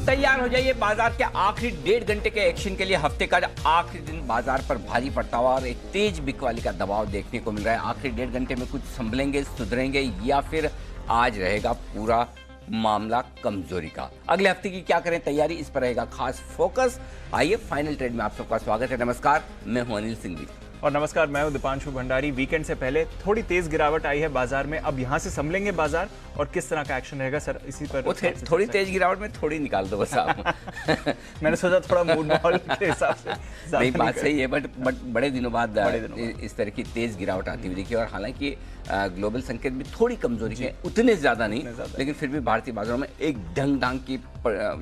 तैयार हो जाइए बाजार के आखिरी 1.5 घंटे के एक्शन के लिए। हफ्ते का आखिरी दिन बाजार पर भारी पड़ता हुआ और एक तेज बिकवाली का दबाव देखने को मिल रहा है। आखिरी 1.5 घंटे में कुछ संभलेंगे, सुधरेंगे या फिर आज रहेगा पूरा मामला कमजोरी का। अगले हफ्ते की क्या करें तैयारी, इस पर रहेगा खास फोकस। आइए फाइनल ट्रेड में आप सबका स्वागत है। नमस्कार, मैं हूं अनिल सिंघवी और नमस्कार, मैं हूं दीपांशु भंडारी। वीकेंड से पहले थोड़ी तेज गिरावट आई है बाजार में। अब यहां से संभलेंगे बाजार और किस तरह का एक्शन रहेगा सर, इसी पर थोड़ी तेज गिरावट में थोड़ी निकाल दो बस आप। मैंने सोचा थोड़ा मूड माहौल के हिसाब से नहीं, बात सही है, बट बड़े दिनों बाद इस तरह की तेज गिरावट आती हुई देखी। और हालांकि ग्लोबल संकेत भी थोड़ी कमजोरी है, उतने ज्यादा नहीं, लेकिन फिर भी भारतीय बाजारों में एक ढंग ढंग की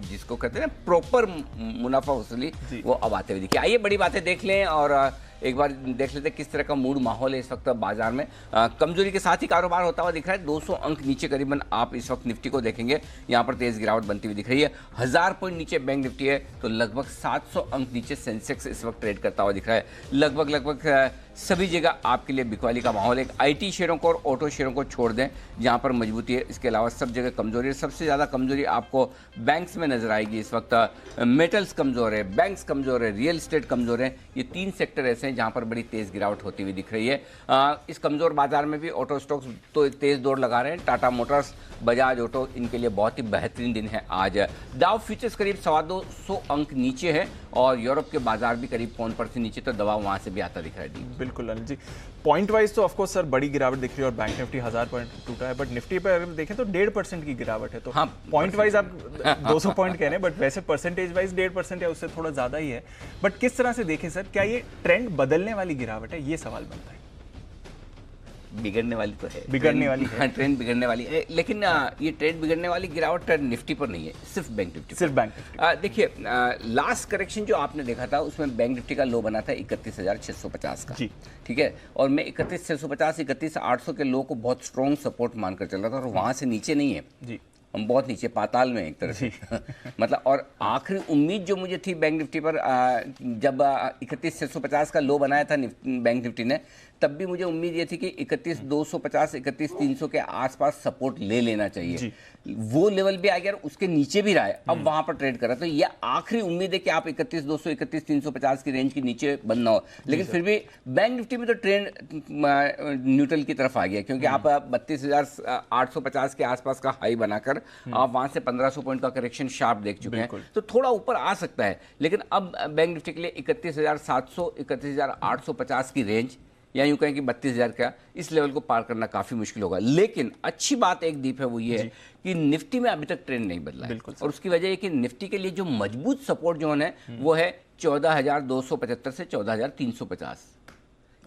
जिसको कहते हैं ना प्रॉपर मुनाफा वसूली, वो अब आते हुए देखिए। आइए बड़ी बातें देख लें और एक बार देख लेते हैं किस तरह का मूड माहौल है इस वक्त बाजार में। कमजोरी के साथ ही कारोबार होता हुआ दिख रहा है। 200 अंक नीचे करीबन आप इस वक्त निफ्टी को देखेंगे, यहाँ पर तेज गिरावट बनती हुई दिख रही है। 1000 पॉइंट नीचे बैंक निफ्टी है, तो लगभग 700 अंक नीचे सेंसेक्स इस वक्त ट्रेड करता हुआ दिख रहा है। लगभग सभी जगह आपके लिए बिकवाली का माहौल है। आईटी शेयरों को और ऑटो शेयरों को छोड़ दें जहां पर मजबूती है, इसके अलावा सब जगह कमजोरी है। सबसे ज़्यादा कमजोरी आपको बैंक्स में नजर आएगी इस वक्त। मेटल्स कमजोर है, बैंक्स कमजोर है, रियल एस्टेट कमजोर है। ये 3 सेक्टर ऐसे हैं जहां पर बड़ी तेज गिरावट होती हुई दिख रही है। इस कमजोर बाजार में भी ऑटो स्टॉक्स तो तेज दौड़ लगा रहे हैं। टाटा मोटर्स, बजाज ऑटो, इनके लिए बहुत ही बेहतरीन दिन है आज। डाउ फ्यूचर्स करीब 225 अंक नीचे है और यूरोप के बाजार भी करीब 1% नीचे, तो दबाव वहां से भी आता दिख रहा है। बिल्कुल अनिल जी, पॉइंट वाइज तो ऑफकोर्स सर बड़ी गिरावट दिख रही है और बैंक निफ्टी 1000 पॉइंट टूटा है, बट निफ्टी पे अगर देखें तो 1.5% की गिरावट है। तो हाँ, पॉइंट वाइज आप 200 पॉइंट कह रहे हैं, बट वैसे परसेंटेज वाइज 1.5% है, उससे थोड़ा ज्यादा ही है। बट किस तरह से देखें सर, क्या ये ट्रेंड बदलने वाली गिरावट है, ये सवाल बनता है। बिगड़ने वाली तो है, बिगड़ने वाली है, ट्रेंड बिगड़ने वाली है, लेकिन ये ट्रेंड बिगड़ने वाली गिरावट निफ्टी पर नहीं है, सिर्फ बैंक निफ्टी, सिर्फ बैंक निफ्टी। देखिए लास्ट करेक्शन जो आपने देखा था उसमें बैंक निफ्टी का लो बना था 31,650 का, ठीक है। और मैं 31,650 31,800 के लो को बहुत स्ट्रॉन्ग सपोर्ट मानकर चल रहा था, और वहां से नीचे नहीं है जी, हम बहुत नीचे पाताल में एक तरह से। मतलब और आखिरी उम्मीद जो मुझे थी बैंक निफ्टी पर, जब 31,650 का लो बनाया था बैंक निफ्टी ने, तब भी मुझे उम्मीद ये थी कि 31,250 31,300 के आसपास सपोर्ट ले लेना चाहिए। वो लेवल भी आ गया, उसके नीचे भी रहा है, अब वहां पर ट्रेड कर रहा है। तो ये आखिरी उम्मीद है कि आप 31,200 31,350 की रेंज के नीचे बंद ना हो। लेकिन फिर भी बैंक निफ्टी में तो ट्रेंड न्यूट्रल की तरफ आ गया, क्योंकि आप 32,850 के आसपास का हाई बनाकर आप वहां से 1,500 पॉइंट का करेक्शन शार्प देख चुके हैं, तो थोड़ा ऊपर आ सकता है। लेकिन अब बैंक निफ्टी के लिए 31,700 31,850 की रेंज, या यूं कहें कि 32,000 का, इस लेवल को पार करना काफी मुश्किल होगा। लेकिन अच्छी बात एक दीप है, वो ये है कि निफ्टी में अभी तक ट्रेंड नहीं बदला है, और उसकी वजह है कि निफ्टी के लिए जो मजबूत सपोर्ट जोन है वो है 14,275 से 14,350।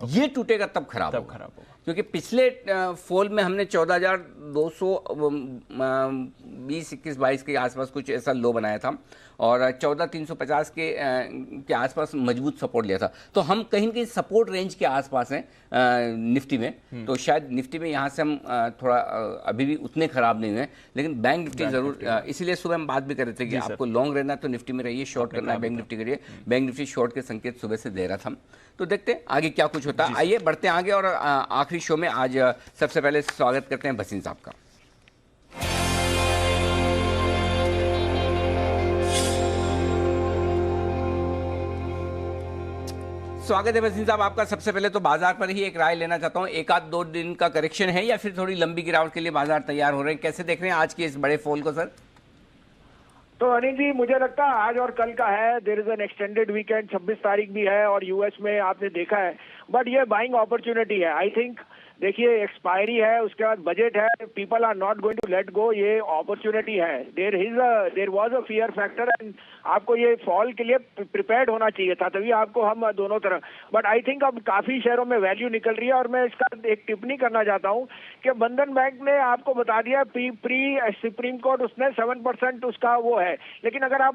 ये टूटेगा तब खराब होगा, क्योंकि पिछले फॉल में हमने 14,220 21 22 के आसपास कुछ ऐसा लो बनाया था, और 14,350 के आसपास मजबूत सपोर्ट लिया था। तो हम कहीं ना कहीं सपोर्ट रेंज के आसपास हैं निफ्टी में, तो शायद निफ्टी में यहाँ से हम थोड़ा अभी भी उतने खराब नहीं हुए, लेकिन बैंक निफ्टी जरूर। इसीलिए सुबह हम बात भी कर रहे थे कि आपको लॉन्ग रहना है तो निफ्टी में रहिए, शॉर्ट करना है बैंक निफ्टी करिए। बैंक निफ्टी शॉर्ट के संकेत सुबह से दे रहा था, तो देखते हैं आगे क्या कुछ होता है। आइए बढ़ते हैं आगे, और आखिरी शो में आज सबसे पहले स्वागत करते हैं भसीन साहब का। स्वागत है भसीन साहब आपका। सबसे पहले तो बाजार पर ही एक राय लेना चाहता हूं, एक आध 2 दिन का करेक्शन है या फिर थोड़ी लंबी गिरावट के लिए बाजार तैयार हो रहे हैं? कैसे देख रहे हैं आज के इस बड़े फॉल को सर? तो अनिल जी, मुझे लगता है आज और कल का है, there is an extended weekend, 26 तारीख भी है, और यूएस में आपने देखा है, बट ये बाइंग अपॉर्चुनिटी है। आई थिंक देखिए, एक्सपायरी है, उसके बाद बजट है, people are not going to let go, ये अपॉर्चुनिटी है। There was a fear factor, and आपको ये फॉल के लिए प्रिपेयर्ड होना चाहिए था, तभी आपको हम दोनों तरह। बट आई थिंक अब काफी शेयरों में वैल्यू निकल रही है, और मैं इसका एक टिप्पणी करना चाहता हूँ कि बंधन बैंक ने आपको बता दिया प्री सुप्रीम कोर्ट उसने 7% उसका वो है, लेकिन अगर आप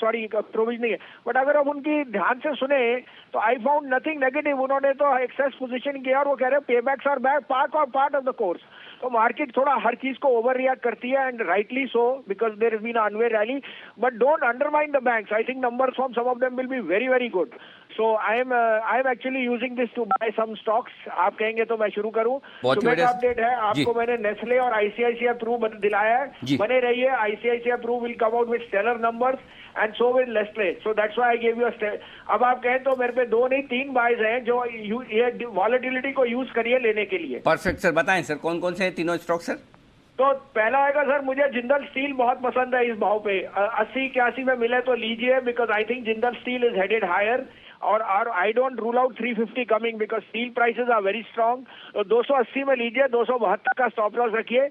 सॉरी प्रोविजनिंग है, बट अगर हम उनकी ध्यान से सुने तो आई फाउंड नथिंग नेगेटिव। उन्होंने तो एक्सेस पोजीशन किया, और वो कह रहे हैं paybacks are back part of the course. तो मार्केट थोड़ा हर चीज को ओवर रिएक्ट करती है, and rightly so, because there has been one way rally, but don't undermine the banks. I think numbers from some of them will be very वेरी गुड। So I am actually using this to buy some stocks. आप कहेंगे तो मैं शुरू करूं। बहुत ही सुबह बढ़िया। का अपडेट है, आपको मैंने नेस्ले और आईसीआईसीआई प्रू दिलाया जी। है। बने रहिए, ICICI Pru will come out with stellar numbers and so will Nestle. So that's why I give you a. अब आप कहें तो मेरे पे 2 नहीं 3 बाइज हैं जो ये वॉलेटिलिटी को यूज करिए लेने के लिए। परफेक्ट सर, बताएं सर कौन कौन से हैं तीनों स्टॉक सर? तो पहला आएगा सर, मुझे जिंदल स्टील बहुत पसंद है इस भाव पे। 80-81 में मिले तो लीजिए, because I think Jindal steel is headed higher. और I don't rule out 350 coming because steel prices are very strong. तो 280 में लीजिए, 272 का स्टॉप लॉस रखिए।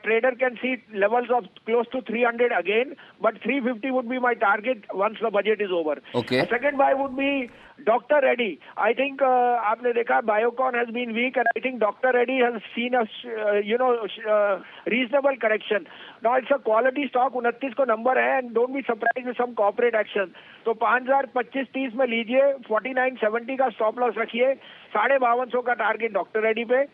Trader can see levels of close to 300 again, but 350 would be my target once the budget is over. Second buy would be doctor Reddy. I think आपने देखा Biocon has been weak and I think doctor Reddy has seen a reasonable correction. Now it's a quality stock, 29 को number है and don't be surprise with some corporate action. तो 5025-30 में लीजिए, 4970 का stop loss रखिए, 5250 का टारगेट डॉक्टर रेड्डी पे।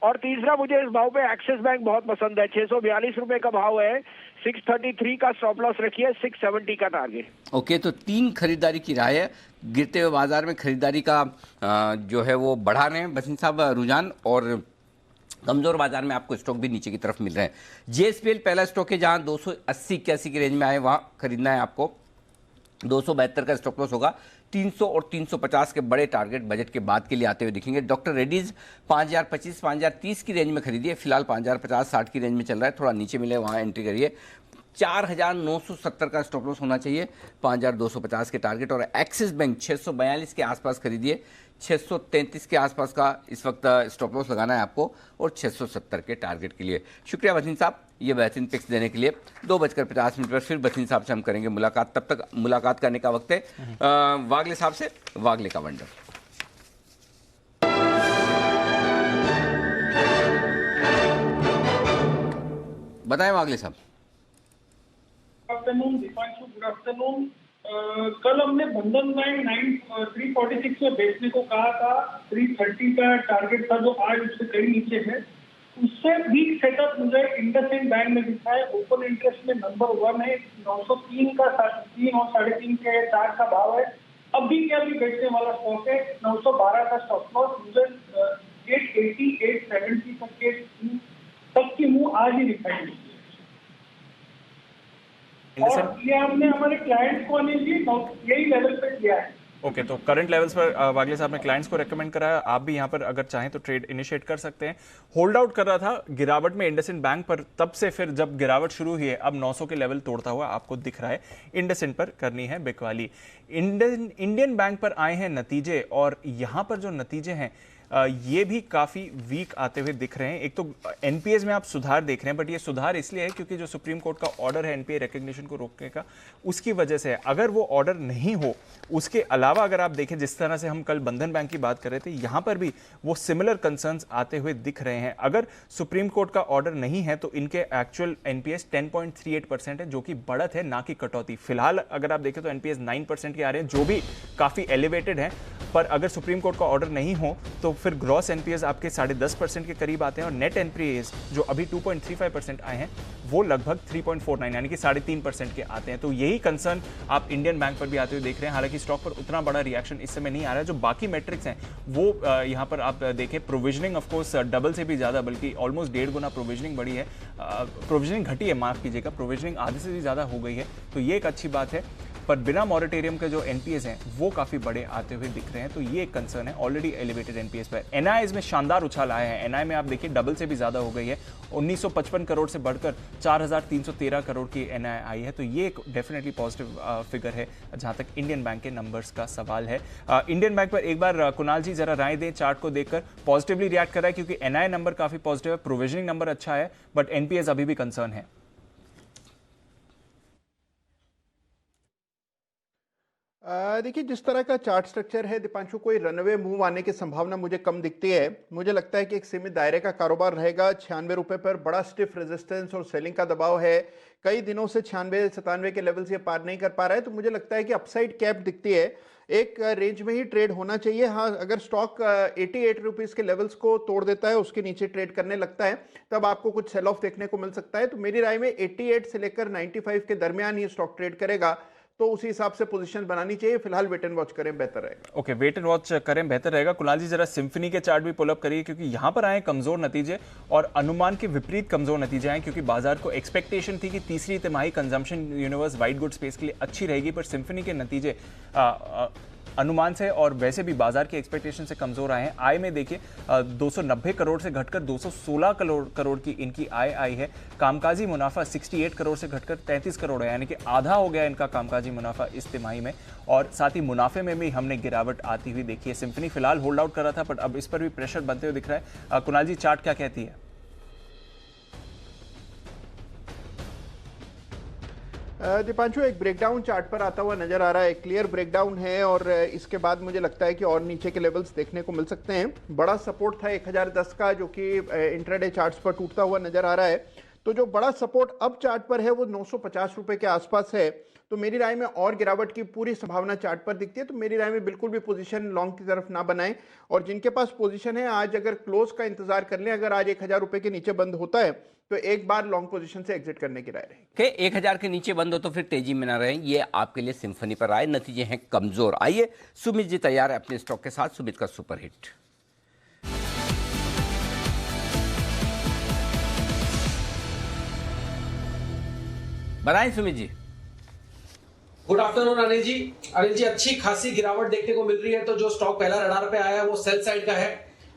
और तीसरा मुझे इस भाव पे एक्सिस बैंक बहुत पसंद है, 642 रुपए का भाव है, 633 का स्टॉप लॉस रखिए, 670 का टारगेट। ओके, तो 3 खरीदारी की राय है। गिरते हुए बाजार में खरीदारी का जो है वो बढ़ा रहे हैं बसंत साहब रुझान, और कमजोर बाजार में आपको स्टॉक भी नीचे की तरफ मिल रहे हैं। जेएसपीएल पहला स्टॉक है जहां 280-81 की रेंज में आए, वहां खरीदना है आपको। 272 का स्टॉप लॉस होगा। 300 और 350 के बड़े टारगेट बजट के बाद के लिए आते हुए दिखेंगे। डॉक्टर रेड्डीज 5025-5030 की रेंज में खरीदिए, फिलहाल 5050-60 की रेंज में चल रहा है, थोड़ा नीचे मिले वहां एंट्री करिए। 4970 का स्टॉप लॉस होना चाहिए, 5250 के टारगेट। और एक्सिस बैंक 642 के आसपास खरीदिए, 633 के आसपास का इस वक्त स्टॉप लॉस लगाना है आपको, और 670 के टारगेट के लिए। शुक्रिया बसंत साहब ये बेहतरीन पिक्स देने के लिए। 2:50 पर फिर बसंत साहब से हम करेंगे मुलाकात। तब तक मुलाकात करने का वक्त है वागले साहब से, वागले का वंडर। बताएं वागले साहब। Afternoon Deepanshu, good afternoon. कल हमने बंधन बैंक 346 में बेचने को कहा था, 330 का टारगेट था जो आज उससे कहीं नीचे है। उससे वीक सेटअप मुझे इंडसइंड बैंक में दिखा है। ओपन इंटरेस्ट में नंबर 1 है, 903 का 3 और 3.5 के 4 का भाव है। अभी क्या भी बेचने वाला स्टॉक है, 912 का स्टॉप लॉस। मुझे 880, 870 तक की मूव आज ही दिखाई दी। और ये हमने हमारे क्लाइंट्स को यही लेवल पे किया है। ओके, तो करंट लेवल्स पर वागले साहब ने क्लाइंट्स को रेकमेंड कराया। आप भी यहाँ पर अगर चाहें तो ट्रेड इनिशिएट कर सकते हैं। होल्ड आउट कर रहा था गिरावट में इंडसइंड बैंक पर, तब से फिर जब गिरावट शुरू हुई है अब 900 के लेवल तोड़ता हुआ आपको दिख रहा है। इंडसइंड पर करनी है बिकवाली। इंडियन बैंक पर आए हैं नतीजे, और यहाँ पर जो नतीजे हैं ये भी काफी वीक आते हुए दिख रहे हैं। एक तो एनपीएस में आप सुधार देख रहे हैं, बट ये सुधार इसलिए है क्योंकि जो सुप्रीम कोर्ट का ऑर्डर है एनपीए रिकग्निशन को रोकने का, उसकी वजह से है। अगर वो ऑर्डर नहीं हो, उसके अलावा अगर आप देखें जिस तरह से हम कल बंधन बैंक की बात कर रहे थे, यहां पर भी वो सिमिलर कंसर्न्स आते हुए दिख रहे हैं। अगर सुप्रीम कोर्ट का ऑर्डर नहीं है तो इनके एक्चुअल एनपीएस 10.38% है, जो कि बढ़त है ना कि कटौती। फिलहाल अगर आप देखें तो एनपीएस 9% के आ रहे हैं, जो भी काफी एलिवेटेड है। पर अगर सुप्रीम कोर्ट का ऑर्डर नहीं हो तो फिर ग्रॉस एनपीएस आपके 10.5% के करीब आते हैं, और नेट एनपीएस जो अभी 2.35% आए हैं वो लगभग 3.49 यानी कि 3.5% के आते हैं। तो यही कंसर्न आप इंडियन बैंक पर भी आते हुए देख रहे हैं। हालांकि स्टॉक पर उतना बड़ा रिएक्शन इस समय नहीं आ रहा है। जो बाकी मैट्रिक्स हैं वो यहाँ पर आप देखें, प्रोविजनिंग ऑफ कोर्स डबल से भी ज्यादा, बल्कि ऑलमोस्ट 1.5 गुना प्रोविजनिंग बढ़ी है। प्रोविजनिंग घटी है, माफ कीजिएगा, प्रोविजनिंग आधे से भी ज्यादा हो गई है, तो ये एक अच्छी बात है। पर बिना मॉरेटोरियम के जो एनपीएस हैं वो काफी बड़े आते हुए दिख रहे हैं, तो ये एक कंसर्न है ऑलरेडी एलिवेटेड एनपीएस पर। एनआईएस में शानदार उछाल आया है। एनआई में आप देखिए डबल से भी ज्यादा हो गई है, 1955 करोड़ से बढ़कर 4313 करोड़ की एनआई आई है, तो ये एक डेफिनेटली पॉजिटिव फिगर है जहां तक इंडियन बैंक के नंबर्स का सवाल है। इंडियन बैंक पर एक बार कुणाल जी जरा राय दें, चार्ट को देखकर पॉजिटिवली रिएक्ट कर रहा है क्योंकि एनआई नंबर काफी पॉजिटिव है, प्रोविजनिंग नंबर अच्छा है, बट एनपीएस अभी भी कंसर्न है। देखिए, जिस तरह का चार्ट स्ट्रक्चर है दीपांशु, कोई रनवे मूव आने की संभावना मुझे कम दिखती है। मुझे लगता है कि एक सीमित दायरे का कारोबार रहेगा। 96 रुपए पर बड़ा स्टिफ रेजिस्टेंस और सेलिंग का दबाव है। कई दिनों से 96-97 के लेवल से पार नहीं कर पा रहा है, तो मुझे लगता है कि अपसाइड कैप दिखती है। एक रेंज में ही ट्रेड होना चाहिए। हाँ, अगर स्टॉक 88 रुपीज के लेवल्स को तोड़ देता है, उसके नीचे ट्रेड करने लगता है, तब आपको कुछ सेल ऑफ देखने को मिल सकता है। तो मेरी राय में 88 से लेकर 95 के दरमियान ही स्टॉक ट्रेड करेगा। तो उसी हिसाब से पोजीशन बनानी चाहिए। फिलहाल वेट एंड वॉच करें, बेहतर रहेगा। ओके, वेट एंड वॉच करें, बेहतर रहेगा। कुणाल जी जरा सिम्फनी के चार्ट भी पुल अप करिए, क्योंकि यहां पर आए कमजोर नतीजे और अनुमान के विपरीत कमजोर नतीजे आए, क्योंकि बाजार को एक्सपेक्टेशन थी कि तीसरी तिमाही consumption universe white good space के लिए अच्छी रहेगी, पर सिम्फनी के नतीजे अनुमान से और वैसे भी बाजार के एक्सपेक्टेशन से कमजोर आए हैं। आय में देखिए 290 करोड़ से घटकर 216 करोड़ की इनकी आय आई है। कामकाजी मुनाफा 68 करोड़ से घटकर 33 करोड़ है, यानी कि आधा हो गया इनका कामकाजी मुनाफा इस तिमाही में। और साथ ही मुनाफे में भी हमने गिरावट आती हुई देखी है। सिम्फनी फिलहाल होल्ड आउट कर रहा था, पर अब इस पर भी प्रेशर बनते हुए दिख रहा है। कुणाल जी, चार्ट क्या कहती है? दीपांशु, एक ब्रेकडाउन चार्ट पर आता हुआ नजर आ रहा है, एक क्लियर ब्रेकडाउन है और इसके बाद मुझे लगता है कि और नीचे के लेवल्स देखने को मिल सकते हैं। बड़ा सपोर्ट था 1010 का, जो कि इंट्राडे चार्ट्स पर टूटता हुआ नजर आ रहा है। तो जो बड़ा सपोर्ट अब चार्ट पर है वो 950 रुपए के आसपास है। तो मेरी राय में और गिरावट की पूरी संभावना चार्ट पर दिखती है। तो मेरी राय में बिल्कुल भी पोजीशन लॉन्ग की तरफ ना बनाएं, और जिनके पास पोजीशन है आज अगर क्लोज का इंतजार कर लें। अगर आज 1000 रुपए के नीचे बंद होता है तो एक बार लॉन्ग पोजीशन से एग्जिट करने की राय रहेगी। 1000 के नीचे बंद हो तो फिर तेजी में ना रहें, ये आपके लिए सिम्फनी पर आए। नतीजे हैं कमजोर। आइए, सुमित जी तैयार है अपने स्टॉक के साथ। सुमित का सुपर हिट। बताएं सुमित जी। Good afternoon Anil ji. अनिल जी, अच्छी खासी गिरावट देखने को मिल रही है। तो जो स्टॉक पहला रडार पे आया है वो सेल साइड का है।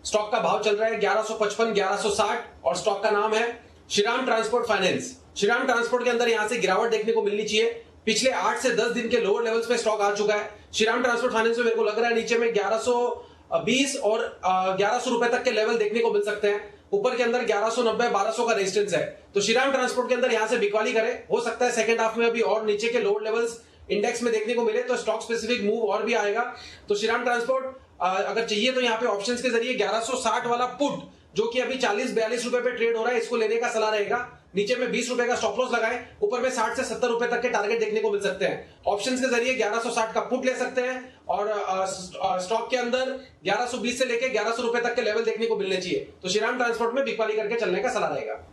स्टॉक का भाव चल रहा है 1155, 1160 और स्टॉक का नाम है Shriram transport finance. Shriram transport के अंदर यहां से गिरावट देखने को मिलनी चाहिए। पिछले 8 से 10 दिन के लोअर लेवल्स पे स्टॉक आ चुका है। श्रीराम ट्रांसपोर्ट फाइनेंस में मेरे को लग रहा है नीचे में 1120 और 1100 रुपए तक के लेवल देखने को मिल सकते हैं। ऊपर के अंदर 1190, 1200 का रेजिस्टेंस है। तो श्रीराम ट्रांसपोर्ट के अंदर यहां से बिकवाली करे, हो सकता है सेकंड हाफ में अभी और नीचे के लोअर लेवल्स इंडेक्स में देखने को मिले तो स्टॉक स्पेसिफिक मूव और भी आएगा। तो श्रीराम ट्रांसपोर्ट अगर चाहिए तो यहाँ पे ऑप्शंस के जरिए 1160 वाला पुट, जो कि अभी 40-42 रुपए पे ट्रेड हो रहा है, इसको लेने का सलाह रहेगा। नीचे में 20 रुपए का स्टॉप लॉस लगाएं, ऊपर में 60 से 70 रुपए तक के टारगेट देखने को मिल सकते हैं। ऑप्शंस के जरिए 1160 का पुट ले सकते हैं और स्टॉक के अंदर 1120 से लेके 1100 रुपए तक के लेवल देखने को मिलने चाहिए। तो श्रीराम ट्रांसपोर्ट में बिकवाली करके चलने का सलाह रहेगा।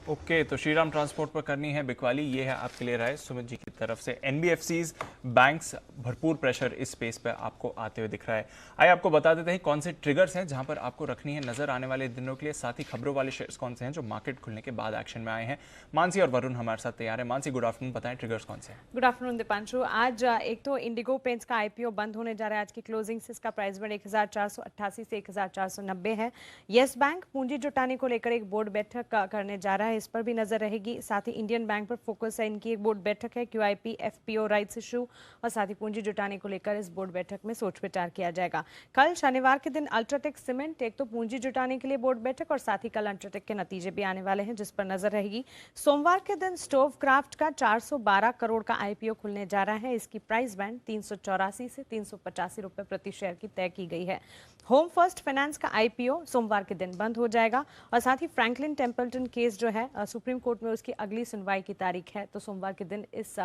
ओके, तो श्रीराम ट्रांसपोर्ट पर करनी है बिकवाली, ये है आपके लिए राय सुमित जी की तरफ से। एनबीएफसीज, बैंक्स, भरपूर प्रेशर इस स्पेस पर आपको आते हुए दिख रहा है। आइए आपको बता देते हैं कौन से ट्रिगर्स हैं जहां पर आपको रखनी है नजर आने वाले दिनों के लिए। साथ ही खबरों वाले शेयर्स कौन से हैं जो मार्केट खुलने के बाद एक्शन में आए हैं। मानसी और वरुण हमारे साथ तैयार है। मानसी, गुड आफ्टरनून, बताएं ट्रिगर्स कौन से हैं? Good afternoon Deepanshu. आज एक तो इंडिगो पेंट्स का आईपीओ बंद होने जा रहा है। आज की क्लोजिंग से इसका प्राइस बढ़ 1488 से 1490 है। येस बैंक पूंजी जुटाने को लेकर एक बोर्ड बैठक करने जा रहा है, इस पर भी नजर रहेगी। साथ ही इंडियन बैंक पर फोकस है, इनकी एक बोर्ड बैठक है। क्यूआईपी, एफपीओ राइट्स इशू और साथ ही पूंजी जुटाने को लेकर इस बोर्ड बैठक में सोच विचार किया जाएगा। कल शनिवार के दिन अल्ट्राटेक सीमेंट, एक तो पूंजी जुटाने के लिए बोर्ड बैठक और साथ ही कल अल्ट्राटेक के नतीजे भी आने वाले हैं, जिस पर नजर रहेगी। सोमवार के दिन स्टोव क्राफ्ट का 412 करोड़ का आईपीओ खुलने जा रहा है। इसकी प्राइस बैंड 384 से 385 रुपए प्रति शेयर की तय की गई है। होम फर्स्ट फाइनेंस का आईपीओ सोमवार के दिन बंद हो जाएगा और साथ ही फ्रैंकलिन टेम्पल्टन केस जो है सुप्रीम कोर्ट में, उसकी अगली सुनवाई की तारीख है। तो सोमवार के दिन इस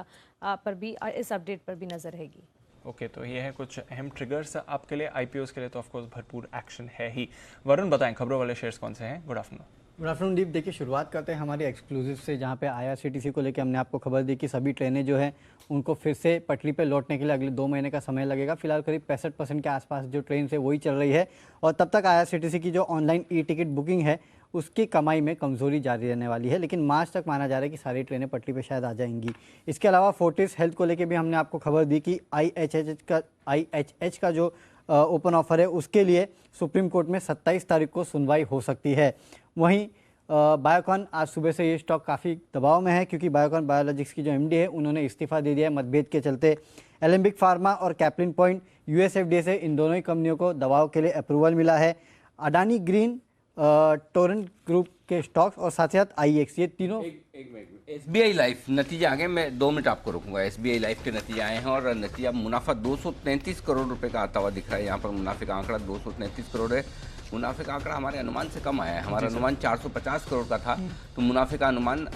अपडेट पर भी नजर रहेगी। ओके, तो ये है कुछ अहम ट्रिगर्स आपके लिए। आईपीओस के लिए तो ऑफकोर्स भरपूर एक्शन है ही। वरुण, बताएं खबरों वाले शेयर्स कौन से हैं? Good afternoon. गुड आफ्टरनून दीप। देखिए, शुरुआत करते हैं हमारी एक्सक्लूसिव से, जहां पे आईआरसीटीसी को लेकर हमने आपको खबर दी कि सभी ट्रेनें जो हैं उनको फिर से पटरी पे लौटने के लिए अगले 2 महीने का समय लगेगा। फिलहाल करीब 65% के आसपास जो ट्रेन है वही चल रही है और तब तक आईआरसीटीसी की जो ऑनलाइन ई टिकट बुकिंग है उसकी कमाई में कमजोरी जारी रहने वाली है। लेकिन मार्च तक माना जा रहा है कि सारी ट्रेनें पटरी पे शायद आ जाएंगी। इसके अलावा फोर्टिस हेल्थ को लेकर भी हमने आपको खबर दी कि आईएचएच का जो ओपन ऑफर है उसके लिए सुप्रीम कोर्ट में 27 तारीख को सुनवाई हो सकती है। वहीं बायोकॉन, आज सुबह से ये स्टॉक काफ़ी दबाव में है क्योंकि बायोकॉन बायोलॉजिक्स की जो एमडी है उन्होंने इस्तीफा दे दिया है मतभेद के चलते। एलेम्बिक फार्मा और कैप्लिन पॉइंट यूएसएफडीए से इन दोनों ही कंपनियों को दबाव के लिए अप्रूवल मिला है। अडानी ग्रीन, टोरेंट ग्रुप के स्टॉक्स और साथ ही साथ आईएक्स, ये तीनों। एक मिनट, एसबीआई लाइफ नतीजे आ गए, मैं 2 मिनट आपको रुकूंगा। एसबीआई लाइफ के नतीजे आए हैं और नतीजा मुनाफा 233 करोड़ रुपए का आता हुआ दिख रहा है। यहाँ पर मुनाफे का आंकड़ा 233 करोड़ है। मुनाफे का आंकड़ा हमारे अनुमान से कम आया है। हमारा अनुमान 450 करोड़ का था, तो मुनाफे का अनुमान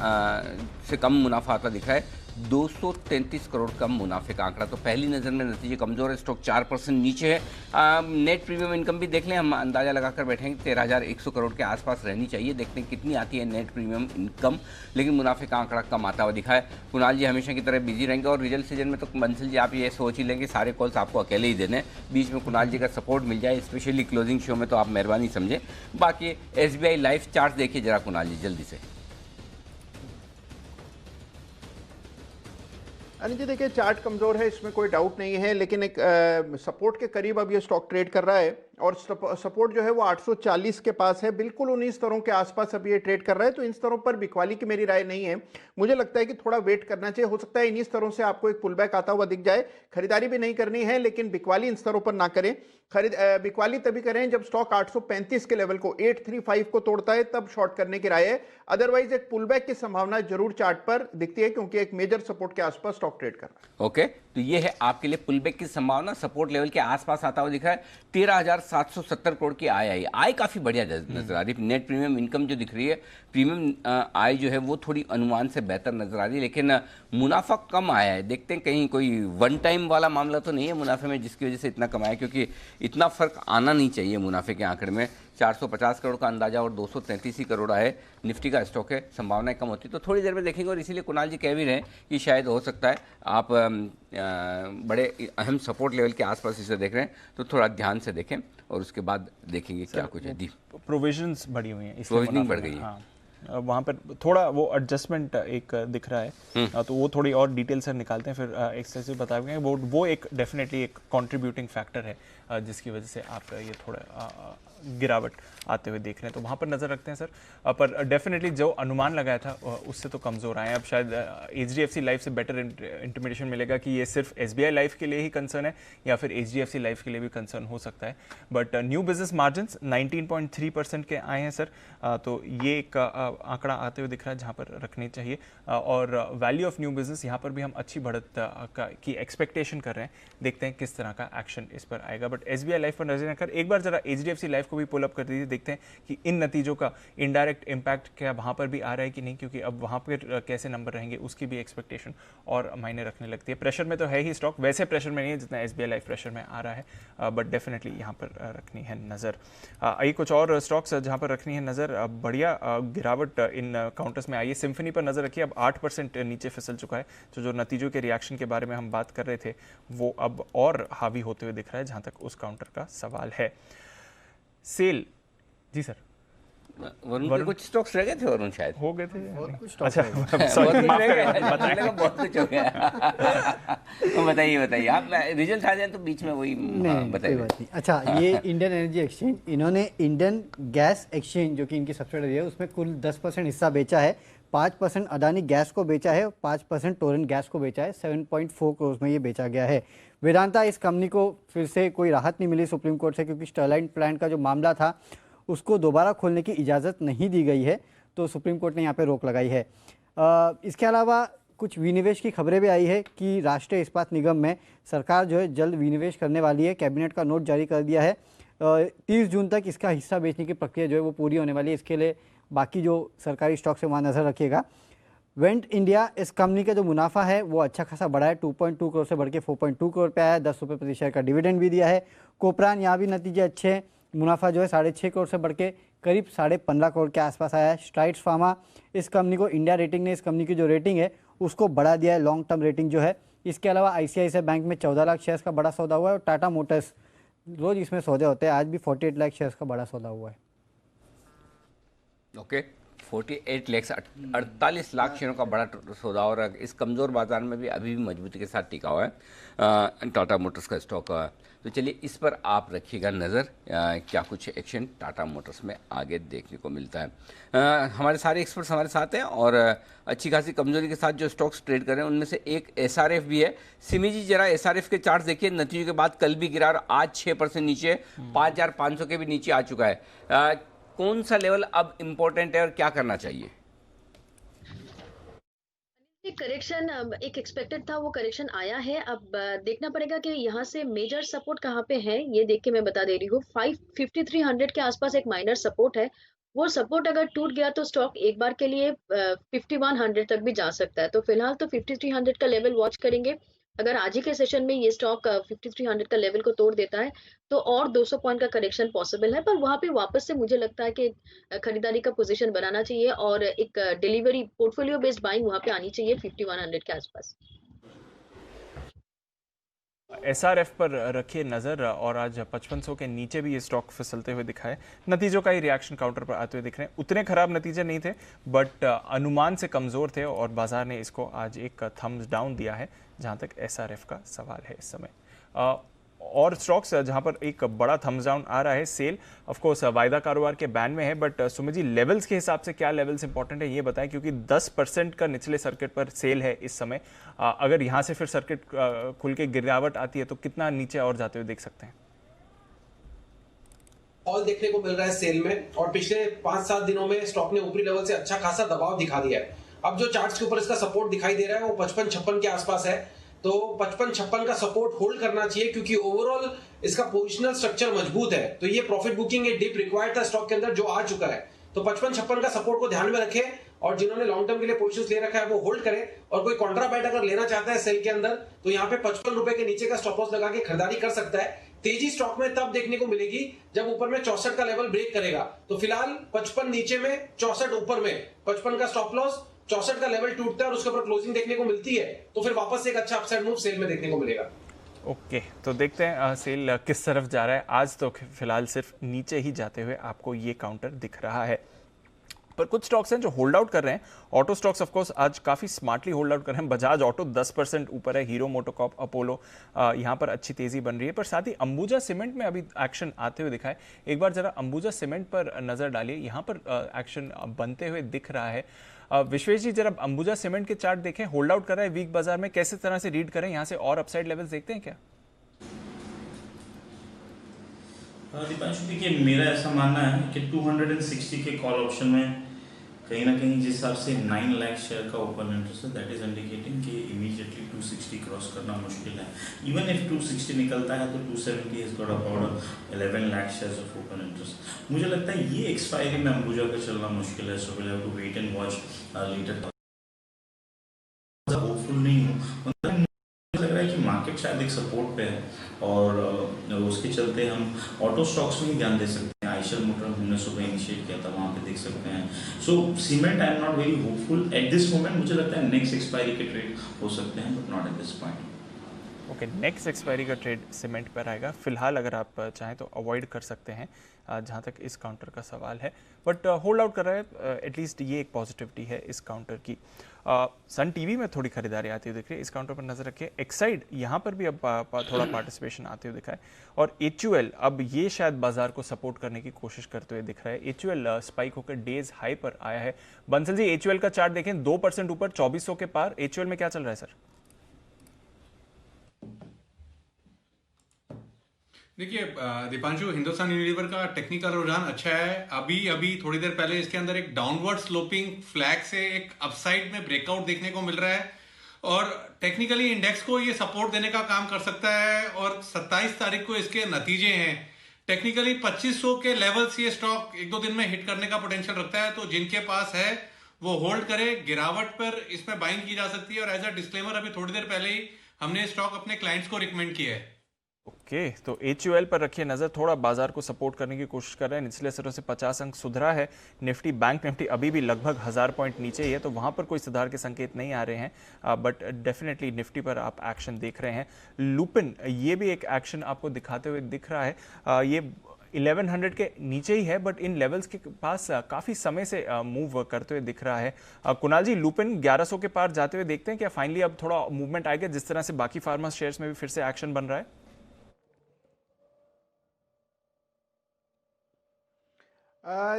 से कम मुनाफा आता दिख रहा है। 233 करोड़ का मुनाफे का आंकड़ा। तो पहली नज़र में नतीजे कमज़ोर है, स्टॉक 4% नीचे है। नेट प्रीमियम इनकम भी देख लें, हम अंदाज़ा लगाकर बैठेंगे 13,100 करोड़ के आसपास रहनी चाहिए। देखते हैं कितनी आती है नेट प्रीमियम इनकम, लेकिन मुनाफे का आंकड़ा कम आता हुआ दिखा है। कुणाल जी हमेशा की तरह बिजी रहेंगे और रिजल्ट सीजन में तो बंसल जी आप ये सोच ही लेंगे सारे कॉल्स आपको अकेले ही देने, बीच में कुणाल जी का सपोर्ट मिल जाए, स्पेशली क्लोजिंग शो में तो आप मेहरबानी समझें। बाकी SBI लाइफ चार्ट देखिए जरा कुणाल जी जल्दी से। अनिल जी देखिए चार्ट कमजोर है, इसमें कोई डाउट नहीं है, लेकिन एक सपोर्ट के करीब अब ये स्टॉक ट्रेड कर रहा है और सपोर्ट जो है वो 840 के पास है, बिल्कुल उन्हीं स्तरों के आसपास अब ये ट्रेड कर रहा है। तो इन स्तरों पर बिकवाली की मेरी राय नहीं है, मुझे लगता है कि थोड़ा वेट करना चाहिए। हो सकता है इन्हीं स्तरों से आपको एक पुल बैक आता हुआ दिख जाए, खरीदारी भी नहीं करनी है, लेकिन बिकवाली इन स्तरों पर ना करें। बिकवाली तभी करें जब स्टॉक 835 के लेवल को 835 को तोड़ता है, तब शॉर्ट करने की राय है। अदरवाइज एक पुल बैक की संभावना जरूर चार्ट पर दिखती है, क्योंकि एक मेजर सपोर्ट के आसपास स्टॉक ट्रेड कर रहा है। ओके, तो ये है आपके लिए पुल बैक की संभावना, सपोर्ट लेवल के आसपास आता हुआ दिख रहा है। 13,770 करोड़ की आय काफी बढ़िया नजर आ रही है। नेट प्रीमियम इनकम जो दिख रही है, प्रीमियम आय जो है वो थोड़ी अनुमान से बेहतर नजर आ रही है, लेकिन मुनाफा कम आया है। देखते हैं कहीं कोई वन टाइम वाला मामला तो नहीं है मुनाफे में जिसकी वजह से इतना कम आया, क्योंकि इतना फर्क आना नहीं चाहिए मुनाफे के आंकड़े में। 450 करोड़ का अंदाजा और 233 ही करोड़ आए, निफ्टी का स्टॉक है, संभावनाएं कम होती तो थोड़ी देर में देखेंगे। और इसीलिए कुणाल जी कह भी रहे हैं कि शायद हो सकता है आप बड़े अहम सपोर्ट लेवल के आसपास इसे देख रहे हैं, तो थोड़ा ध्यान से देखें और उसके बाद देखेंगे क्या कुछ है। दी प्रोविजंस बढ़ी हुई हैं, प्रोविजनिंग बढ़ गई है। हाँ, वहाँ पर थोड़ा वो एडजस्टमेंट एक दिख रहा है, तो वो थोड़ी और डिटेल से निकालते हैं, फिर एक्सेसिव बताएंगे। वो एक डेफिनेटली एक कंट्रीब्यूटिंग फैक्टर है जिसकी वजह से आप ये थोड़ा गिरावट आते हुए देख रहे हैं, तो वहाँ पर नज़र रखते हैं सर। पर डेफिनेटली जो अनुमान लगाया था उससे तो कमज़ोर आए हैं। अब शायद HDFC लाइफ से बेटर इंटिमेशन मिलेगा कि ये सिर्फ SBI लाइफ के लिए ही कंसर्न है या फिर HDFC लाइफ के लिए भी कंसर्न हो सकता है। बट न्यू बिजनेस मार्जिन्स 19.3% के आए हैं सर, तो ये एक आंकड़ा आते हुए दिख रहा है जहाँ पर रखनी चाहिए। और वैल्यू ऑफ न्यू बिजनेस यहाँ पर भी हम अच्छी बढ़त की एक्सपेक्टेशन कर रहे हैं, देखते हैं किस तरह का एक्शन इस पर आएगा। बट SBI लाइफ पर नजर रखकर एक बार जरा HDFC लाइफ को भी पुल अप कर दीजिए, देखते हैं कि इन नतीजों का इनडायरेक्ट इम्पैक्ट क्या वहाँ पर भी आ रहा है कि नहीं, क्योंकि अब वहाँ पर कैसे नंबर रहेंगे उसकी भी एक्सपेक्टेशन और मायने रखने लगती है। प्रेशर में तो है ही स्टॉक, वैसे प्रेशर में नहीं है जितना SBI लाइफ प्रेशर में आ रहा है, बट डेफिनेटली यहाँ पर रखनी है नज़र। आइए कुछ और स्टॉक्स जहाँ पर रखनी है नज़र, बढ़िया गिरावट इन काउंटर्स में आई है। सिम्फनी पर नज़र रखिए, अब 8% नीचे फिसल चुका है। तो जो नतीजों के रिएक्शन के बारे में हम बात कर रहे थे वो अब और हावी होते हुए दिख रहा है जहाँ तक उस काउंटर का सवाल है। सेल जी सर, वरुण कुछ स्टॉक्स रह गए थे, वरुण शायद हो गए थे अच्छा बहुत कुछ हो गया। बताइए आप रिजल्ट आ जाए तो बीच में वही बताइए। अच्छा, ये इंडियन एनर्जी एक्सचेंज, इन्होंने इंडियन गैस एक्सचेंज जो कि इनकी सब्सिडरी है उसमें कुल 10% हिस्सा बेचा है। 5% अदानी गैस को बेचा है, 5% टोरेंट गैस को बेचा है। 7.4 करोड़ में ये बेचा गया है। वेदांता, इस कंपनी को फिर से कोई राहत नहीं मिली सुप्रीम कोर्ट से, क्योंकि स्टरलाइट प्लांट का जो मामला था उसको दोबारा खोलने की इजाज़त नहीं दी गई है, तो सुप्रीम कोर्ट ने यहाँ पे रोक लगाई है। इसके अलावा कुछ विनिवेश की खबरें भी आई है कि राष्ट्रीय इस्पात निगम में सरकार जो है जल्द विनिवेश करने वाली है। कैबिनेट का नोट जारी कर दिया है, 30 जून तक इसका हिस्सा बेचने की प्रक्रिया जो है वो पूरी होने वाली है। इसके लिए बाकी जो सरकारी स्टॉक्स है वहाँ नज़र रखिएगा। वेंट इंडिया, इस कंपनी का जो मुनाफा है वो अच्छा खासा बढ़ा है, 2.2 करोड़ से बढ़ के 4.2 करोड़ पे आया है। 10 रुपये प्रति शेयर का डिविडेंड भी दिया है। कोपरान, यहाँ भी नतीजे अच्छे हैं, मुनाफा जो है 6.5 करोड़ से बढ़ के करीब 15.5 करोड़ के आसपास आया है। स्ट्राइड्स फार्मा, इस कंपनी को इंडिया रेटिंग ने इस कंपनी की जो रेटिंग है उसको बढ़ा दिया है, लॉन्ग टर्म रेटिंग जो है। इसके अलावा ICICI बैंक में 14 लाख शेयर्स का बड़ा सौदा हुआ है और टाटा मोटर्स, रोज इसमें सौदे होते हैं, आज भी 48 लाख शेयर्स का बड़ा सौदा हुआ है। ओके, 48 लाख 48 लाख शेयरों का बड़ा सौदा, और इस कमज़ोर बाजार में भी अभी भी मजबूती के साथ टिका हुआ है टाटा मोटर्स का स्टॉक। तो चलिए इस पर आप रखिएगा नज़र, क्या कुछ एक्शन टाटा मोटर्स में आगे देखने को मिलता है। हमारे सारे एक्सपर्ट्स हमारे साथ हैं और अच्छी खासी कमजोरी के साथ जो स्टॉक्स ट्रेड कर रहे हैं उनमें से एक SRF भी है। सिमी जी जरा SRF के चार्ट देखिए, नतीजों के बाद कल भी गिरा और आज 6% नीचे, 5,500 के भी नीचे आ चुका है। कौन सा लेवल अब इम्पोर्टेंट है और क्या करना चाहिए? करेक्शन एक एक्सपेक्टेड था, वो करेक्शन आया है। अब देखना पड़ेगा कि यहाँ से मेजर सपोर्ट कहाँ पे है, ये देख के मैं बता दे रही हूँ। 5300 के आसपास एक माइनर सपोर्ट है, वो सपोर्ट अगर टूट गया तो स्टॉक एक बार के लिए 5100 तक भी जा सकता है। तो फिलहाल तो 5300 का लेवल वॉच करेंगे। अगर आज ही के सेशन में ये स्टॉक 5300 का लेवल को तोड़ देता है तो और 200 पॉइंट का करेक्शन पॉसिबल है, पर वहां पे वापस से मुझे लगता है कि खरीदारी का पोजीशन बनाना चाहिए और एक डिलीवरी पोर्टफोलियो बेस्ड बाइंग वहां पे आनी चाहिए 5100 के आसपास। SRF पर रखिए नज़र और आज 5500 के नीचे भी ये स्टॉक फिसलते हुए दिखाए। नतीजों का ही रिएक्शन काउंटर पर आते हुए दिख रहे हैं। उतने खराब नतीजे नहीं थे बट अनुमान से कमज़ोर थे और बाजार ने इसको आज एक थम्स डाउन दिया है जहां तक SRF का सवाल है इस समय। और स्टॉक्स जहां पर एक बड़ा थम्स डाउन आ रहा है, सेल ऑफ कोर्स वायदा कारोबार के बैन में है बट सुमित जी लेवल्स के हिसाब से क्या लेवल्स इंपॉर्टेंट है ये बताएं, क्योंकि 10% का निचले सर्किट पर सेल है इस समय। अगर यहां से फिर सर्किट खुल के गिरावट आती है तो कितना नीचे और जाते हुए देख सकते हैं? फॉल देखने को मिल रहा है सेल में और पिछले 5-7 दिनों में स्टॉक ने ऊपरी लेवल से अच्छा खासा दबाव दिखा दिया है। अब जो चार्ट्स के ऊपर इसका सपोर्ट दिखाई दे रहा है वो 55-56 के आसपास है, तो 55-56 का सपोर्ट होल्ड करना चाहिए क्योंकि ओवरऑल इसका पोजिशनल स्ट्रक्चर मजबूत है। तो ये प्रॉफिट बुकिंग ये डिप रिक्वायर्ड था स्टॉक के अंदर जो आ चुका है, तो 55-56 का सपोर्ट को ध्यान में रखें और जिन्होंने लॉन्ग टर्म के लिए पोजीशंस ले रखा है वो होल्ड करें और कोई कॉन्ट्रा बैट अगर लेना चाहता है सेल के अंदर तो यहाँ पे 55 रुपए के नीचे का स्टॉप लॉस लगा के खरीदारी कर सकता है। तेजी स्टॉक में तब देखने को मिलेगी जब ऊपर में 64 का लेवल ब्रेक करेगा। तो फिलहाल 55 नीचे में, 64 ऊपर में, 55 का स्टॉप लॉस, 64 का लेवल टूटता है और उसके ऊपर क्लोजिंग देखने को मिलती है तो फिर वापस एक अच्छा अपसाइड मूव सेल में देखने को मिलेगा। ओके, तो देखते हैं सेल किस तरफ जा रहा है। आज तो फिलहाल सिर्फ नीचे ही जाते हुए आपको ये काउंटर दिख रहा है, पर कुछ स्टॉक्स हैं जो होल्ड आउट कर रहे हैं। ऑटो स्टॉक्स ऑफ कोर्स आज काफ़ी स्मार्टली होल्ड आउट कर रहे हैं। बजाज ऑटो 10% ऊपर है, हीरो मोटोकॉर्प, अपोलो यहाँ पर अच्छी तेजी बन रही है, पर साथ ही अंबुजा सीमेंट में अभी एक्शन आते हुए दिखा है। एक बार जरा अंबुजा सीमेंट पर नज़र डालिए, यहाँ पर एक्शन बनते हुए दिख रहा है। विश्वेश जी जरा अंबुजा सीमेंट के चार्ट देखें, होल्ड आउट कर रहा है वीक बाजार में, कैसे तरह से रीड करें यहाँ से और अपसाइड लेवल्स देखते हैं क्या? दीपांशु देखिए मेरा ऐसा मानना है कि 260 के कॉल ऑप्शन में कहीं ना कहीं जिस हिसाब से 9 लाख शेयर का ओपन इंटरेस्ट है दैट इज इंडिकेटिंग कि इमीडिएटली 260 क्रॉस करना मुश्किल है। इवन इफ 260 निकलता है तो 270 has got about 11 lakh shares of open interest. मुझे लगता है ये एक्सपायरी में अंबुजा का चलना मुश्किल है, so will have to wait and watch later. Hopeful नहीं हूँ, लग रहा है कि मार्केट शायद एक सपोर्ट पे है और उसके चलते हम ऑटो स्टॉक्स में ही ध्यान दे सकते हैं। आइशर मोटर हमने सुबह इनिशिएट किया था, वहाँ पे देख सकते हैं। So cement I am not very hopeful at this moment. मुझे लगता है नेक्स्ट एक्सपायरी के ट्रेड हो सकते हैं but not at this point. Okay, next expiry का ट्रेड सीमेंट पर आएगा। फिलहाल अगर आप चाहें तो अवॉइड कर सकते हैं जहाँ तक इस काउंटर का सवाल है, बट होल्ड आउट कर रहा है एटलीस्ट, ये एक पॉजिटिविटी है इस काउंटर की। सन टीवी में थोड़ी खरीदारी आती हुई दिख रही है, इस काउंटर पर नजर रखिए। एक्साइड यहाँ पर भी अब थोड़ा पार्टिसिपेशन आते हुए दिखा है और HUL अब ये शायद बाजार को सपोर्ट करने की कोशिश करते हुए दिख रहा है। HUL स्पाइक होकर डेज हाई पर आया है। बंसल जी HUL का चार्ट देखें, 2% ऊपर 2400 के पार। HUL में क्या चल रहा है सर? देखिए दीपांशु, हिंदुस्तान यूनिलीवर का टेक्निकल रुझान अच्छा है। अभी थोड़ी देर पहले इसके अंदर एक डाउनवर्ड स्लोपिंग फ्लैग से एक अपसाइड में ब्रेकआउट देखने को मिल रहा है और टेक्निकली इंडेक्स को ये सपोर्ट देने का काम कर सकता है और 27 तारीख को इसके नतीजे हैं। टेक्निकली 2500 के लेवल्स ये स्टॉक 1-2 दिन में हिट करने का पोटेंशियल रखता है, तो जिनके पास है वो होल्ड करे। गिरावट पर इसमें बाइंग की जा सकती है और एज अ डिस्क्लेमर अभी थोड़ी देर पहले ही हमने स्टॉक अपने क्लाइंट्स को रिकमेंड किया है। ओके, तो HUL पर रखिए नजर, थोड़ा बाजार को सपोर्ट करने की कोशिश कर रहे हैं। निचले स्तरों से 50 अंक सुधरा है। निफ्टी, बैंक निफ्टी अभी भी लगभग 1000 पॉइंट नीचे ही है, तो वहां पर कोई सुधार के संकेत नहीं आ रहे हैं, बट डेफिनेटली निफ्टी पर आप एक्शन देख रहे हैं। लुपिन ये भी एक एक्शन आपको दिखाते हुए दिख रहा है। ये 1100 के नीचे ही है बट इन लेवल्स के पास काफ़ी समय से मूव करते हुए दिख रहा है। कुणाल जी, लुपिन 1100 के पार जाते हुए देखते हैं क्या फाइनली अब थोड़ा मूवमेंट आएगा, जिस तरह से बाकी फार्मा शेयर्स में भी फिर से एक्शन बन रहा है?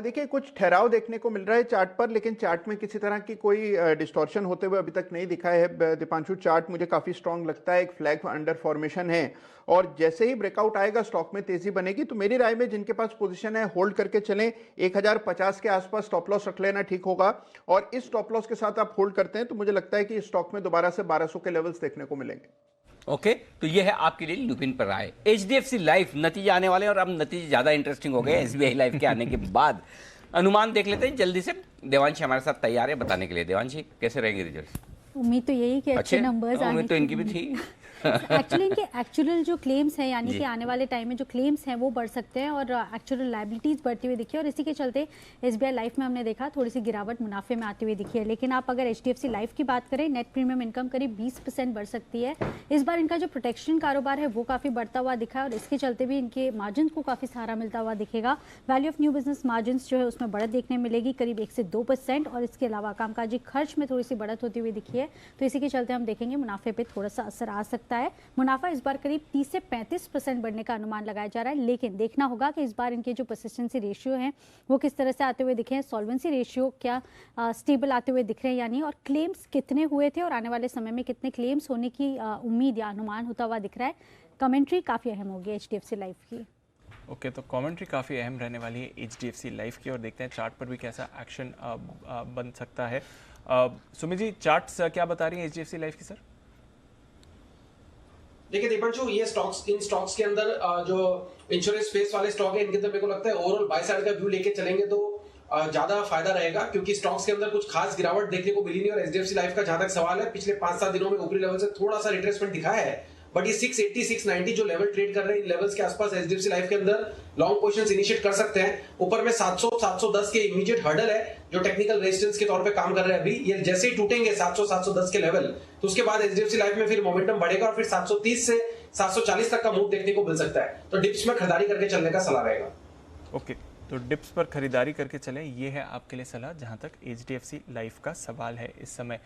देखिए कुछ ठहराव देखने को मिल रहा है चार्ट पर, लेकिन चार्ट में किसी तरह की कोई डिस्टॉर्शन होते हुए अभी तक नहीं दिखा है। दीपांशु, चार्ट मुझे काफ़ी स्ट्रांग लगता है, एक फ्लैग अंडर फॉर्मेशन है और जैसे ही ब्रेकआउट आएगा स्टॉक में तेजी बनेगी। तो मेरी राय में जिनके पास पोजीशन है होल्ड करके चलें। 1050 के आसपास स्टॉप लॉस रख लेना ठीक होगा और इस स्टॉप लॉस के साथ आप होल्ड करते हैं तो मुझे लगता है कि स्टॉक में दोबारा से 1200 के लेवल्स देखने को मिलेंगे। ओके, तो ये है आपके लिए लुपिन पर राय। HDFC लाइफ नतीजे आने वाले हैं और अब नतीजे ज्यादा इंटरेस्टिंग हो गए SBI लाइफ के आने के बाद। अनुमान देख लेते हैं जल्दी से। देवांशी हमारे साथ तैयार है बताने के लिए। देवांशी, कैसे रहेंगे रिजल्ट? उम्मीद तो यही कि अच्छे नंबर्स आने उम्मीद तो इनकी भी थी। एक्चुअली इनके एक्चुअल जो क्लेम्स हैं, यानी कि आने वाले टाइम में जो क्लेम्स हैं वो बढ़ सकते हैं और एक्चुअल लायबिलिटीज़ बढ़ती हुई दिखी है, और इसी के चलते SBI लाइफ में हमने देखा थोड़ी सी गिरावट मुनाफे में आती हुई दिखी है। लेकिन आप अगर HDFC लाइफ की बात करें, नेट प्रीमियम इनकम करीब 20% बढ़ सकती है। इस बार इनका जो प्रोटेक्शन कारोबार है वो काफ़ी बढ़ता हुआ दिखा है और इसके चलते भी इनके मार्जिन को काफ़ी सहारा मिलता हुआ दिखेगा। Value of new business margin जो है उसमें बढ़त देखने मिलेगी करीब 1 से 2%, और इसके अलावा कामकाजी खर्च में थोड़ी सी बढ़त होती हुई दिखी है, तो इसी के चलते हम देखेंगे मुनाफे पर थोड़ा सा असर आ सकता है। मुनाफा इस बार करीब 30 से 35% बढ़ने का अनुमान लगाया जा रहा है, लेकिन देखना होगा कि इस बार इनके जो परसिस्टेंसी रेशियो हैं वो किस तरह से आते हुए दिखे हैं, सॉल्वेंसी रेशियो क्या स्टेबल आते हुए दिख रहे हैं यानी, और क्लेम्स कितने हुए थे और आने वाले समय में कितने क्लेम्स होने की उम्मीद या अनुमान होता हुआ दिख रहा है। कमेंट्री काफ़ी अहम होगी HDFC लाइफ की। ओके, तो कमेंट्री काफ़ी अहम रहने वाली है HDFC लाइफ की, और देखते हैं चार्ट पर भी कैसा एक्शन बन सकता है। सुमित जी, चार्ट्स क्या बता रही है HDFC लाइफ की सर? देखिए दीपांशु, ये इन स्टॉक्स के अंदर जो इंश्योरेंस स्पेस वाले स्टॉक है इनके अंदर मेरे को लगता है ओवरऑल बाय साइड का व्यू लेके चलेंगे तो ज्यादा फायदा रहेगा, क्योंकि स्टॉक्स के अंदर कुछ खास गिरावट देखने को मिली नहीं। और HDFC लाइफ का जहां तक सवाल है, पिछले 5-7 दिनों में ऊपरी लेवल से थोड़ा सा रिट्रेसमेंट दिखाया है, बट ये 680 690 जो लेवल ट्रेड कर रहे हैं, इन लेवल्स के आसपास HDFC लाइफ के अंदर लॉन्ग पोजीशंस इनिशिएट कर सकते हैं। ऊपर में 700 710 के इमीडिएट हर्डल है जो टेक्निकल रेजिस्टेंस के तौर पे काम कर रहे हैं। अभी ये जैसे ही टूटेंगे 700 710 के लेवल, तो उसके बाद HDFC लाइफ में फिर मोमेंटम बढ़ेगा और फिर 730 से 740 तक का मूव देखने को मिल सकता है। तो डिप्स में खरीदारी करके चलने का सलाह रहेगा। ओके, तो डिप्स पर खरीदारी करके चलें, ये है आपके लिए सलाह जहां तक HDFC लाइफ का सवाल है इस समय।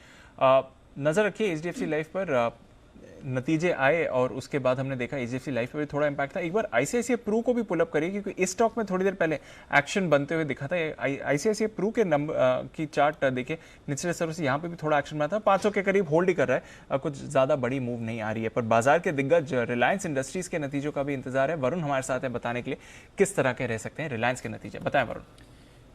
नज़र रखिए HDFC लाइफ पर, नतीजे आए और उसके बाद हमने देखा HDFC लाइफ पे भी थोड़ा इम्पैक्ट था। एक बार ICICI प्रू को भी पुलअप करिए, क्योंकि इस स्टॉक में थोड़ी देर पहले एक्शन बनते हुए दिखा था। ICICI प्रू के नंबर की चार्ट देखिए, निचले स्तर से यहाँ पे भी थोड़ा एक्शन बना था, 500 के करीब होल्ड ही कर रहा है, कुछ ज़्यादा बड़ी मूव नहीं आ रही है। पर बाजार के दिग्गज रिलायंस इंडस्ट्रीज़ के नतीजों का भी इंतजार है। वरुण हमारे साथ है बताने के लिए किस तरह के रह सकते हैं रिलायंस के नतीजे। बताएं वरुण।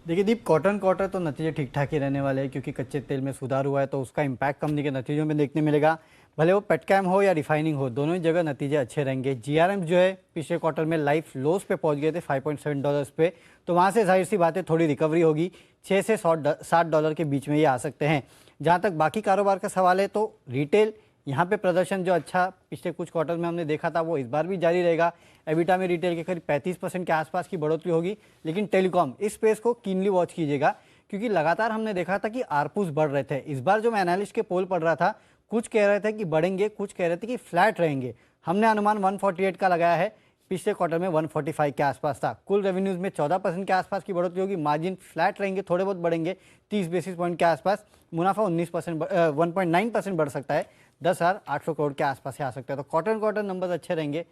देखिए दीप, क्वार्टर तो नतीजे ठीक ठाक ही रहने वाले हैं, क्योंकि कच्चे तेल में सुधार हुआ है तो उसका इम्पैक्ट कंपनी के नतीजों में देखने मिलेगा। भले वो पेटकैम हो या रिफाइनिंग हो, दोनों ही जगह नतीजे अच्छे रहेंगे। GRM जो है पिछले क्वार्टर में लाइफ लोस पे पहुंच गए थे $5.7 पे, तो वहाँ से जाहिर सी बात है थोड़ी रिकवरी होगी, $6 से $60 के बीच में ये आ सकते हैं। जहाँ तक बाकी कारोबार का सवाल है तो रिटेल, यहाँ पे प्रदर्शन जो अच्छा पिछले कुछ क्वार्टर में हमने देखा था वो इस बार भी जारी रहेगा। एबिटा में रिटेल के करीब 35% के आसपास की बढ़ोतरी होगी। लेकिन टेलीकॉम, इस स्पेस को कीनली वॉच कीजिएगा, क्योंकि लगातार हमने देखा था कि आरपूस बढ़ रहे थे। इस बार जो मैं एनालिस्ट के पोल पढ़ रहा था, कुछ कह रहे थे कि बढ़ेंगे, कुछ कह रहे थे कि फ्लैट रहेंगे। हमने अनुमान 148 का लगाया है, पिछले क्वार्टर में 145 के आसपास था। कुल रेवेन्यूज़ में 14% के आसपास की बढ़ोतरी होगी। मार्जिन फ्लैट रहेंगे, थोड़े बहुत बढ़ेंगे 30 बेसिस पॉइंट के आसपास। मुनाफा 1.9% बढ़ सकता है, 10,800 करोड़ के आसपास से आ सकता है। तो क्वार्टर नंबर्स अच्छे रहेंगे।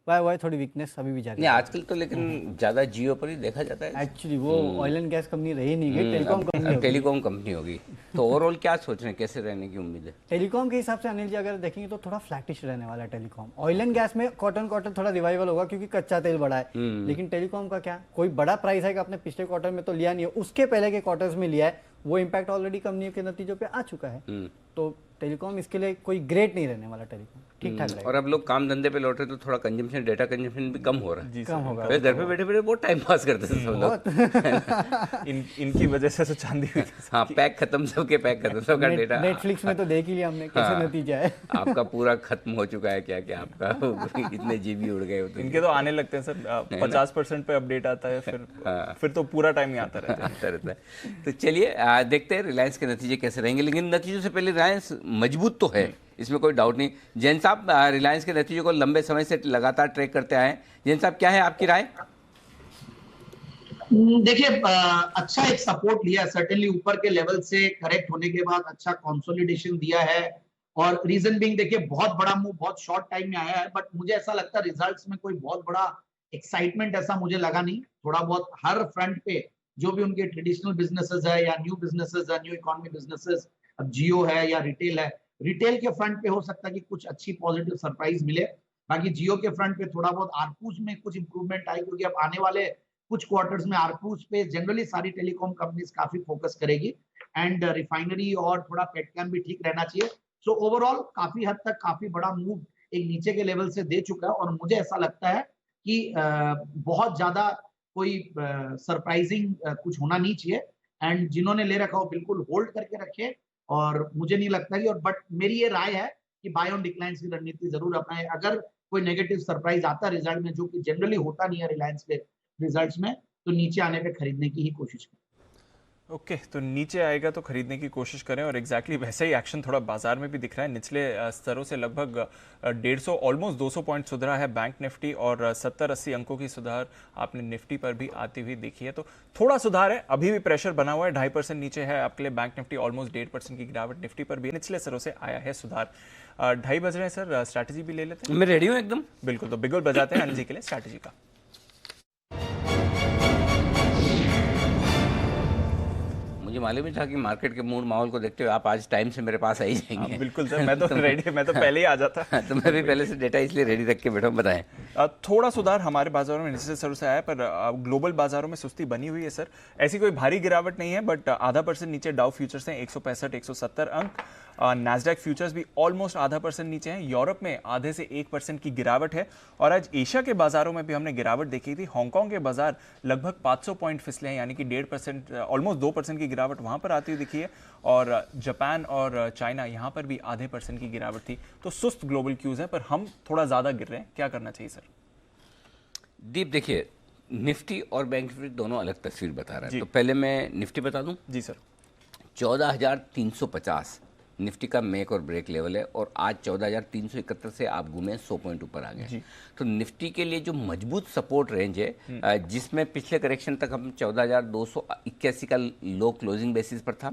वाई थोड़ी वीकनेस अभी भी जारी है आजकल तो, लेकिन ज्यादा जियो पर ही देखा जाता है। एक्चुअली वो ऑयल एंड गैस कंपनी रही नहीं गई, टेलीकॉम कंपनी होगी। तो ओवरऑल क्या सोच रहे हैं, कैसे रहने की उम्मीद है? टेलीकॉम के हिसाब से अनिल जी अगर देखेंगे तो थोड़ा फ्लैटिश रहने वाला है टेलीकॉम। ऑयल एंड गैस में क्वार्टर थोड़ा रिवाइवल होगा, क्योंकि कच्चा तेल बढ़ा है। लेकिन टेलीकॉम का क्या, कोई बड़ा प्राइस है कि आपने पिछले क्वार्टर में तो लिया नहीं है, उसके पहले के क्वार्टर्स में लिया है, वो इम्पैक्ट ऑलरेडी कंपनी के नतीजों पे आ चुका है। तो टेलीकॉम इसके लिए कोई ग्रेट नहीं रहने वाला, टेलीकॉम ठीक ठाक रहेगा। और अब लोग काम धंधे पे लौट रहे तो थोड़ा कंजम्पशन, डेटा कंजम्पशन भी कम हो रहा है। कम होगा। घर पे बैठे बैठे बहुत टाइम पास करते थे सब लोग। इनकी वजह से तो चांदी हुई। हाँ, पैक खत्म, सबके पैक खत्म, सबका डेटा। नेटफ्लिक्स में तो देख ही लिया हमने कैसे नतीजा है। आपका पूरा खत्म हो चुका है क्या क्या आपका इतने जीबी उड़ गए होते। इनके तो आने लगते हैं सर, 50% पे अपडेट आता है, फिर तो पूरा टाइम ही आता रहता है। तो चलिए देखते हैं रिलायंस के नतीजे कैसे रहेंगे। लेकिन नतीजों से पहले रिलायंस मजबूत तो है, इसमें कोई डाउट नहीं। जैन साहब, रिलायंस के नतीजों को लंबे समय से लगातार ट्रैक करते आए हैं। जैन साहब, क्या है आपकी राय? देखिए, अच्छा एक सपोर्ट लिया, सर्टेनली ऊपर के लेवल से करेक्ट होने के बाद अच्छा कंसोलिडेशन दिया है। और रीजन बीइंग, देखिए बहुत बड़ा मूव बहुत शॉर्ट टाइम में आया है, बट मुझे ऐसा लगता है रिजल्ट्स में कोई बहुत बड़ा एक्साइटमेंट ऐसा मुझे लगा नहीं। थोड़ा बहुत हर फ्रंट पे जो भी उनके ट्रेडिशनल बिजनेसेस है या न्यू बिजनेसेस है, न्यू इकोनॉमी बिजनेसेस, अब जियो है या रिटेल है, रिटेल के फ्रंट पे हो सकता है कि कुछ अच्छी पॉजिटिव सरप्राइज मिले। बाकी जियो के फ्रंट पे थोड़ा बहुत आरपूस में कुछ इंप्रूवमेंट आई, क्योंकि अब आने वाले कुछ क्वार्टर्स में आरपूस पे जनरली सारी टेलीकॉम कंपनीज काफी फोकस करेगी। एंड रिफाइनरी और थोड़ा पेटकैम भी ठीक रहना चाहिए। सो ओवरऑल काफी हद तक काफी बड़ा मूव एक नीचे के लेवल से दे चुका है, और मुझे ऐसा लगता है कि बहुत ज्यादा कोई सरप्राइजिंग कुछ होना नहीं चाहिए। एंड जिन्होंने ले रखा हो बिल्कुल होल्ड करके रखे, और मुझे नहीं लगता कि, और बट मेरी ये राय है कि बाय ऑन डिक्लाइंस की रणनीति जरूर अपनाए। अगर कोई नेगेटिव सरप्राइज आता रिजल्ट में, जो कि जनरली होता नहीं है रिलायंस के रिजल्ट्स में, तो नीचे आने पे खरीदने की ही कोशिश करें। ओके तो नीचे आएगा तो खरीदने की कोशिश करें, और एग्जैक्टली वैसा ही एक्शन थोड़ा बाजार में भी दिख रहा है। निचले स्तरों से लगभग 150 ऑलमोस्ट 200 पॉइंट सुधरा है बैंक निफ्टी, और 70-80 अंकों की सुधार आपने निफ्टी पर भी आती हुई देखी है। तो थोड़ा सुधार है, अभी भी प्रेशर बना हुआ है, 2.5% नीचे है आपके लिए बैंक निफ्टी, ऑलमोस्ट 1.5% की गिरावट निफ्टी पर भी निचले स्तरों से आया है सुधार। 2:30 बज रहे हैं सर, स्ट्रैटेजी भी ले लेते हैं। मैं रेडी हूँ एकदम। बिल्कुल, तो बिगुल बजाते हैं अनिल जी के लिए स्ट्रैटेजी का। मुझे मालूम ही था कि मार्केट के मूड माहौल को देखते हुए आप आज टाइम से मेरे पास आ ही जाएंगे। बिल्कुल सर, मैं तो रेडी, मैं तो पहले ही आ जाता। तो मैं भी पहले से डेटा इसलिए रेडी रख के बैठा हूँ। बताएं। थोड़ा सुधार हमारे बाजारों में निचले स्तरों से आया, पर ग्लोबल बाजारों में सुस्ती बनी हुई है सर। ऐसी कोई भारी गिरावट नहीं है, बट 0.5% नीचे डाउ फ्यूचर्स हैं 165-170 अंक। नैस्डैक फ्यूचर्स भी ऑलमोस्ट 0.5% नीचे हैं। यूरोप में आधे से 1% की गिरावट है, और आज एशिया के बाजारों में भी हमने गिरावट देखी थी। हांगकांग के बाजार लगभग 500 पॉइंट फिसले हैं, यानी कि 1.5% ऑलमोस्ट 2% की गिरावट वहां पर आती हुई दिखी है। और जापान और चाइना यहाँ पर भी 0.5% की गिरावट थी। तो सुस्त ग्लोबल क्यूज है, पर हम थोड़ा ज्यादा गिर रहे हैं। क्या करना चाहिए सर? दीप देखिए, निफ्टी और बैंक निफ्टी दोनों अलग तस्वीर बता रहा है। तो पहले मैं निफ्टी बता दूं। जी सर। 14,350 निफ्टी का मेक और ब्रेक लेवल है, और आज 14,371 से आप घूमे 100 पॉइंट ऊपर आ गए। तो निफ्टी के लिए जो मजबूत सपोर्ट रेंज है, जिसमें पिछले करेक्शन तक हम 14,281 का लो क्लोजिंग बेसिस पर था,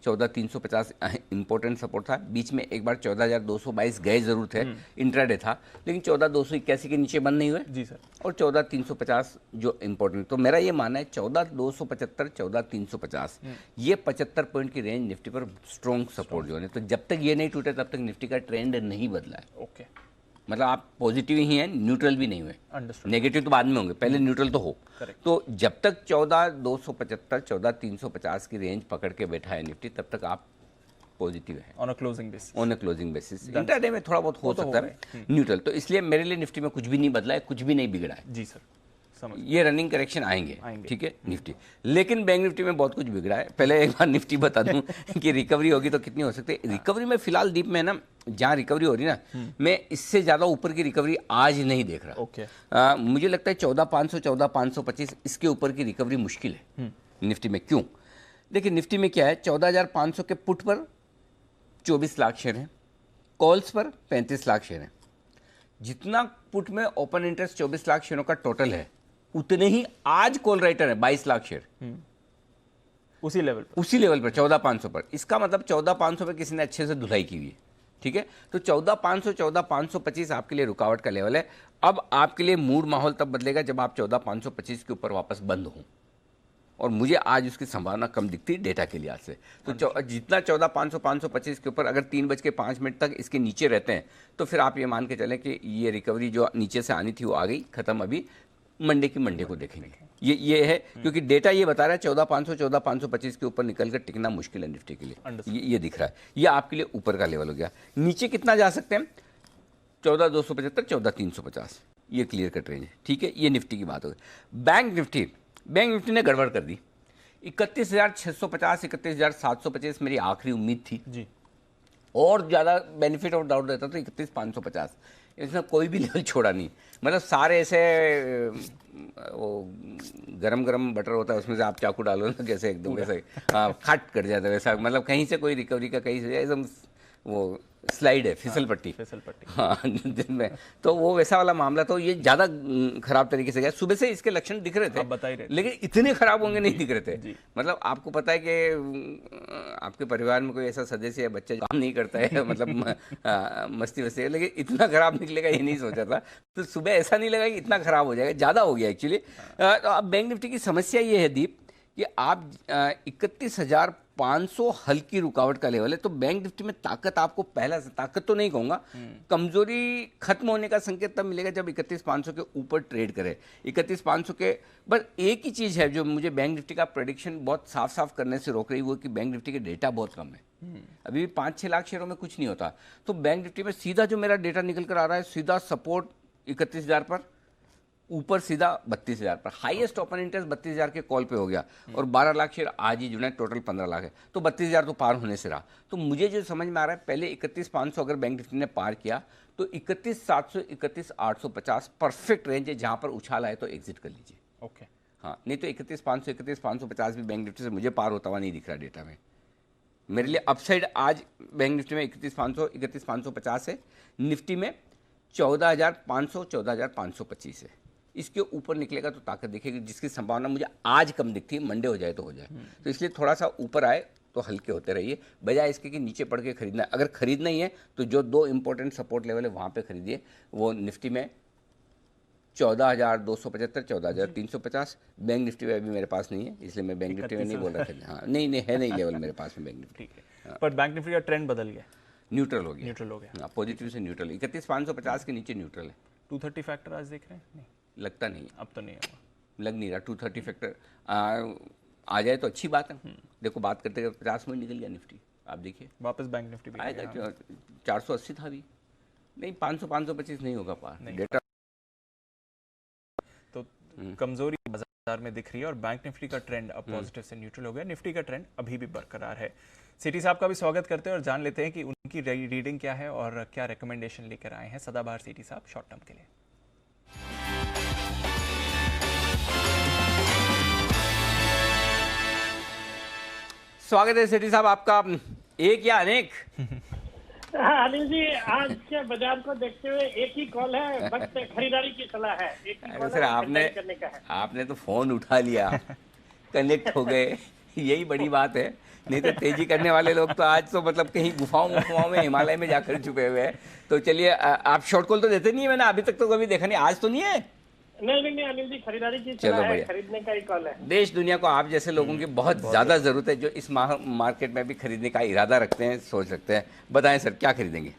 14,350 इंपॉर्टेंट सपोर्ट था। बीच में एक बार 14,222 गए जरूर थे, इंट्राडे था, लेकिन 14,281 के नीचे बंद नहीं हुए। जी सर। और 14,350 जो इंपॉर्टेंट, तो मेरा ये मानना है 14,275 14,350 ये 75 पॉइंट की रेंज निफ्टी पर स्ट्रॉन्ग सपोर्ट जो है। तो जब तक ये नहीं टूटे तब तक निफ्टी का ट्रेंड नहीं बदला है। ओके, मतलब आप पॉजिटिव ही हैं, न्यूट्रल भी नहीं हुए। नेगेटिव तो बाद में होंगे, पहले न्यूट्रल तो हो। तो जब तक 14,275 14,350 की रेंज पकड़ के बैठा है निफ्टी, तब तक आप पॉजिटिव है on a closing basis. On a closing basis. Intraday में थोड़ा बहुत हो सकता है न्यूट्रल। तो इसलिए मेरे लिए निफ्टी में कुछ भी नहीं बदला है, कुछ भी नहीं बिगड़ा है। जी सर, ये रनिंग करेक्शन आएंगे। ठीक है निफ्टी, लेकिन बैंक निफ्टी में बहुत कुछ बिगड़ा है। पहले एक बार निफ्टी बता दूं कि रिकवरी होगी तो कितनी हो सकती है। रिकवरी में फिलहाल दीप में ना, जहां रिकवरी हो रही है ना, मैं इससे ज्यादा ऊपर की रिकवरी आज नहीं देख रहा। मुझे लगता है 14,500 14,525 इसके ऊपर की रिकवरी मुश्किल है निफ्टी में। क्यों? देखिए निफ्टी में क्या है, 14,500 के पुट पर 24 लाख शेयर हैं, कॉल्स पर 35 लाख शेयर हैं। जितना पुट में ओपन इंटरेस्ट 24 लाख शेयरों का टोटल है, उतने ही आज कॉल राइटर है 22 लाख शेयर। उसी लेवल पर 14,500 पर। इसका मतलब 14,500 पर किसी ने अच्छे से धुलाई की हुई है। ठीक है, तो 14,500 14,525 आपके लिए रुकावट का लेवल है। अब आपके लिए मूड माहौल तब बदलेगा जब आप 14,525 के ऊपर वापस बंद हो, और मुझे आज उसकी संभावना कम दिखती है डेटा के लिहाज से। तो जितना 14,500 525 के ऊपर अगर 3:05 तक इसके नीचे रहते हैं, तो फिर आप ये मान के चलें कि ये रिकवरी जो नीचे से आनी थी वो आ गई, खत्म। अभी मंडे की मंडे को देखेंगे। ये है, क्योंकि डेटा ये बता रहा है 14,500 14,525 के ऊपर निकलकर टिकना मुश्किल है निफ्टी के लिए। ये दिख रहा है, ये आपके लिए ऊपर का लेवल हो गया। नीचे कितना जा सकते हैं? 14,275 14,350, ये क्लियर कट रेंज है। ठीक है, ये निफ्टी की बात हो गई। बैंक निफ्टी ने गड़बड़ कर दी। 31,650 31,725 मेरी आखिरी उम्मीद थी जी, और ज़्यादा बेनिफिट ऑफ डाउट देता तो 31,550। इसमें कोई भी लेवल छोड़ा नहीं। मतलब सारे ऐसे वो गरम बटर होता है, उसमें से आप चाकू डालो ना, कैसे एकदम कैसे खट कट जाता है वैसा। मतलब कहीं से कोई रिकवरी का कहीं से एकदम वो स्लाइड है, फिसल पट्टी। हाँ जिनमें तो वो वैसा वाला मामला। तो ये ज़्यादा खराब तरीके से गया। सुबह से इसके लक्षण दिख रहे थे, बता ही रहे, लेकिन इतने खराब होंगे नहीं दिख रहे थे। मतलब आपको पता है कि आपके परिवार में कोई ऐसा सदस्य या बच्चा काम नहीं करता है, मतलब मस्ती वस्ती, लेकिन इतना खराब निकलेगा ये नहीं सोचा था। तो सुबह ऐसा नहीं लगा कि इतना खराब हो जाएगा, ज़्यादा हो गया एक्चुअली। तो अब बैंक निफ्टी की समस्या ये है दीप कि आप 31,500 हल्की रुकावट का लेवल है। तो बैंक निफ्टी में ताकत आपको पहला से, ताकत तो नहीं कहूँगा, कमजोरी खत्म होने का संकेत तब मिलेगा जब 31,500 के ऊपर ट्रेड करे। 31,500 के बस एक ही चीज़ है जो मुझे बैंक निफ्टी का प्रेडिक्शन बहुत साफ करने से रोक रही, वो कि बैंक निफ्टी के डेटा बहुत कम है। अभी भी 5-6 लाख शेयरों में कुछ नहीं होता। तो बैंक निफ्टी में सीधा जो मेरा डेटा निकल कर आ रहा है, सीधा सपोर्ट 31,000 पर, ऊपर सीधा 32,000 पर, हाईएस्ट ओपन इंटरेस्ट 32,000 के कॉल पे हो गया और 12 लाख शेयर आज ही जुड़ा है, टोटल 15 लाख है, तो 32,000 तो पार होने से रहा। तो मुझे जो समझ में आ रहा है, पहले 31,500 अगर बैंक निफ्टी ने पार किया तो 31,700 31,850 परफेक्ट रेंज है, जहां पर उछाल आए तो एग्जिट कर लीजिए। ओके, हाँ, नहीं तो 31,500 31,550 भी बैंक निफ्टी से मुझे पार होता हुआ नहीं दिख रहा डेटा में। मेरे लिए अपसाइड आज बैंक निफ्टी में 31,500 31,550 है, निफ्टी में 14,500 14,525 है। इसके ऊपर निकलेगा तो ताकत दिखेगी, जिसकी संभावना मुझे आज कम दिखती है, मंडे हो जाए तो हो जाए। तो इसलिए थोड़ा सा ऊपर आए तो हल्के होते रहिए, बजाय इसके कि नीचे पड़ के खरीदना। अगर खरीदना ही है तो जो 2 इंपॉर्टेंट सपोर्ट लेवल है वहाँ पे खरीदिए। वो निफ्टी में 14,275 14,350, बैंक निफ्टी में अभी मेरे पास नहीं है, इसलिए मैं बैंक निफ्टी में नहीं बोल रहा था। हाँ, नहीं है नहीं लेवल मेरे पास में बैंक निफ्टी। ठीक है, पर बैंक निफ्टी का ट्रेंड बदल गया, न्यूट्रल हो गया। न्यूट्रल हो गया, पॉजिटिव से न्यूट्रल, 31,550 के नीचे न्यूट्रल है। 230 फैक्टर आज देख रहे हैं? नहीं, लगता नहीं, अब तो नहीं होगा, लग नहीं रहा 230 फैक्टर आ जाए तो अच्छी बात है। देखो बात करते करते 50 में निकल गया निफ्टी, आप देखिए वापस बैंक निफ्टी भी आएगा। 480 था भी नहीं, 500 525 नहीं होगा पार डेटा। तो कमजोरी बाजार में दिख रही है और बैंक निफ्टी का ट्रेंड अब पॉजिटिव से न्यूट्रल हो गया, निफ्टी का ट्रेंड अभी भी बरकरार है। सिटी साहब का भी स्वागत करते हैं और जान लेते हैं कि उनकी रीडिंग क्या है और क्या रिकमेंडेशन लेकर आए हैं सदाबहार सिटी साहब शॉर्ट टर्म के लिए। स्वागत है सेठी साहब आपका। एक या अनेक? अनिल जी, आज के बाजार को देखते हुए एक ही कॉल है, बस खरीदारी की सलाह है। एक ही कॉल सर आपने तो फोन उठा लिया, कनेक्ट हो गए, यही बड़ी बात है। नहीं तो तेजी करने वाले लोग तो आज तो मतलब कहीं गुफाओं में हिमालय में जाकर छुपे हुए हैं। तो चलिए, आप शॉर्ट कॉल तो देते नहीं है, मैंने अभी तक तो कभी देखा नहीं, आज तो नहीं है। नहीं अनिल जी, खरीदारी की सलाह है, खरीदने का ही कॉल है। देश दुनिया को आप जैसे लोगों की बहुत ज्यादा जरूरत है, जो इस मार्केट में भी खरीदने का इरादा रखते हैं, सोच रखते हैं। बताएं सर, क्या खरीदेंगे?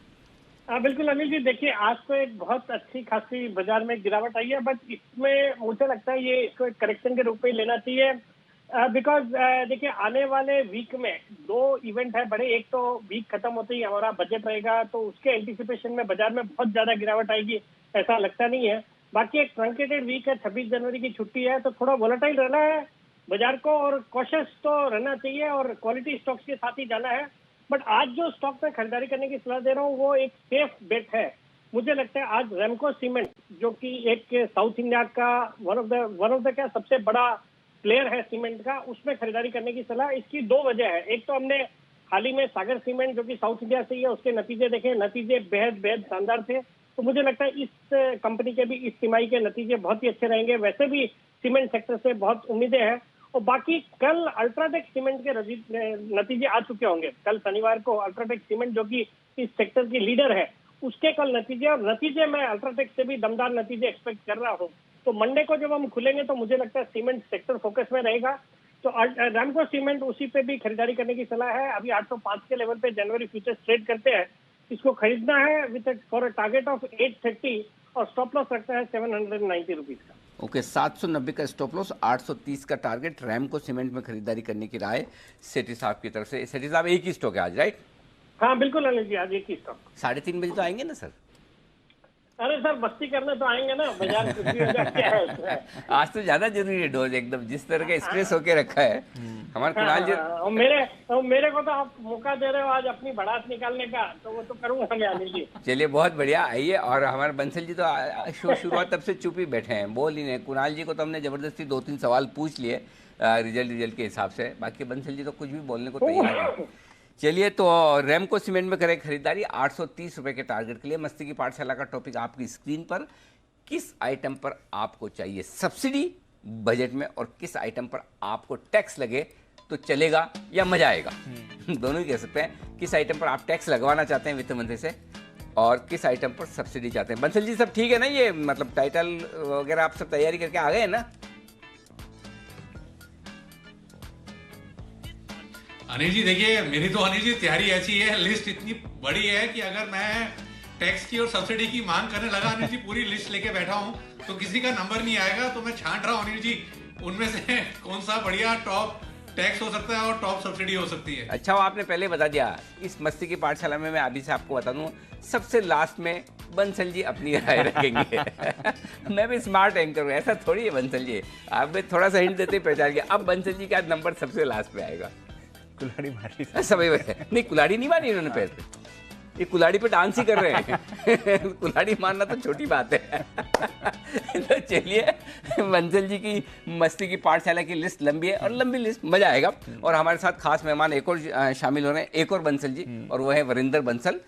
बिल्कुल अनिल जी, देखिए आज तो एक बहुत अच्छी खासी बाजार में गिरावट आई है, बट इसमें मुझे लगता है ये इसको एक करेक्शन के रूप में लेना चाहिए। बिकॉज देखिए आने वाले वीक में 2 इवेंट है बड़े। एक तो वीक खत्म होते ही हमारा बजट रहेगा, तो उसके एंटिसिपेशन में बाजार में बहुत ज्यादा गिरावट आएगी, ऐसा लगता नहीं है। बाकी एक ट्रंकेटेड वीक है, 26 जनवरी की छुट्टी है, तो थोड़ा वोलेटाइल रहना है बाजार को और कॉशियस तो रहना चाहिए और क्वालिटी स्टॉक्स के साथ ही जाना है। बट आज जो स्टॉक में खरीदारी करने की सलाह दे रहा हूँ वो एक सेफ बेट है। मुझे लगता है आज रेमको सीमेंट, जो कि एक साउथ इंडिया का वन ऑफ द क्या सबसे बड़ा प्लेयर है सीमेंट का, उसमें खरीदारी करने की सलाह। इसकी 2 वजह है। एक तो हमने हाल ही में सागर सीमेंट जो कि साउथ इंडिया से ही है, उसके नतीजे देखे, नतीजे बेहद शानदार थे। तो मुझे लगता है इस कंपनी के भी इस तिमाही के नतीजे बहुत ही अच्छे रहेंगे। वैसे भी सीमेंट सेक्टर से बहुत उम्मीदें हैं। और बाकी कल अल्ट्राटेक सीमेंट के नतीजे आ चुके होंगे। कल शनिवार को अल्ट्राटेक सीमेंट जो कि इस सेक्टर की लीडर है, उसके कल नतीजे, और नतीजे मैं अल्ट्राटेक से भी दमदार नतीजे एक्सपेक्ट कर रहा हूँ। तो मंडे को जब हम खुलेंगे तो मुझे लगता है सीमेंट सेक्टर फोकस में रहेगा। तो रैमको सीमेंट उसी पे भी खरीदारी करने की सलाह है। अभी 805 के लेवल पे जनवरी फ्यूचर्स ट्रेड करते हैं। इसको खरीदना है with for a target of 830 और स्टॉप लॉस रखता है 790 रुपीज का। ओके, 790 का स्टॉप लॉस, 830 का टारगेट। रैमको सीमेंट में खरीदारी करने की राय सेठी साहब की तरफ से। सेठी साहब, एक ही स्टॉक है आज, राइट? हाँ बिल्कुल अनिल जी, आज एक ही स्टॉक। 3:30 बजे तो आएंगे ना सर? अरे सर, मस्ती करने तो आएंगे ना, बाजार कुछ भी हो जाए, क्या है उसमें। आज तो ज्यादा जरूरी है डोज, एकदम जिस तरह का स्ट्रेस होके रखा है हमारे कुणाल जी। मेरे को तो आप मौका दे रहे हो आज अपनी भड़ास निकालने का, तो वो तो करूंगा मैं अनिल जी। चलिए, बहुत बढ़िया, आइए। और हमारे बंसल जी तो शो शुरुआत तब से चुप ही बैठे हैं, बोल ही नहीं। कुणाल जी को तो हमने जबरदस्ती 2-3 सवाल पूछ लिए रिजल्ट के हिसाब से, बाकी बंसल जी तो कुछ भी बोलने को तैयार है। चलिए, तो रैमको सीमेंट में करें खरीदारी 830 रुपए के टारगेट के लिए। मस्ती की पाठशाला का टॉपिक आपकी स्क्रीन पर। किस आइटम पर आपको चाहिए सब्सिडी बजट में, और किस आइटम पर आपको टैक्स लगे तो चलेगा या मजा आएगा, दोनों ही कह सकते हैं। किस आइटम पर आप टैक्स लगवाना चाहते हैं वित्त मंत्री से, और किस आइटम पर सब्सिडी चाहते हैं। बंसल जी, सब ठीक है ना? ये मतलब टाइटल वगैरह आप सब तैयारी करके आ गए हैं ना? अनिल जी देखिए, मेरी तो अनिल जी तैयारी ऐसी है, लिस्ट इतनी बड़ी है कि अगर मैं टैक्स की और सब्सिडी की मांग करने लगा अनिल जी, पूरी लिस्ट लेके बैठा हूं, तो किसी का नंबर नहीं आएगा। तो मैं छांट रहा हूं अनिल जी, उनमें से कौन सा बढ़िया टॉप टैक्स हो सकता है और टॉप सब्सिडी हो सकती है। अच्छा, वो आपने पहले बता दिया। इस मस्ती की पाठशाला में मैं अभी से आपको बता दूं, सबसे लास्ट में बंसल जी अपनी राय रखेंगे। मैं भी स्मार्ट एंकर हूँ, ऐसा थोड़ी है बंसल जी, आप भी थोड़ा सा हिंट देते पहचान गया। अब बंसल जी का नंबर सबसे लास्ट पे आएगा। कुल्हाड़ी मारी सभी नहीं, कुल्हाड़ी नहीं मारी इन्होंने पैर पे, ये कुल्हाड़ी पे डांस ही कर रहे हैं। कुल्हाड़ी मारना तो छोटी बात है। तो चलिए, बंसल जी की मस्ती की पाठशाला की लिस्ट लंबी है और लंबी लिस्ट, मजा आएगा। और हमारे साथ खास मेहमान एक और शामिल हो रहे हैं, एक और बंसल जी, और वो है वरिंदर बंसल।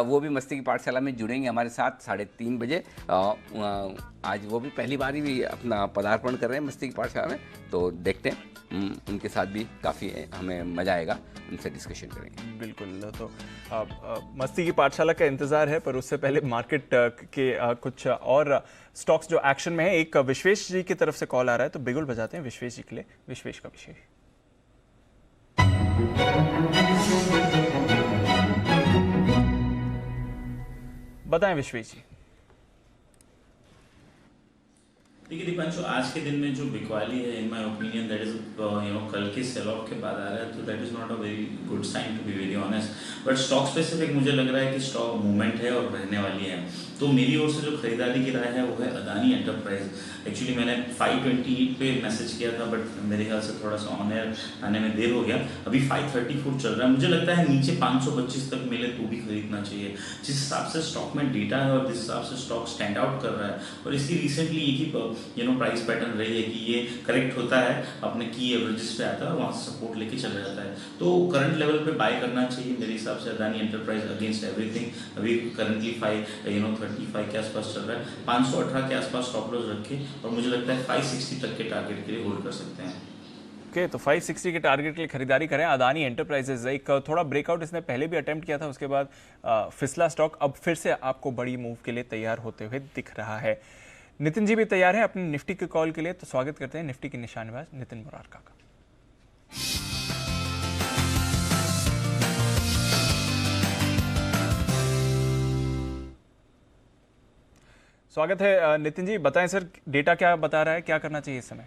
वो भी मस्ती की पाठशाला में जुड़ेंगे हमारे साथ 3:30 बजे। आज वो भी पहली बार ही अपना पदार्पण कर रहे हैं मस्ती की पाठशाला में, तो देखते हैं उनके साथ भी काफ़ी हमें मज़ा आएगा, उनसे डिस्कशन करेंगे। बिल्कुल। तो मस्ती की पाठशाला का इंतजार है, पर उससे पहले मार्केट के कुछ और स्टॉक्स जो एक्शन में है। एक विश्वेश जी की तरफ से कॉल आ रहा है, तो बिगुल बजाते हैं विश्वेश जी के लिए। विश्वेश का विषय बताएं विश्वेश जी। देखिए दीपांशु, आज के दिन में जो बिकवाली है, in my opinion that is कल के सेल ऑफ के बाद आ रहा है, तो that is not a very good sign to be very honest. But stock specific मुझे लग रहा है कि स्टॉक मूवमेंट है और रहने वाली है। तो मेरी ओर से जो खरीदारी की राय है वो है अदानी एंटरप्राइज। एक्चुअली मैंने 528 पे मैसेज किया था, बट मेरे ख्याल से थोड़ा सा ऑन एयर आने में देर हो गया। अभी 534 चल रहा है। मुझे लगता है नीचे 525 तक मिले तो भी खरीदना चाहिए। जिस हिसाब से स्टॉक में डेटा है और जिस हिसाब से स्टॉक स्टैंड आउट कर रहा है, और इसकी रिसेंटली एक ही प्राइस पैटर्न रही है कि ये करेक्ट होता है, अपने की एवरेजेस पे आता है और वहाँ से सपोर्ट लेके चला जाता है। तो करंट लेवल पे बाय करना चाहिए मेरे हिसाब से अदानी एंटरप्राइज अगेंस्ट एवरीथिंग। अभी करंटली 35 के आसपास चल रहा है। 518 के आसपास स्टॉप लॉस रखे और मुझे लगता है 560 तक के टारगेट के लिए होल्ड कर सकते हैं। ओके, तो 560 के टारगेट के लिए खरीदारी करें। अदानी एंटरप्राइजेज एक थोड़ा ब्रेकआउट इसने पहले भी अटेम्प्ट किया था, उसके बाद फिसला स्टॉक अब फिर से आपको बड़ी मूव के लिए तैयार होते हुए दिख रहा है। नितिन जी भी तैयार हैं अपने निफ्टी के कॉल के लिए, तो स्वागत करते हैं निफ्टी के निशानेबाज नितिन मुरारका का। स्वागत है नितिन जी। बताएं सर, डेटा क्या बता रहा है, क्या करना चाहिए इस समय?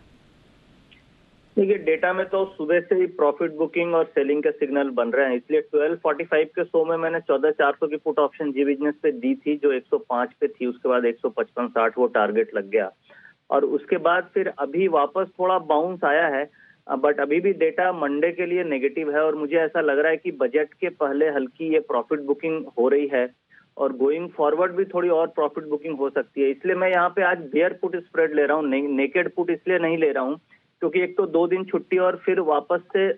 देखिए, डेटा में तो सुबह से ही प्रॉफिट बुकिंग और सेलिंग के सिग्नल बन रहे हैं, इसलिए 12:45 के शो में मैंने 14,400 की पुट ऑप्शन जी बिजनेस पे दी थी, जो 105 पे थी। उसके बाद 155.60 वो टारगेट लग गया, और उसके बाद फिर अभी वापस थोड़ा बाउंस आया है, बट अभी भी डेटा मंडे के लिए नेगेटिव है। और मुझे ऐसा लग रहा है कि बजट के पहले हल्की ये प्रॉफिट बुकिंग हो रही है, और गोइंग फॉरवर्ड भी थोड़ी और प्रॉफिट बुकिंग हो सकती है। इसलिए मैं यहाँ पे आज बेयर पुट स्प्रेड ले रहा हूँ, नेकेड पुट इसलिए नहीं ले रहा हूँ क्योंकि एक तो 2 दिन छुट्टी और फिर वापस से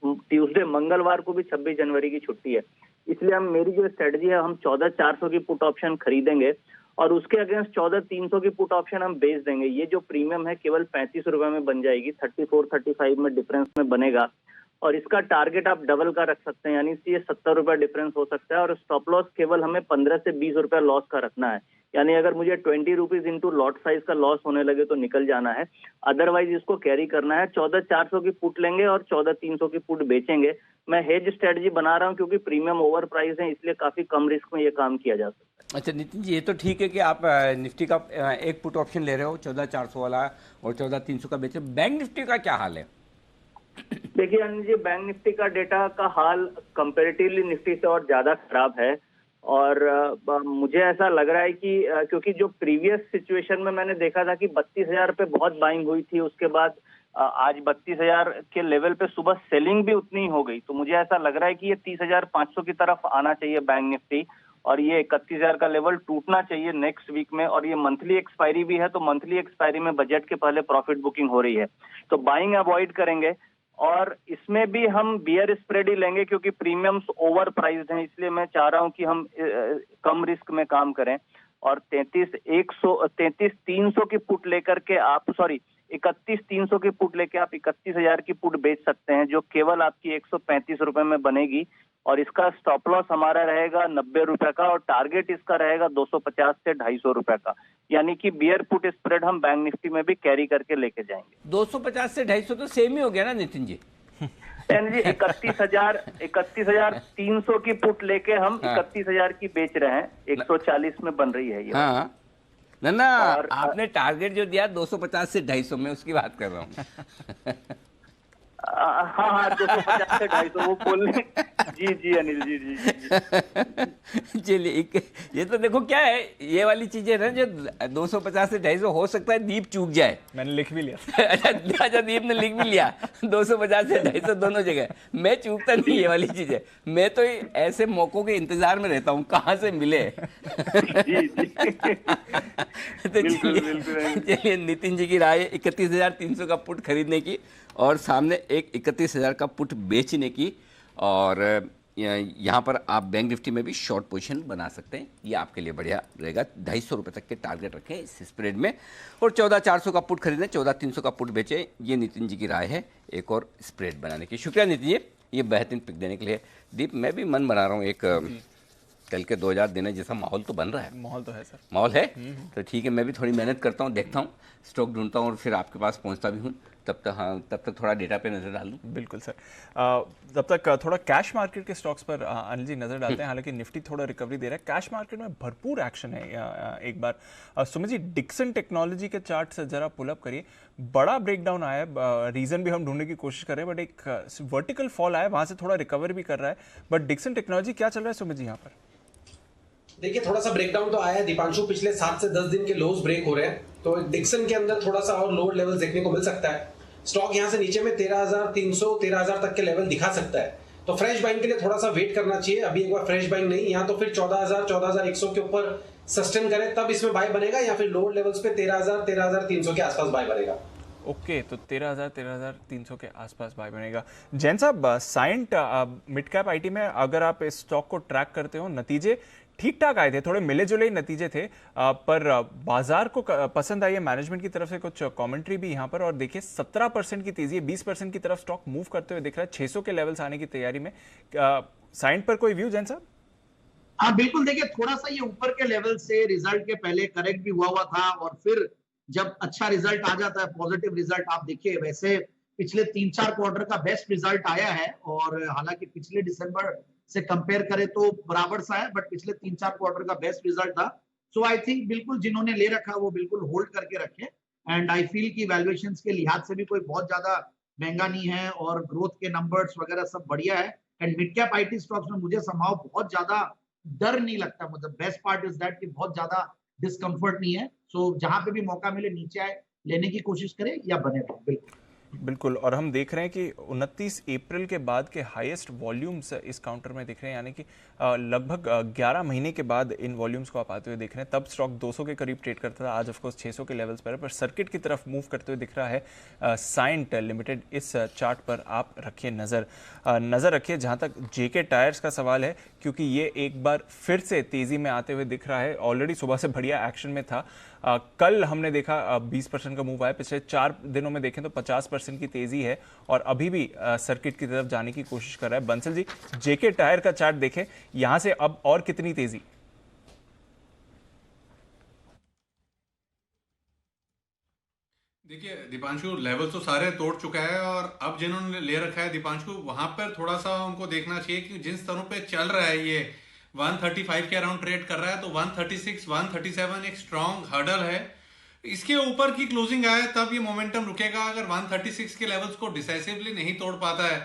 ट्यूसडे मंगलवार को भी 26 जनवरी की छुट्टी है। इसलिए मेरी जो स्ट्रेटजी है, हम 14,400 की पुट ऑप्शन खरीदेंगे और उसके अगेंस्ट 14,300 की पुट ऑप्शन हम बेच देंगे। ये जो प्रीमियम है केवल 35 रुपए में बन जाएगी, 34-35 में डिफरेंस में बनेगा, और इसका टारगेट आप डबल का रख सकते हैं, यानी ये 70 रुपए डिफरेंस हो सकता है। और स्टॉप लॉस केवल हमें 15 से 20 रुपए लॉस का रखना है, यानी अगर मुझे 20 रुपीज इंटू लॉट साइज का लॉस होने लगे तो निकल जाना है, अदरवाइज इसको कैरी करना है। 14,400 की पुट लेंगे और 14,300 की पुट बेचेंगे। मैं हेज स्ट्रेटजी बना रहा हूं क्योंकि प्रीमियम ओवर प्राइस है, इसलिए काफी कम रिस्क में ये काम किया जा सकता है। अच्छा नितिन जी, ये तो ठीक है कि आप निफ्टी का एक पुट ऑप्शन ले रहे हो 14,400 वाला और 14,300 का बेच रहे हो। बैंक निफ्टी का क्या हाल है? देखिए अनिल जी, बैंक निफ्टी का डेटा का हाल कंपैरेटिवली निफ्टी से और ज्यादा खराब है, और मुझे ऐसा लग रहा है कि क्योंकि जो प्रीवियस सिचुएशन में मैंने देखा था कि 32,000 पे बहुत बाइंग हुई थी, उसके बाद आज 32,000 के लेवल पे सुबह सेलिंग भी उतनी ही हो गई, तो मुझे ऐसा लग रहा है कि ये 30,500 की तरफ आना चाहिए बैंक निफ्टी, और ये 31,000 का लेवल टूटना चाहिए नेक्स्ट वीक में। और ये मंथली एक्सपायरी भी है, तो मंथली एक्सपायरी में बजट के पहले प्रॉफिट बुकिंग हो रही है, तो बाइंग अवॉइड करेंगे। और इसमें भी हम बियर स्प्रेड ही लेंगे क्योंकि प्रीमियम्स ओवर प्राइस्ड हैं, इसलिए मैं चाह रहा हूं कि हम कम रिस्क में काम करें। और 33,300 की पुट लेकर के आप 31,300 की पुट लेके आप 31,000 की पुट बेच सकते हैं, जो केवल आपकी 135 रुपए में बनेगी, और इसका स्टॉप लॉस हमारा रहेगा 90 रुपए का, और टारगेट इसका रहेगा 250 से 250 रुपए का, यानी कि बियर पुट स्प्रेड हम बैंक निफ्टी में भी कैरी करके लेके जाएंगे। 250 से 250 तो सेम ही हो गया ना नितिन जी? जी 31,300 की पुट लेके हम 31,000 की बेच रहे हैं, 140 में बन रही है ये। हाँ ना, आपने टारगेट जो दिया 250 से 250 में, उसकी बात कर रहा हूँ। हाँ 250 से 250 वो बोलने। जी अनिल जी। चलिए ये तो देखो क्या है, ये वाली चीजें ना जो 250 से 250 हो सकता है दीप चूक जाए। मैंने लिख भी लिया। अच्छा दीप ने लिख भी लिया 250 से 250 दोनों जगह। मैं चूकता नहीं ये वाली चीजें, मैं तो ऐसे मौकों के इंतजार में रहता हूँ कहाँ से मिले। तो चलिए नितिन जी की राय 31,300 का पुट खरीदने की और सामने एक 31,000 का पुट बेचने की, और यहाँ पर आप बैंक निफ्टी में भी शॉर्ट पोजीशन बना सकते हैं। ये आपके लिए बढ़िया रहेगा। 250 रुपये तक के टारगेट रखें इस स्प्रेड में, और 14,400 का पुट खरीदें, 14,300 का पुट बेचें। ये नितिन जी की राय है एक और स्प्रेड बनाने की। शुक्रिया नितिन जी ये बेहतरीन पिक देने के लिए। दीप मैं भी मन बना रहा हूँ, एक कल के 2000 देने जैसा माहौल तो बन रहा है। माहौल तो है सर, माहौल है। तो ठीक है, मैं भी थोड़ी मेहनत करता हूँ, देखता हूँ, स्टॉक ढूंढता हूँ और फिर आपके पास पहुँचता भी हूँ। तब तक थोड़ा डेटा पे नजर डाल दूँ। बिल्कुल सर। तब तक थोड़ा कैश मार्केट के स्टॉक्स पर अनिल जी नजर डालते हैं। हालांकि निफ्टी थोड़ा रिकवरी दे रहा है, कैश मार्केट में भरपूर एक्शन है। एक बार सुमित जी डिक्सन टेक्नोलॉजी के चार्ट से जरा पुलअप करिए। बड़ा ब्रेकडाउन आया है, रीजन भी हम ढूंढने की कोशिश कर रहे हैं, बट एक वर्टिकल फॉल आया, वहां से थोड़ा रिकवर भी कर रहा है। बट डिक्सन टेक्नोलॉजी क्या चल रहा है सुमित जी यहाँ पर? देखिए थोड़ा सा ब्रेकडाउन तो आया है दीपांशु, पिछले 7 से 10 दिन के लोज ब्रेक हो रहे हैं, तो डिक्सन के अंदर थोड़ा सा और लोअर लेवल देखने को मिल सकता है। स्टॉक यहां से नीचे में 13,300 13,000 तक के लेवल दिखा सकता है, तो फ्रेश बाइंग के लिए थोड़ा सा वेट करना चाहिए। अभी एक बार फ्रेश बाइंग नहीं, यहाँ तो फिर 14,000 14,100 के ऊपर सस्टेन करें तब इसमें बाय बनेगा, या फिर लोअर लेवल्स पे 13,000 13,300 के आसपास बाय बनेगा। ओके तो 13,000 13,300 के आसपास बाय बनेगा। जैन साहब साइंट मिड कैप आईटी में अगर आप इस स्टॉक को ट्रैक करते हो, नतीजे ठीक ठाक आए थे, थोड़े मिले जुले नतीजे थे, पर बाजार को पसंद आई है। मैनेजमेंट की तरफ से कुछ कमेंट्री भी यहाँ पर, और देखिए 17% की तेजी है, 20% की तरफ स्टॉक मूव करते हुए दिख रहा है, 600 के लेवल्स आने की तैयारी में। साइंट पर कोई व्यू जैन साहब? हाँ बिल्कुल, देखिए थोड़ा सा ये ऊपर के लेवल से रिजल्ट के पहले करेक्ट भी हुआ था, और फिर जब अच्छा रिजल्ट आ जाता है, पॉजिटिव रिजल्ट, आप देखिए वैसे पिछले 3-4 क्वार्टर का बेस्ट रिजल्ट आया है, और हालांकि पिछले दिसंबर से कंपेयर करें तो बराबर सा है, बट पिछले 3-4 क्वार्टर का बेस्ट रिजल्ट था। सो आई थिंक बिल्कुल जिन्होंने ले रखा वो बिल्कुल होल्ड करके रखे, एंड आई फील कि वैल्यूएशंस के लिहाज से भी कोई बहुत ज्यादा महंगा नहीं है, और ग्रोथ के नंबर्स वगैरह सब बढ़िया है। And mid cap IT stocks में मुझे संभाव बहुत ज्यादा डर नहीं लगता, मतलब बेस्ट पार्ट इज दैट कि बहुत ज्यादा डिस्कम्फर्ट नहीं है। सो जहां पे भी मौका मिले नीचे आए, लेने की कोशिश करें या बने रहे। बिल्कुल बिल्कुल, और हम देख रहे हैं कि 29 अप्रैल के बाद के हाईएस्ट वॉल्यूम्स इस काउंटर में दिख रहे हैं, यानी कि लगभग 11 महीने के बाद इन वॉल्यूम्स को आप आते हुए देख रहे हैं। तब स्टॉक 200 के करीब ट्रेड करता था, आज ऑफकोर्स 600 के लेवल्स पर सर्किट की तरफ मूव करते हुए दिख रहा है साइंट लिमिटेड। इस चार्ट पर आप रखिए नज़र रखिए। जहाँ तक जेके टायर्स का सवाल है, क्योंकि ये एक बार फिर से तेज़ी में आते हुए दिख रहा है, ऑलरेडी सुबह से बढ़िया एक्शन में था। कल हमने देखा 20% का मूव आया, पिछले 4 दिनों में देखें तो 50% की तेजी है, और अभी भी सर्किट की तरफ जाने की कोशिश कर रहा है। बंसल जी जेके टायर का चार्ट देखें, यहां से अब और कितनी तेजी? देखिए दीपांशु लेवल तो सारे तोड़ चुका है, और अब जिन्होंने ले रखा है दीपांशु वहां पर थोड़ा सा उनको देखना चाहिए कि जिन स्तरों पे चल रहा है ये 135 के अराउंड ट्रेड कर रहा है, तो 136 137 एक स्ट्रॉन्ग हर्डल है। इसके ऊपर की क्लोजिंग आए तब ये मोमेंटम रुकेगा। अगर 136 के लेवल्स को डिसाइसिवली नहीं तोड़ पाता है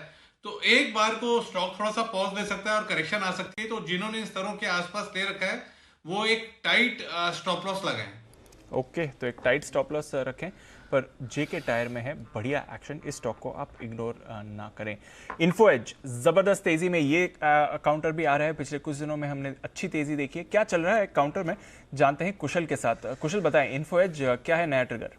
तो एक बार को स्टॉक थोड़ा सा पॉज ले सकता है और करेक्शन आ सकती है। तो जिन्होंने इन स्तरों के आसपास ले रखा है वो एक टाइट स्टॉप लॉस लगाएं। ओके तो एक टाइट स्टॉप लॉस रखें, पर जेके टायर में है बढ़िया एक्शन, इस स्टॉक को आप इग्नोर ना करें। इन्फो एज जबरदस्त तेजी में ये काउंटर भी आ रहा है, पिछले कुछ दिनों में हमने अच्छी तेजी देखी है। क्या चल रहा है काउंटर में, जानते हैं कुशल के साथ। कुशल बताएं इन्फो एज क्या है नया ट्रिगर?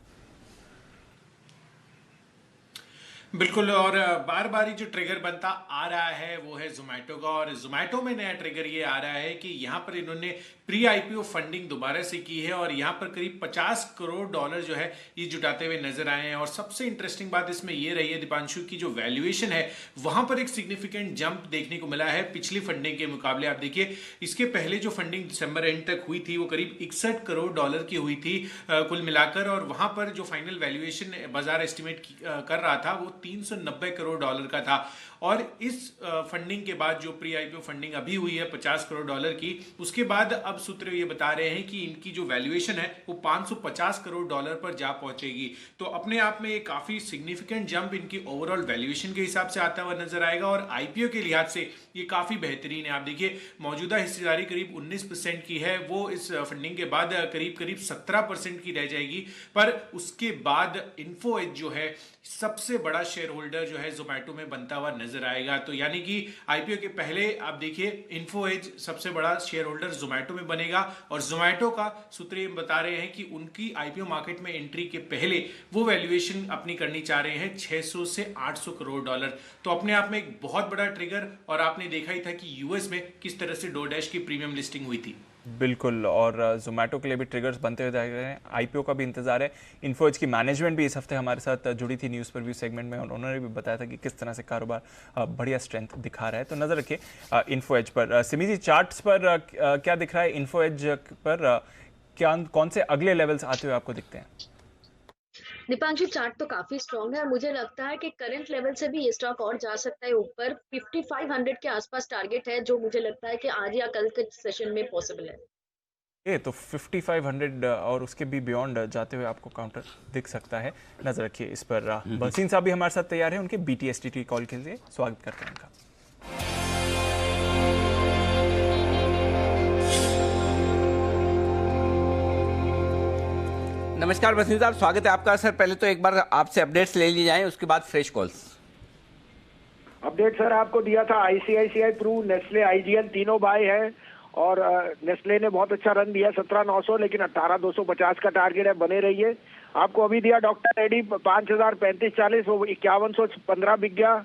बिल्कुल, और बार बार जो ट्रिगर बनता आ रहा है वो है जोमेटो का, और जोमेटो में नया ट्रिगर ये आ रहा है कि यहाँ पर इन्होंने प्री आईपीओ फंडिंग दोबारा से की है, और यहाँ पर करीब $50 करोड़ जो है ये जुटाते हुए नजर आए हैं। और सबसे इंटरेस्टिंग बात इसमें ये रही है दीपांशु की जो वैल्यूएशन है वहां पर एक सिग्निफिकेंट जंप देखने को मिला है पिछली फंडिंग के मुकाबले। आप देखिए इसके पहले जो फंडिंग दिसंबर एंड तक हुई थी वो करीब $61 करोड़ की हुई थी कुल मिलाकर, और वहां पर जो फाइनल वैल्यूएशन बाजार एस्टिमेट कर रहा था वो $390 करोड़ का था। और इस फंडिंग के बाद जो प्री आईपीओ फंडिंग अभी हुई है $50 करोड़ की, उसके बाद अब सूत्र ये बता रहे हैं कि इनकी जो वैल्यूएशन है वो 550 करोड़ डॉलर पर जा पहुंचेगी। तो अपने आप में ये काफी सिग्निफिकेंट जंप इनकी ओवरऑल वैल्यूएशन के हिसाब से आता हुआ नजर आएगा और आईपीओ के लिहाज से ये काफी बेहतरीन है। आप देखिए मौजूदा हिस्सेदारी करीब 19% की है, वो इस फंडिंग के बाद करीब 17% की रह जाएगी। पर उसके बाद इन्फो एज जो है सबसे बड़ा शेयर होल्डर जो है जोमेटो में बनता हुआ नजर आएगा। तो यानी कि आईपीओ के पहले आप देखिए इन्फो एज सबसे बड़ा शेयर होल्डर जोमेटो में बनेगा और जोमेटो का सूत्र ये बता रहे हैं कि उनकी आईपीओ मार्केट में एंट्री के पहले वो वैल्यूएशन अपनी करनी चाह रहे हैं 600 से 800 करोड़ डॉलर। तो अपने आप में एक बहुत बड़ा ट्रिगर और आपने देखा ही था कि यूएस में किस तरह से डोरडैश की प्रीमियम लिस्टिंग हुई थी। बिल्कुल, और जोमेटो के लिए भी ट्रिगर्स बनते हुए जा रहे हैं, आईपीओ का भी इंतजार है। इन्फो एज की मैनेजमेंट भी इस हफ्ते हमारे साथ जुड़ी थी न्यूज़ पर व्यू सेगमेंट में और उन्होंने भी बताया था कि किस तरह से कारोबार बढ़िया स्ट्रेंथ दिखा रहा है। तो नज़र रखिए इन्फो एज पर। सिमी जी, चार्ट्स पर क्या दिख रहा है इन्फो एज पर? क्या कौन से अगले लेवल्स आते हुए आपको दिखते हैं? दीपांशु, चार्ट तो काफी स्ट्रॉन्ग है और मुझे लगता है कि करंट लेवल से भी ये स्टॉक और जा सकता है ऊपर। 5500 के आसपास टारगेट है जो मुझे लगता है कि आज या कल के सेशन में पॉसिबल है। ये तो 5500 और उसके भी बियॉन्ड जाते हुए आपको काउंटर दिख सकता है। नजर रखिए इस पर। बसीन साहब भी हमारे साथ तैयार हैं, उनके BTSTT कॉल के लिए स्वागत करते हैं उनका। नमस्कार बसीन साहब, स्वागत है आपका। सर पहले तो एक बार आपसे अपडेट्स ले ली जाएं, उसके बाद फ्रेश कॉल्स। अपडेट सर आपको दिया था आईसीआईसीआई, प्रू, नेस्ले, आईजीएल तीनों बाय है और नेस्ले ने बहुत अच्छा रन दिया 17,900, लेकिन 18,250 का टारगेट है, बने रहिए। आपको अभी दिया डॉक्टर रेड्डी 5,035-40, वो 5,115 बिक गया।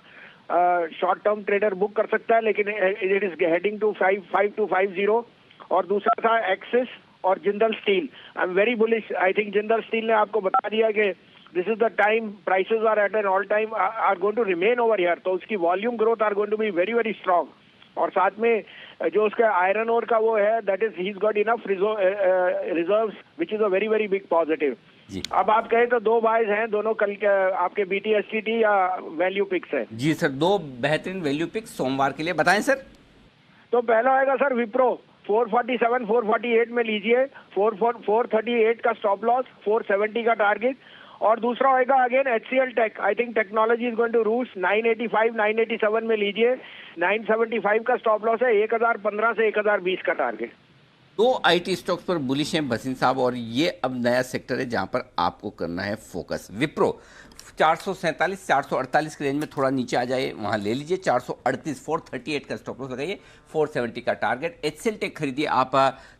शॉर्ट टर्म ट्रेडर बुक कर सकता है, लेकिन इट इज हेडिंग टू 5,250। और दूसरा था एक्सिस और Jindal Steel. I am very bullish. I think Jindal Steel ने आपको बता दिया कि this is the time, prices are at an all time, are going to remain over here. तो उसकी volume growth are going to be very very strong. और साथ में जो उसका आयरन ओर का वो है, that is he is got enough reserves which is a very very big positive. अब आप कहें तो दो बायज हैं, दोनों कल के आपके BTSTT या वैल्यू पिक्स है। जी सर, दो बेहतरीन वैल्यू पिक्स सोमवार के लिए बताएं सर। तो पहला आएगा सर विप्रो, 447 448 में लीजिए, 438 का स्टॉप लॉस, 470 का टारगेट। और दूसरा होएगा again HCL Tech. I think technology is going to rush, 985 987 में लीजिए, 975 का स्टॉप लॉस है, 1015 से 1020 का टारगेट। दो आईटी स्टॉक्स पर बुलिश हैं बसीन साहब, और ये अब नया सेक्टर है जहां पर आपको करना है फोकस। विप्रो 447 448 के रेंज में थोड़ा नीचे आ जाए, वहां ले लीजिए। 438 438 का स्टॉप लॉस लगाइए, 470 का टारगेट। HCL टेक खरीदिए आप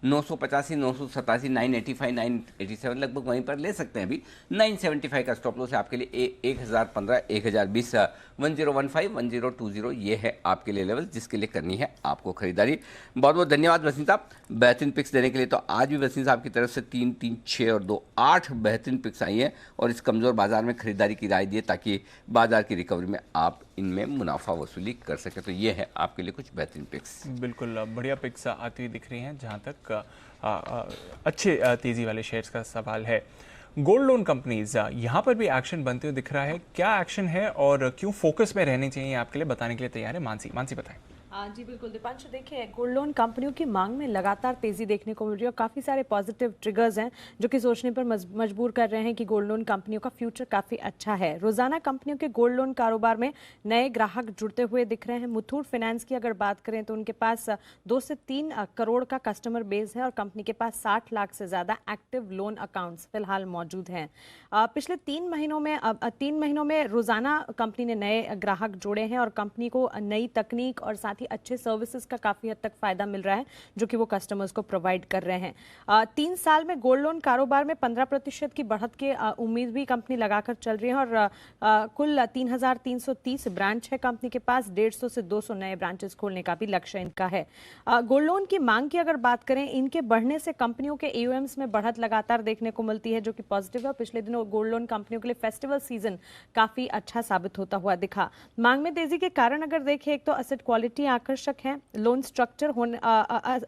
985 987 985 987 लगभग वहीं पर ले सकते हैं। अभी 975 का स्टॉप लॉस है आपके लिए, 1015 1020 1015 1020 ये है आपके लिए लेवल जिसके लिए करनी है आपको खरीदारी। बहुत बहुत धन्यवाद वसीम साहब बेहतरीन पिक्स देने के लिए। तो आज भी वसीम साहब की तरफ से 3 3 6 और 2 8 बेहतरीन पिक्स आई हैं और इस कमज़ोर बाजार में खरीदारी की राय दी ताकि बाजार की रिकवरी में आप इनमें मुनाफा वसूली कर सके। तो ये है आपके लिए कुछ बेहतरीन पिक्स। बिल्कुल बढ़िया पिक्स आती हुई दिख रही हैं। जहाँ तक अच्छे तेज़ी वाले शेयर्स का सवाल है, गोल्ड लोन कंपनीज यहाँ पर भी एक्शन बनते हुए दिख रहा है। क्या एक्शन है और क्यों फोकस में रहनी चाहिए आपके लिए बताने के लिए तैयार है मानसी बताएं। जी बिल्कुल दीपांशु, देखिए गोल्ड लोन कंपनियों की मांग में लगातार तेजी देखने को मिल रही है और काफ़ी सारे पॉजिटिव ट्रिगर्स हैं जो कि सोचने पर मजबूर कर रहे हैं कि गोल्ड लोन कंपनियों का फ्यूचर काफ़ी अच्छा है। रोजाना कंपनियों के गोल्ड लोन कारोबार में नए ग्राहक जुड़ते हुए दिख रहे हैं। मुथूट फाइनेंस की अगर बात करें तो उनके पास 2 से 3 करोड़ का कस्टमर बेस है और कंपनी के पास 60 लाख से ज़्यादा एक्टिव लोन अकाउंट्स फिलहाल मौजूद हैं। पिछले 3 महीनों में रोजाना कंपनी ने नए ग्राहक जोड़े हैं और कंपनी को नई तकनीक और साथ ही अच्छे सर्विसेज का काफी हद तक फायदा मिल रहा है जो कि वो कस्टमर्स को प्रोवाइड कर रहे हैं। 3 साल में गोल्ड लोन कारोबार में 15% की बढ़त के उम्मीद भी कंपनी लगाकर चल रही है और कुल 3,330 ब्रांच है कंपनी के पास। 150 से 200 नए ब्रांचेस खोलने का भी लक्ष्य इनका है। गोल्ड लोन की मांग की अगर बात करें, इनके बढ़ने से कंपनियों के AUMs में बढ़त लगातार देखने को मिलती है जो कि पॉजिटिव है। पिछले दिनों गोल्ड लोन कंपनियों के लिए फेस्टिवल सीजन काफी अच्छा साबित होता हुआ दिखा। मांग में तेजी के कारण अगर देखें, एक तो एसेट क्वालिटी आकर्षक हैं। लोन स्ट्रक्चर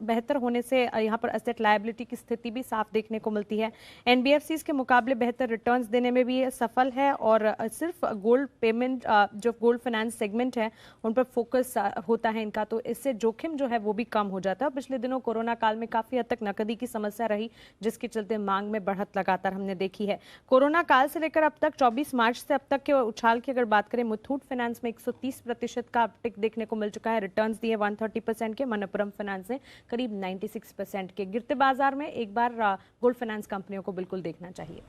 बेहतर होने से यहाँ पर एसेट लायबिलिटी की स्थिति भी साफ देखने को मिलती है। एनबीएफसीज के मुकाबले बेहतर रिटर्न्स देने में भी ये सफल है और सिर्फ गोल्ड पेमेंट जो गोल्ड फाइनेंस सेगमेंट है उन पर फोकस होता है इनका, तो इससे जोखिम जो है वो भी कम हो जाता है। पिछले दिनों कोरोना काल में काफी हद तक नकदी की समस्या रही, जिसके चलते मांग में बढ़त लगातार हमने देखी है। कोरोना काल से लेकर अब तक 24 मार्च से अब तक के उछाल की अगर बात करें, मुथूट फाइनेंस में 130% का अपटिक देखने को मिल चुका है। रिटर्न्स दिए 130% के, मनप्पुरम फाइनेंस ने करीब 96% के। गिरते बाजार में एक बार गोल्ड फाइनेंस कंपनियों को बिल्कुल देखना चाहिए।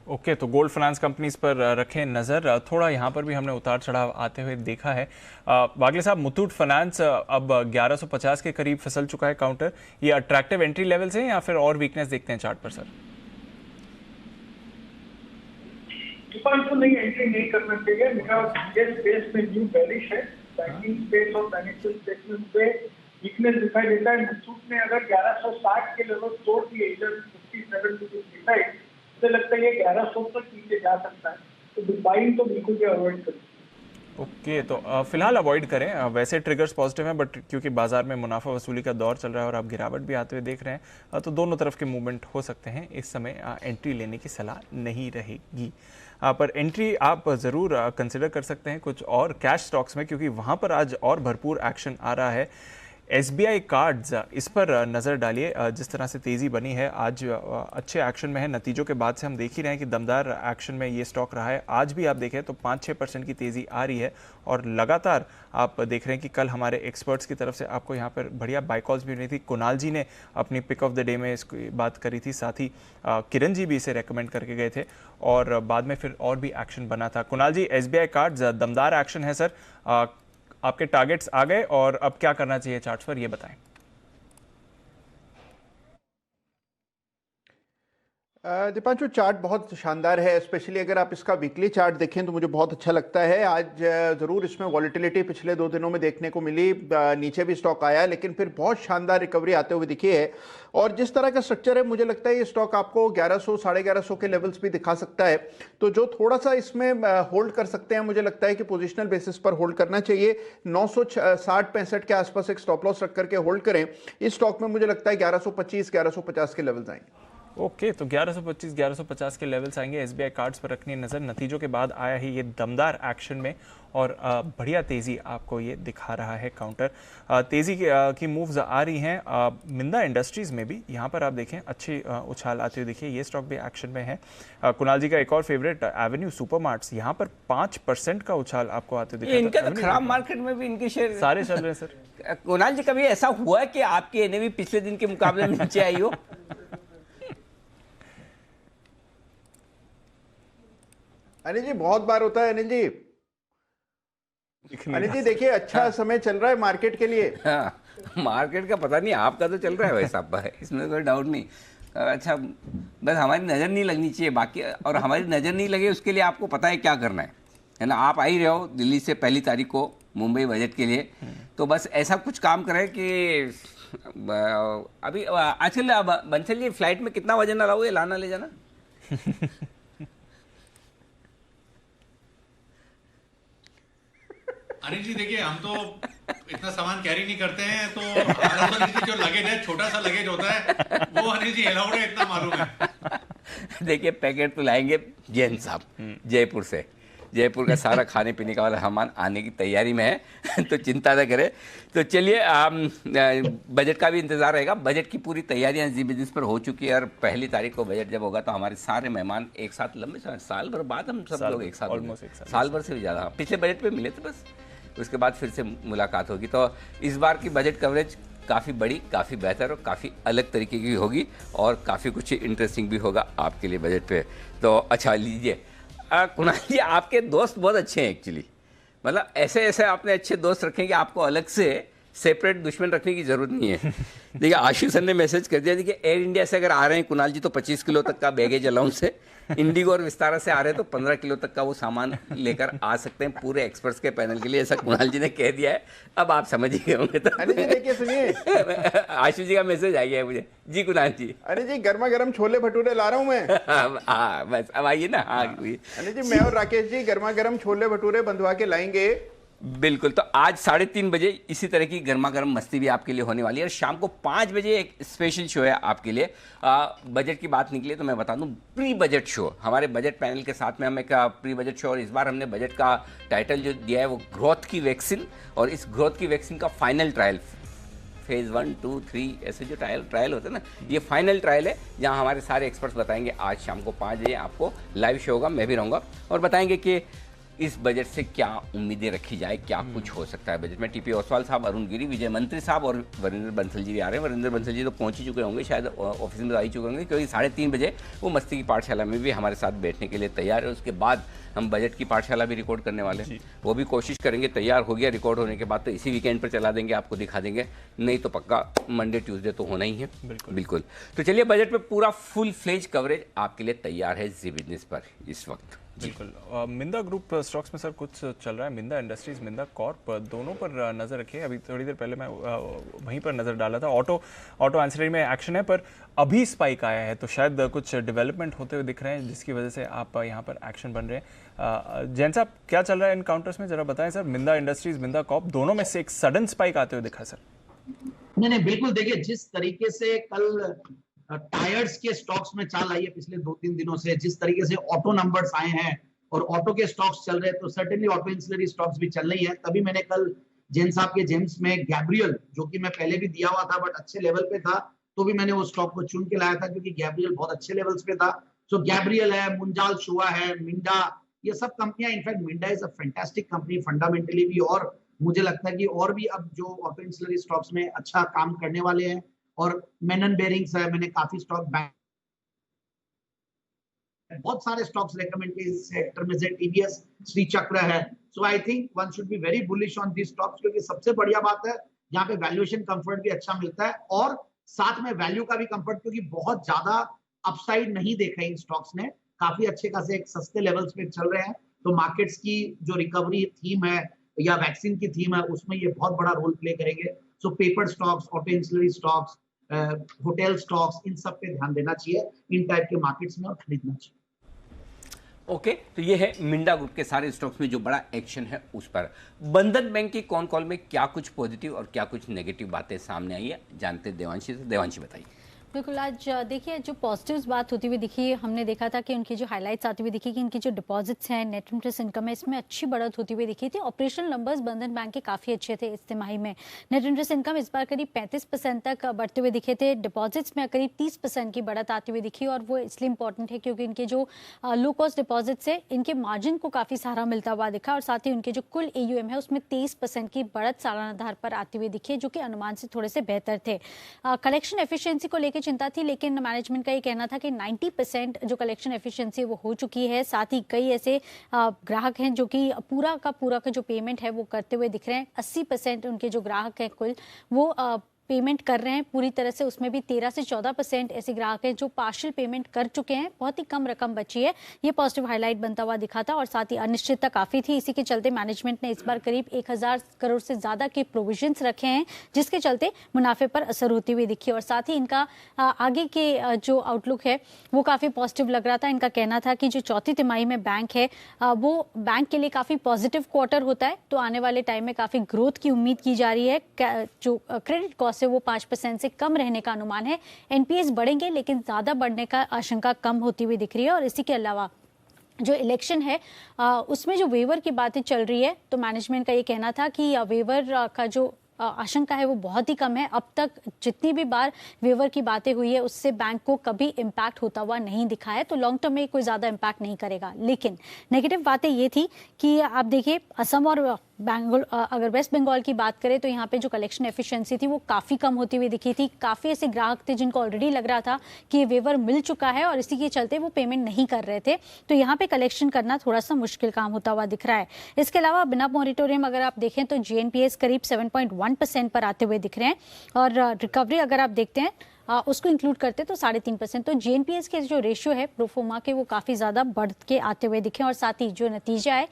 ओके, तो गोल्ड फाइनेंस कंपनीज पर रखें नज़र। थोड़ा यहाँ पर भी हमने उतार चढ़ाव आते हुए देखा है। वागले साहब, मुथूट फाइनेंस अब 1150 के करीब फिसल चुका है काउंटर। ये अट्रैक्टिव एंट्री लेवल से या फिर और वीकनेस देखते हैं चार्ट पर सर? तो नहीं, एंट्री नहीं करना चाहिए। मेरा ये स्पेस में न्यू बेरिश है। बैंकिंग स्पेस और फाइनेंशियल स्टेटमेंट पे वीकनेस दिखाई देता है। मुथूट ने अगर 1160 के लेवल तोड़ दिए, इधर 57 टू 55, मुझे लगता है ये 1100 तक नीचे जा सकता है, तो बाइंग तो बिल्कुल भी अवॉइड करें। ओके, तो फिलहाल अवॉइड करें। वैसे ट्रिगर्स पॉजिटिव हैं, बट क्योंकि बाजार में मुनाफा वसूली का दौर चल रहा है और आप गिरावट भी आते हुए देख रहे हैं, तो दोनों तरफ के मूवमेंट हो सकते हैं। इस समय एंट्री लेने की सलाह नहीं रहेगी, पर एंट्री आप ज़रूर कंसिडर कर सकते हैं कुछ और कैश स्टॉक्स में, क्योंकि वहाँ पर आज और भरपूर एक्शन आ रहा है। SBI कार्ड्स, इस पर नज़र डालिए। जिस तरह से तेज़ी बनी है, आज अच्छे एक्शन में है। नतीजों के बाद से हम देख ही रहे हैं कि दमदार एक्शन में ये स्टॉक रहा है। आज भी आप देखें तो 5-6% की तेज़ी आ रही है और लगातार आप देख रहे हैं कि कल हमारे एक्सपर्ट्स की तरफ से आपको यहाँ पर बढ़िया बाय कॉल्स भी मिली थी। कुणाल जी ने अपनी पिक ऑफ द डे में इसकी बात करी थी, साथ ही किरण जी भी इसे रेकमेंड करके गए थे और बाद में फिर और भी एक्शन बना था। कुणाल जी, SBI कार्ड्स दमदार एक्शन है सर, आपके टारगेट्स आ गए और अब क्या करना चाहिए चार्ट्स पर, ये बताएं। दीपांशु, चार्ट बहुत शानदार है। स्पेशली अगर आप इसका वीकली चार्ट देखें तो मुझे बहुत अच्छा लगता है। आज ज़रूर इसमें वॉलेटिलिटी पिछले 2 दिनों में देखने को मिली, नीचे भी स्टॉक आया, लेकिन फिर बहुत शानदार रिकवरी आते हुए दिखी है। और जिस तरह का स्ट्रक्चर है, मुझे लगता है ये स्टॉक आपको 1100 1150 के लेवल्स भी दिखा सकता है। तो जो थोड़ा सा इसमें होल्ड कर सकते हैं, मुझे लगता है कि पोजिशनल बेसिस पर होल्ड करना चाहिए। 960-65 के आसपास एक स्टॉप लॉस रख करके होल्ड करें। इस स्टॉक में मुझे लगता है 1125-1150 के लेवल्स आएंगे। ओके, तो 1125-1150 के लेवल्स आएंगे। SBI कार्ड्स पर रखनी है नज़र। नतीजों के बाद आया ही ये दमदार एक्शन में और बढ़िया तेज़ी आपको ये दिखा रहा है काउंटर। तेज़ी की मूव्स आ रही हैं। मिंदा इंडस्ट्रीज़ में भी यहाँ पर आप देखें अच्छी उछाल आते हुए देखिए। ये स्टॉक भी एक्शन में है। कुणाल जी का एक और फेवरेट एवेन्यू सुपरमार्ट्स, यहाँ पर 5% का उछाल आपको आते हुए दिखा। इनका तो खराब मार्केट में भी इनके शेयर सारे चल रहे हैं सर। कुणाल जी, कभी ऐसा हुआ है कि आपकी NAV पिछले दिन के मुकाबले में नीचे आई हो? अनिल जी, बहुत बार होता है। अनिल जी देखिए, अच्छा समय चल रहा है मार्केट के लिए। हाँ, मार्केट का पता नहीं, आपका तो चल रहा है वैसा, इसमें कोई डाउट नहीं। अच्छा, बस हमारी नज़र नहीं लगनी चाहिए बाकी, और हमारी नज़र नहीं लगे उसके लिए आपको पता है क्या करना है ना। आप आ ही रहे हो दिल्ली से 1 तारीख को मुंबई बजट के लिए, तो बस ऐसा कुछ काम करें कि अभी आजकल बंसल जी फ्लाइट में कितना वजन अलाउ है लाना ले जाना? अनिल जी देखिए, हम तो इतना सामान कैरी नहीं करते हैं, तो हमारा जो लगेज है, छोटा सा लगेज होता है, वो अनिल जी अलाउड है, इतना मालूम है। देखिए, पैकेट तो लाएंगे जैन साहब जयपुर से। जयपुर का सारा खाने पीने का वाला सामान आने की तैयारी में है, तो चिंता न करें। तो चलिए, बजट का भी इंतजार रहेगा। बजट की पूरी तैयारियां जी बिजनेस पर हो चुकी है और 1 तारीख को बजट जब होगा तो हमारे सारे मेहमान एक साथ, लंबे साल भर बाद हम सब लोग एक साथ, साल भर से भी ज़्यादा, पिछले बजट पे मिले थे बस, उसके बाद फिर से मुलाकात होगी। तो इस बार की बजट कवरेज काफ़ी बड़ी, काफ़ी बेहतर और काफ़ी अलग तरीके की होगी और काफ़ी कुछ इंटरेस्टिंग भी होगा आपके लिए बजट पे। तो अच्छा लीजिए, कुणाल जी, आपके दोस्त बहुत अच्छे हैं एक्चुअली, मतलब ऐसे ऐसे आपने अच्छे दोस्त रखें कि आपको अलग से सेपरेट दुश्मन रखने की जरूरत नहीं है। देखिए, आशीष सर ने मैसेज कर दिया, देखिए एयर इंडिया से अगर आ रहे हैं कुणाल जी तो 25 किलो तक का बैगेज अलाउंस है, इंडिगो और विस्तारा से आ रहे हैं तो 15 किलो तक का वो सामान लेकर आ सकते हैं पूरे एक्सपर्ट्स के पैनल के लिए, ऐसा कुणाल जी ने कह दिया है। अब आप समझ ही गए होंगे। तो अरे जी देखिए, सुनिए, आशीष जी का मैसेज आ गया है मुझे। जी कुणाल जी। अरे जी, गर्मा गर्म छोले भटूरे ला रहा हूँ मैं। हाँ बस अब आइए ना। हाँ अरे जी, मैं और राकेश जी गर्मा गर्म छोले भटूरे बंधवा के लाएंगे बिल्कुल। तो आज 3:30 बजे इसी तरह की गर्मा गर्म मस्ती भी आपके लिए होने वाली है और शाम को 5 बजे एक स्पेशल शो है आपके लिए। बजट की बात निकली तो मैं बता दूं, प्री बजट शो, हमारे बजट पैनल के साथ में हम एक प्री बजट शो, और इस बार हमने बजट का टाइटल जो दिया है वो ग्रोथ की वैक्सीन, और इस ग्रोथ की वैक्सीन का फाइनल ट्रायल, फेज 1, 2, 3 ऐसे जो ट्रायल होते हैं ना, ये फाइनल ट्रायल है जहां हमारे सारे एक्सपर्ट्स बताएंगे। आज शाम को 5 बजे आपको लाइव शो होगा, मैं भी रहूँगा, और बताएंगे कि इस बजट से क्या उम्मीदें रखी जाए, क्या कुछ हो सकता है बजट में। टीपी ओसवाल साहब, अरुण गिरी, विजय मंत्री साहब और वरिंदर बंसल जी भी आ रहे हैं। वरिंदर बंसल जी तो पहुंच ही चुके होंगे, शायद ऑफिस में तो आ ही चुके होंगे, क्योंकि 3:30 बजे वो मस्ती की पाठशाला में भी हमारे साथ बैठने के लिए तैयार है। उसके बाद हम बजट की पाठशाला भी रिकॉर्ड करने वाले हैं, वो भी कोशिश करेंगे। तैयार हो गया रिकॉर्ड होने के बाद तो इसी वीकेंड पर चला देंगे, आपको दिखा देंगे, नहीं तो पक्का मंडे ट्यूसडे तो होना ही है। बिल्कुल। तो चलिए, बजट पे पूरा फुल फ्लेज कवरेज आपके लिए तैयार है जी बिजनेस पर इस वक्त। बिल्कुल। मिंदा ग्रुप स्टॉक्स में सर कुछ चल रहा है, मिंदा इंडस्ट्रीज, मिंदा कॉर्प, दोनों पर नज़र रखिए। अभी थोड़ी देर पहले मैं वहीं पर नज़र डाला था। ऑटो एंसिलरी में एक्शन है, पर अभी स्पाइक आया है, तो शायद कुछ डेवलपमेंट होते हुए दिख रहे हैं जिसकी वजह से आप यहाँ पर एक्शन बन रहे हैं। जैन साहब, क्या चल रहा है इन काउंटर्स में, जरा बताएं सर। मिंदा इंडस्ट्रीज, मिंदा कॉर्प, दोनों में से एक सडन स्पाइक आते हुए दिखा सर। नहीं, बिल्कुल। देखिए, जिस तरीके से कल टायर्स के स्टॉक्स में चाल आई है पिछले 2-3 दिनों से, जिस तरीके से ऑटो नंबर्स आए हैं और ऑटो के स्टॉक्स चल रहे हैं, तो सर्टेनली ऑटो इंसिलरी स्टॉक्स भी चल रही है। तभी मैंने कल जैन साहब के जेम्स में गैब्रियल, जो कि मैं पहले भी दिया हुआ था बट अच्छे लेवल पे था, तो भी मैंने वो स्टॉक को चुन के लाया था क्योंकि गैब्रियल बहुत अच्छे लेवल्स पे था। सो गैब्रियल है, मुंजाल शुआ है, मिंडा, ये सब कंपनियां, in fact Minda is a fantastic company fundamentally भी, और मुझे लगता है कि और भी अब जो ऑटो इंसिलरी स्टॉक्स में अच्छा काम करने वाले हैं। और मेनन बेरिंग्स है, मैंने काफी स्टॉक बहुत सारे स्टॉक्स रेकमेंड किए इस सेक्टर में से, टीवीएस, श्री चक्र है। So I think one should be very bullish on this stocks, क्योंकि सबसे बढ़िया बात है यहाँ पे वैल्यूएशन कंफर्ट भी अच्छा मिलता है और साथ में वैल्यू का भी कंफर्ट, क्योंकि बहुत ज्यादा अपसाइड नहीं देखा इन स्टॉक्स ने, काफी अच्छे खासे एक सस्ते लेवल्स पे चल रहे हैं। तो मार्केट्स की जो रिकवरी थीम है या वैक्सीन की थीम है, उसमें ये बहुत बड़ा रोल प्ले करेंगे। So paper stocks, auto ancillary stocks, hotel stocks, इन सब पे ध्यान देना चाहिए इन टाइप के मार्केट्स में और खरीदना चाहिए। ओके, तो ये है मिंडा ग्रुप के सारे स्टॉक्स में जो बड़ा एक्शन है उस पर। बंधन बैंक की कॉन कॉल में क्या कुछ पॉजिटिव और क्या कुछ नेगेटिव बातें सामने आई है, जानते देवांशी से। देवांशी बताइए। बिल्कुल, आज देखिए जो पॉजिटिव्स बात होती हुई दिखी, हमने देखा था कि उनकी जो हाइलाइट्स आती हुई दिखी कि इनकी जो डिपॉजिट्स हैं, नेट इंटरेस्ट इनकम है, इसमें अच्छी बढ़त होती हुई दिखी थी। ऑपरेशनल नंबर्स बंधन बैंक के काफ़ी अच्छे थे इस तिमाही में। नेट इंटरेस्ट इनकम इस बार करीब 35% तक बढ़ते हुए दिखे थे। डिपॉजिट्स में करीब 30% की बढ़त आती हुई दिखी, और वो इसलिए इंपॉर्टेंट है क्योंकि इनके जो लो कॉस्ट डिपॉजिट्स है, इनके मार्जिन को काफ़ी सहारा मिलता हुआ दिखा, और साथ ही उनके जो कुल AUM है उसमें 23% की बढ़त सालाना आधार पर आती हुई दिखी, जो कि अनुमान से थोड़े से बेहतर थे। कलेक्शन एफिशिएंसी को लेकर चिंता थी, लेकिन मैनेजमेंट का ये कहना था कि 90% जो कलेक्शन एफिशिएंसी वो हो चुकी है। साथ ही कई ऐसे ग्राहक हैं जो कि पूरा का जो पेमेंट है वो करते हुए दिख रहे हैं। 80% उनके जो ग्राहक हैं कुल, वो पेमेंट कर रहे हैं पूरी तरह से। उसमें भी 13 से 14% ऐसे ग्राहक हैं जो पार्शियल पेमेंट कर चुके हैं, बहुत ही कम रकम बची है। ये पॉजिटिव हाईलाइट बनता हुआ दिखा था, और साथ ही अनिश्चितता काफ़ी थी। इसी के चलते मैनेजमेंट ने इस बार करीब 1000 करोड़ से ज़्यादा के प्रोविजंस रखे हैं, जिसके चलते मुनाफे पर असर होती हुई दिखी। और साथ ही इनका आगे के जो आउटलुक है वो काफ़ी पॉजिटिव लग रहा था। इनका कहना था कि जो चौथी तिमाही में बैंक है वो बैंक के लिए काफ़ी पॉजिटिव क्वार्टर होता है, तो आने वाले टाइम में काफ़ी ग्रोथ की उम्मीद की जा रही है। जो क्रेडिट कॉस्ट से वो 5% से कम रहने का अनुमान है। NPAs बढ़ेंगे, लेकिन ज्यादा बढ़ने का आशंका कम होती हुई दिख रही है। और इसी के अलावा जो इलेक्शन है उसमें जो वेवर की बातें चल रही है, तो मैनेजमेंट का ये कहना था कि वेवर का जो आशंका है वो बहुत ही कम है। अब तक जितनी भी बार वेवर की बातें हुई है उससे बैंक को कभी इम्पैक्ट होता हुआ नहीं दिखा है, तो लॉन्ग टर्म में कोई ज़्यादा इम्पैक्ट नहीं करेगा। लेकिन नेगेटिव बातें ये थी कि आप देखिए असम और बेंगल, अगर वेस्ट बंगाल की बात करें तो यहाँ पे जो कलेक्शन एफिशिएंसी थी वो काफ़ी कम होती हुई दिखी थी। काफ़ी ऐसे ग्राहक थे जिनको ऑलरेडी लग रहा था कि ये वेवर मिल चुका है और इसी के चलते वो पेमेंट नहीं कर रहे थे, तो यहाँ पे कलेक्शन करना थोड़ा सा मुश्किल काम होता हुआ दिख रहा है। इसके अलावा बिना मॉनिटोरियम अगर आप देखें तो GNPAs करीब 7.1% पर आते हुए दिख रहे हैं, और रिकवरी अगर आप देखते हैं उसको इंक्लूड करते तो 3.5%। तो GNPAs के जो रेशियो है प्रोफोमा के, वो काफ़ी ज़्यादा बढ़ के आते हुए दिखे, और साथ ही जो नतीजा है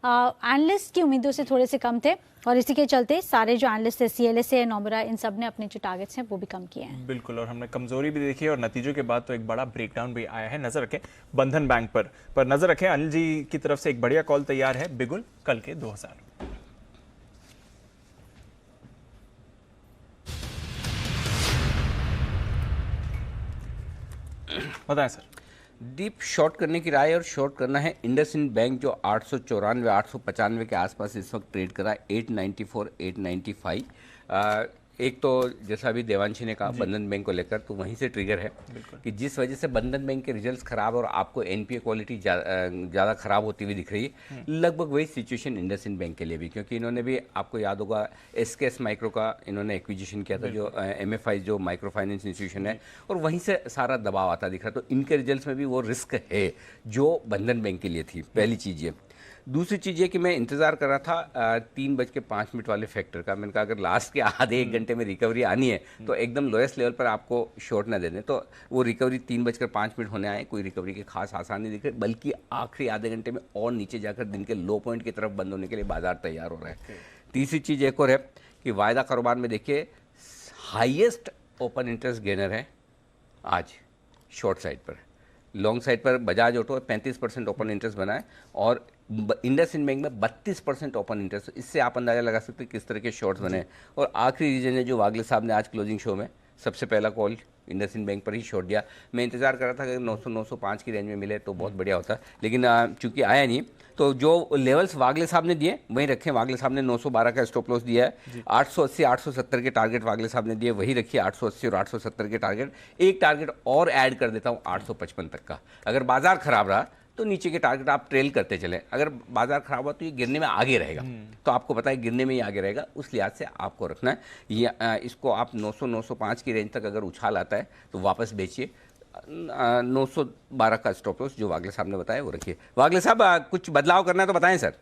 एनालिस्ट की उम्मीदों से थोड़े से कम थे, और इसी के चलते सारे जो एनालिस्ट है, CLSA, नोमरा, इन सब ने अपने जो टारगेट्स हैं वो भी कम किए हैं। बिल्कुल, और हमने कमजोरी भी देखी और नतीजों के बाद तो एक बड़ा ब्रेकडाउन भी आया है। नजर रखें बंधन बैंक पर नजर रखें। अनिल जी की तरफ से एक बढ़िया कॉल तैयार है, बिगुल कल के 2000। बताएं सर। डीप शॉर्ट करने की राय और शॉर्ट करना है इंडसइंड बैंक जो 894 895 के आसपास इस वक्त ट्रेड कर रहा है, 894 895। एक तो जैसा अभी देवांशी ने कहा बंधन बैंक को लेकर, तो वहीं से ट्रिगर है कि जिस वजह से बंधन बैंक के रिजल्ट्स खराब और आपको एनपीए क्वालिटी ज़्यादा खराब होती हुई दिख रही है, लगभग वही सिचुएशन इंडसइंड बैंक के लिए भी, क्योंकि इन्होंने भी आपको याद होगा एसकेएस माइक्रो का इन्होंने एक्विजिशन किया था, जो एमएफआई जो माइक्रो फाइनेंस इंस्टीट्यूशन है, और वहीं से सारा दबाव आता दिख रहा। तो इनके रिजल्ट्स में भी वो रिस्क है जो बंधन बैंक के लिए थी, पहली चीज़ ये। दूसरी चीज़ ये कि मैं इंतज़ार कर रहा था 3:05 वाले फैक्टर का। मैंने कहा अगर लास्ट के आधे एक घंटे में रिकवरी आनी है तो एकदम लोएस्ट लेवल पर आपको शॉर्ट ना दे दें। तो वो रिकवरी 3:05 होने आए, कोई रिकवरी के खास आसानी नहीं दिख रही, बल्कि आखिरी आधे घंटे में और नीचे जाकर दिन के लो पॉइंट की तरफ बंद होने के लिए बाजार तैयार हो रहा है। तीसरी चीज़ एक और है कि वायदा कारोबार में देखिए हाईएस्ट ओपन इंटरेस्ट गेनर है आज शॉर्ट साइड पर। लॉन्ग साइड पर बजाज ऑटो 35% ओपन इंटरेस्ट बना है और इंडसइंड बैंक में 32% ओपन इंटरेस्ट। इससे आप अंदाजा लगा सकते हैं किस तरह के शॉर्ट्स बने हैं। और आखिरी रीजन है जो वागले साहब ने आज क्लोजिंग शो में सबसे पहला कॉल इंडसइंड बैंक पर ही शॉर्ट दिया। मैं इंतजार कर रहा था कि 900-905 की रेंज में मिले तो बहुत बढ़िया होता, लेकिन चूंकि आया नहीं, तो जो लेवल्स वागले साहब ने दिए वही रखें। वागले साहब ने 912 का स्टॉप लॉस दिया है, 880-870 के टारगेट वागले साहब ने दिए वही रखिए, 880 और 870 के टारगेट। एक टारगेट और ऐड कर देता हूँ 855 तक का। अगर बाजार खराब रहा तो नीचे के टारगेट आप ट्रेल करते चलें, अगर बाजार खराब हुआ तो ये गिरने में आगे रहेगा। तो आपको पता है गिरने में ही आगे रहेगा, उस लिहाज से आपको रखना है ये। इसको आप 900-905 की रेंज तक अगर उछाल आता है तो वापस बेचिए। 912 का स्टॉप लॉस जो वागले साहब ने बताया वो रखिए। वागले साहब कुछ बदलाव करना है तो बताएं सर।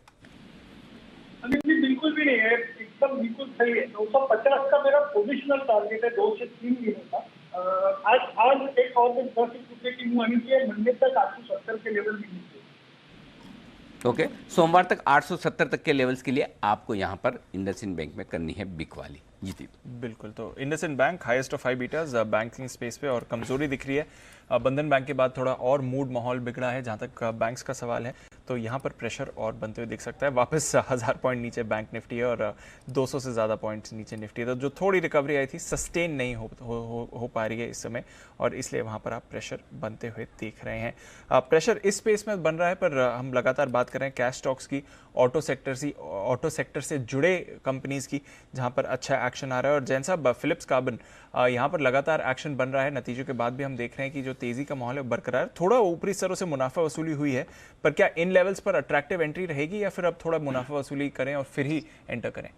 बिल्कुल भी नहीं है, एकदम बिल्कुल सही है। 950 का मेरा पोजिशनल टारगेट है 2 से 3 दिनों का। आज एक और दिन 10 रुपये की मूव आनी चाहिए, मंडे तक 870 के लेवल भी नीचे। ओके, सोमवार तक 870 तक के लेवल्स के लिए आपको यहाँ पर इंडसइंड बैंक में करनी है बिक वाली जीती। बिल्कुल, तो IndusInd bank highest of high betas banking space पे और कमजोरी दिख रही है। बंधन बैंक के बाद थोड़ा और मूड माहौल बिगड़ा है जहाँ तक बैंक्स का सवाल है, तो यहाँ पर प्रेशर और बनते हुए दिख सकता है। वापस 1000 पॉइंट नीचे बैंक निफ्टी है और 200 से ज़्यादा पॉइंट्स नीचे निफ्टी है। तो जो थोड़ी रिकवरी आई थी सस्टेन नहीं हो पा रही है इस समय, और इसलिए वहाँ पर आप प्रेशर बनते हुए देख रहे हैं। प्रेशर इस स्पेस में बन रहा है, पर हम लगातार बात कर रहे हैं कैश स्टॉक्स की, ऑटो सेक्टर से जुड़े कंपनीज की, जहाँ पर अच्छा एक्शन आ रहा है। और जैन साहब, फिलिप्स कार्बन यहाँ पर लगातार एक्शन बन रहा है, नतीजों के बाद भी हम देख रहे हैं कि जो तेजी का माहौल है बरकरार। थोड़ा ऊपरी स्तरों से मुनाफा वसूली हुई है, पर क्या इन लेवल्स पर अट्रैक्टिव एंट्री रहेगी या फिर अब थोड़ा मुनाफा वसूली करें और फिर ही एंटर करें?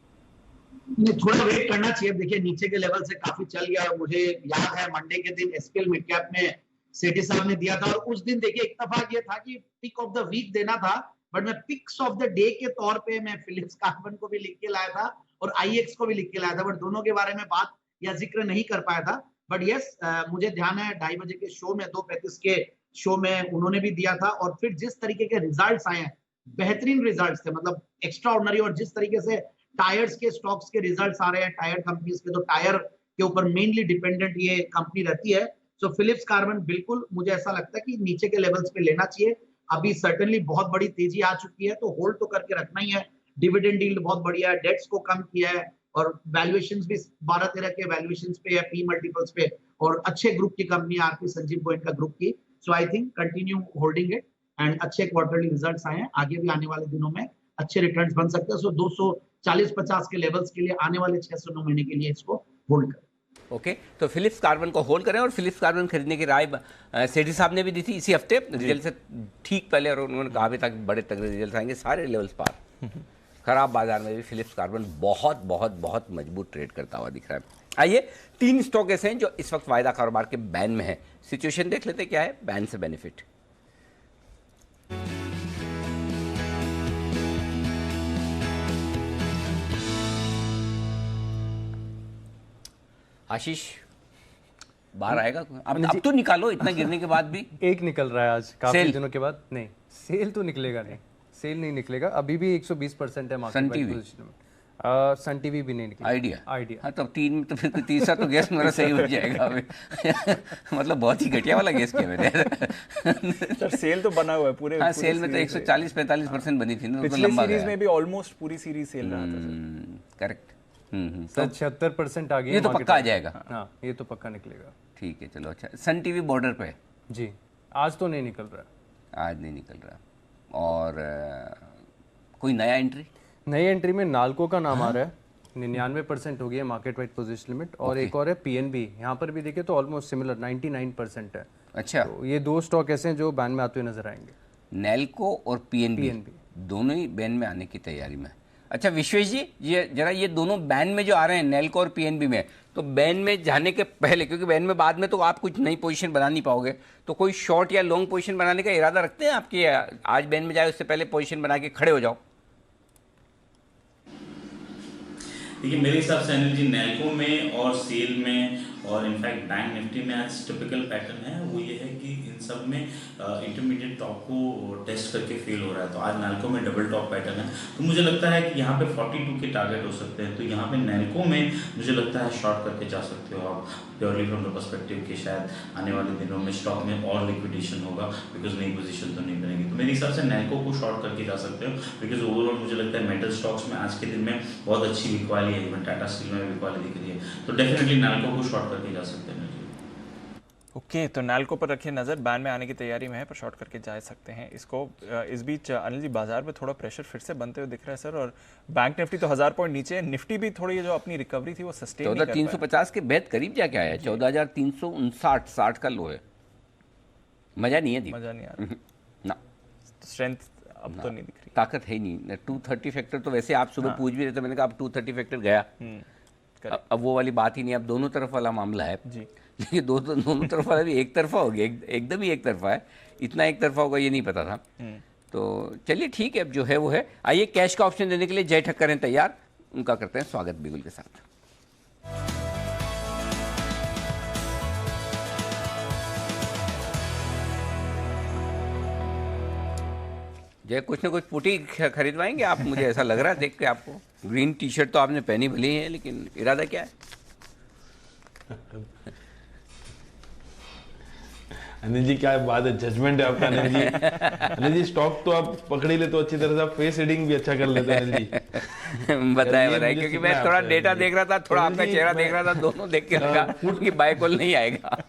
थोड़ा वेट करना चाहिए। देखिए नीचे के लेवल से काफी चल गया। मुझे याद है मंडे के दिन एसपीएल मिड कैप में सेठी साहब ने दिया था, और उस दिन देखिए इत्तेफाक ये था कि पिक ऑफ द वीक देना था, बट मैं पिक्स ऑफ द डे के तौर पे मैं फिलिप्स कार्बन को भी लिख के लाया था और आईएक्स को भी लिख के लाया था, बट दोनों के बारे में बात या जिक्र नहीं कर पाया था। बट यस, मुझे ध्यान है 2:30 बजे के शो में, 2:35 के शो में उन्होंने भी दिया था। और फिर जिस तरीके के रिजल्ट्स आए हैं, बेहतरीन रिजल्ट्स थे, मतलब एक्स्ट्रा ऑर्डिनरी। और जिस तरीके से टायर्स के स्टॉक्स के रिजल्ट्स आ रहे हैं, टायर कंपनीज के, तो टायर के ऊपर मेनली डिपेंडेंट ये कंपनी रहती है। सो फिलिप्स कार्बन बिल्कुल मुझे ऐसा लगता है कि नीचे के लेवल्स पे लेना चाहिए। अभी सर्टेनली बहुत बड़ी तेजी आ चुकी है, तो होल्ड तो करके रखना ही है। डिविडेंड यील्ड बहुत बढ़िया है, डेट्स को कम किया है, और वैल्यूएशंस भी 12-13 के वैल्यूएशंस पे है, पी मल्टीपल्स पे, और अच्छे ग्रुप की company RP Sanjiv Goenka group की। So I think continue holding it, and अच्छे क्वार्टरली रिजल्ट्स आए हैं, आगे भी आने वाले दिनों में अच्छे रिटर्न्स बन सकते हैं। सो 240-50 के लेवल्स के लिए आने वाले 6-9 महीने के लिए इसको होल्ड करें। ओके, तो फिलिप्स कार्बन को होल्ड करें। और फिलिप्स कार्बन खरीदने की राय सेठी साहब ने भी दी थी इसी हफ्ते रिजल्ट से ठीक पहले, और उन्होंने कहा भी था कि बड़े तगड़े रिजल्ट आएंगे, सारे लेवल्स पार। खराब बाजार में भी फिलिप्स कार्बन बहुत बहुत बहुत मजबूत ट्रेड करता हुआ दिख रहा है। आइए 3 स्टॉक ऐसे हैं जो इस वक्त वायदा कारोबार के बैन में है। सिचुएशन देख लेते क्या है बैन से बेनिफिट। आशीष बाहर आएगा अब तो निकालो, इतना गिरने के बाद भी एक निकल रहा है आज काफी दिनों के बाद। नहीं, सेल तो निकलेगा नहीं, सेल नहीं निकलेगा। अभी भी 120% है मार्केट पोजीशन में। सन टीवी भी नहीं निकला। आइडिया हाँ, तब 3 तो फिर तीसरा तो गैस मेरा सही हो जाएगा। मतलब बहुत ही घटिया वाला गैस किया मैंने। सर सेल तो बना हुआ है पूरे। हाँ, सेल में तो 140-45% बनी थी ना, पिछली सीरीज में भी ऑलमोस्ट पूरी सीरीज सेल रहा था। करेक्ट। सर 76% आ गया। ये तो पक्का आ जाएगा। हाँ, ये तो पक्का निकलेगा। ठीक है, चलो अच्छा। सन टीवी बॉर्डर पे जी। आज तो नहीं निकल रहा। आज नहीं निकल रहा। और कोई नया एंट्री? नई एंट्री में नाल्को का नाम आ रहा है, 99% हो गया मार्केट वाइड पोजीशन लिमिट। और एक और है पीएनबी, यहाँ पर भी देखे तो ऑलमोस्ट सिमिलर 99% है। अच्छा, तो ये दो स्टॉक ऐसे हैं जो बैन में आते हुए नजर आएंगे। नेल्को और पीएनबी दोनों ही बैन में आने की तैयारी में। अच्छा विश्वेश जी, ये जरा ये दोनों बैन में जो आ रहे हैं नेल्को और पीएनबी में, तो बैन में जाने के पहले, क्योंकि बैन में बाद में तो आप कुछ नई पोजीशन बना नहीं पाओगे, तो कोई शॉर्ट या लॉन्ग पोजीशन बनाने का इरादा रखते हैं आपकी? आज बैन में जाए उससे पहले पोजीशन बना के खड़े हो जाओ। देखिए मेरे हिसाब से अनिल जी, नेल्को में और सेल में और इनफैक्ट बैंक निफ्टी में आज टिपिकल पैटर्न है वो ये है कि इन सब में इंटरमीडिएट टॉप को टेस्ट करके फेल हो रहा है। तो आज नेल्को में डबल टॉप पैटर्न है, तो मुझे लगता है कि यहाँ पे 42 के टारगेट हो सकते हैं। तो यहाँ पे नेल्को में मुझे लगता है शॉर्ट करके जा सकते हो आप, प्योरली फ्रॉम द पर्सपेक्टिव कि शायद आने वाले दिनों में स्टॉक में और लिक्विडेशन होगा, बिकॉज नई पोजीशन तो नहीं बनेगी। तो मेरे हिसाब से नेल्को को शॉर्ट करके जा सकते हो, बिकॉज ओवरऑल मुझे लगता है मेटल स्टॉक्स में आज के दिन में बहुत अच्छी बिकवाली है, इवन टाटा स्टील में बिकवाली दिख रही है, तो डेफिनेटली नेल्को को शॉर्ट करके जा सकते हैं। ओके, तो नाल्को पर रखिए नज़र, बैन में आने की तैयारी में है पर शॉर्ट करके जा सकते हैं इसको। इस बीच अनिल जी बाजार में थोड़ा प्रेशर फिर से बनते हुए दिख रहा है सर, और बैंक निफ्टी तो 1000 पॉइंट नीचे है, निफ्टी भी थोड़ी जो अपनी रिकवरी थी वो सस्टेन 14,350 के बेहद करीब जाके आया है। 14,359 का लो है। मजा नहीं है दी, मजा नहीं आ रहा ना, स्ट्रेंथ अब तो नहीं दिख रही, ताकत है ही नहीं। 230 फैक्टर तो वैसे आप सुबह पूछ भी रहे थे, मैंने कहा अब 230 फैक्टर गया, अब वो वाली बात ही नहीं, अब दोनों तरफ वाला मामला है जी। ये दोनों तरफ वाला भी एक तरफा हो गया, एकदम ही एक तरफा है। इतना एक तरफा होगा ये नहीं पता था। तो चलिए ठीक है, अब जो है वो है। आइए कैश का ऑप्शन देने के लिए जय ठक्कर हैं तैयार, उनका करते हैं स्वागत बिगुल के साथ। जय, कुछ ना कुछ पुटी खरीदवाएंगे आप? मुझे ऐसा लग रहा है देख के आपको। ग्रीन टी शर्ट तो आपने पहनी भली है, लेकिन इरादा क्या है? अनिल जी क्या बात है, जजमेंट है आपका अनिल जी। अनिल जी स्टॉक तो आप पकड़ ही ले तो अच्छी तरह से, आप फेस रीडिंग भी अच्छा कर लेते हैं अनिल जी। बताए, क्योंकि मैं थोड़ा डेटा देख रहा था, थोड़ा आपका चेहरा देख रहा था, दोनों देख के लगा कि बाय कॉल नहीं आएगा।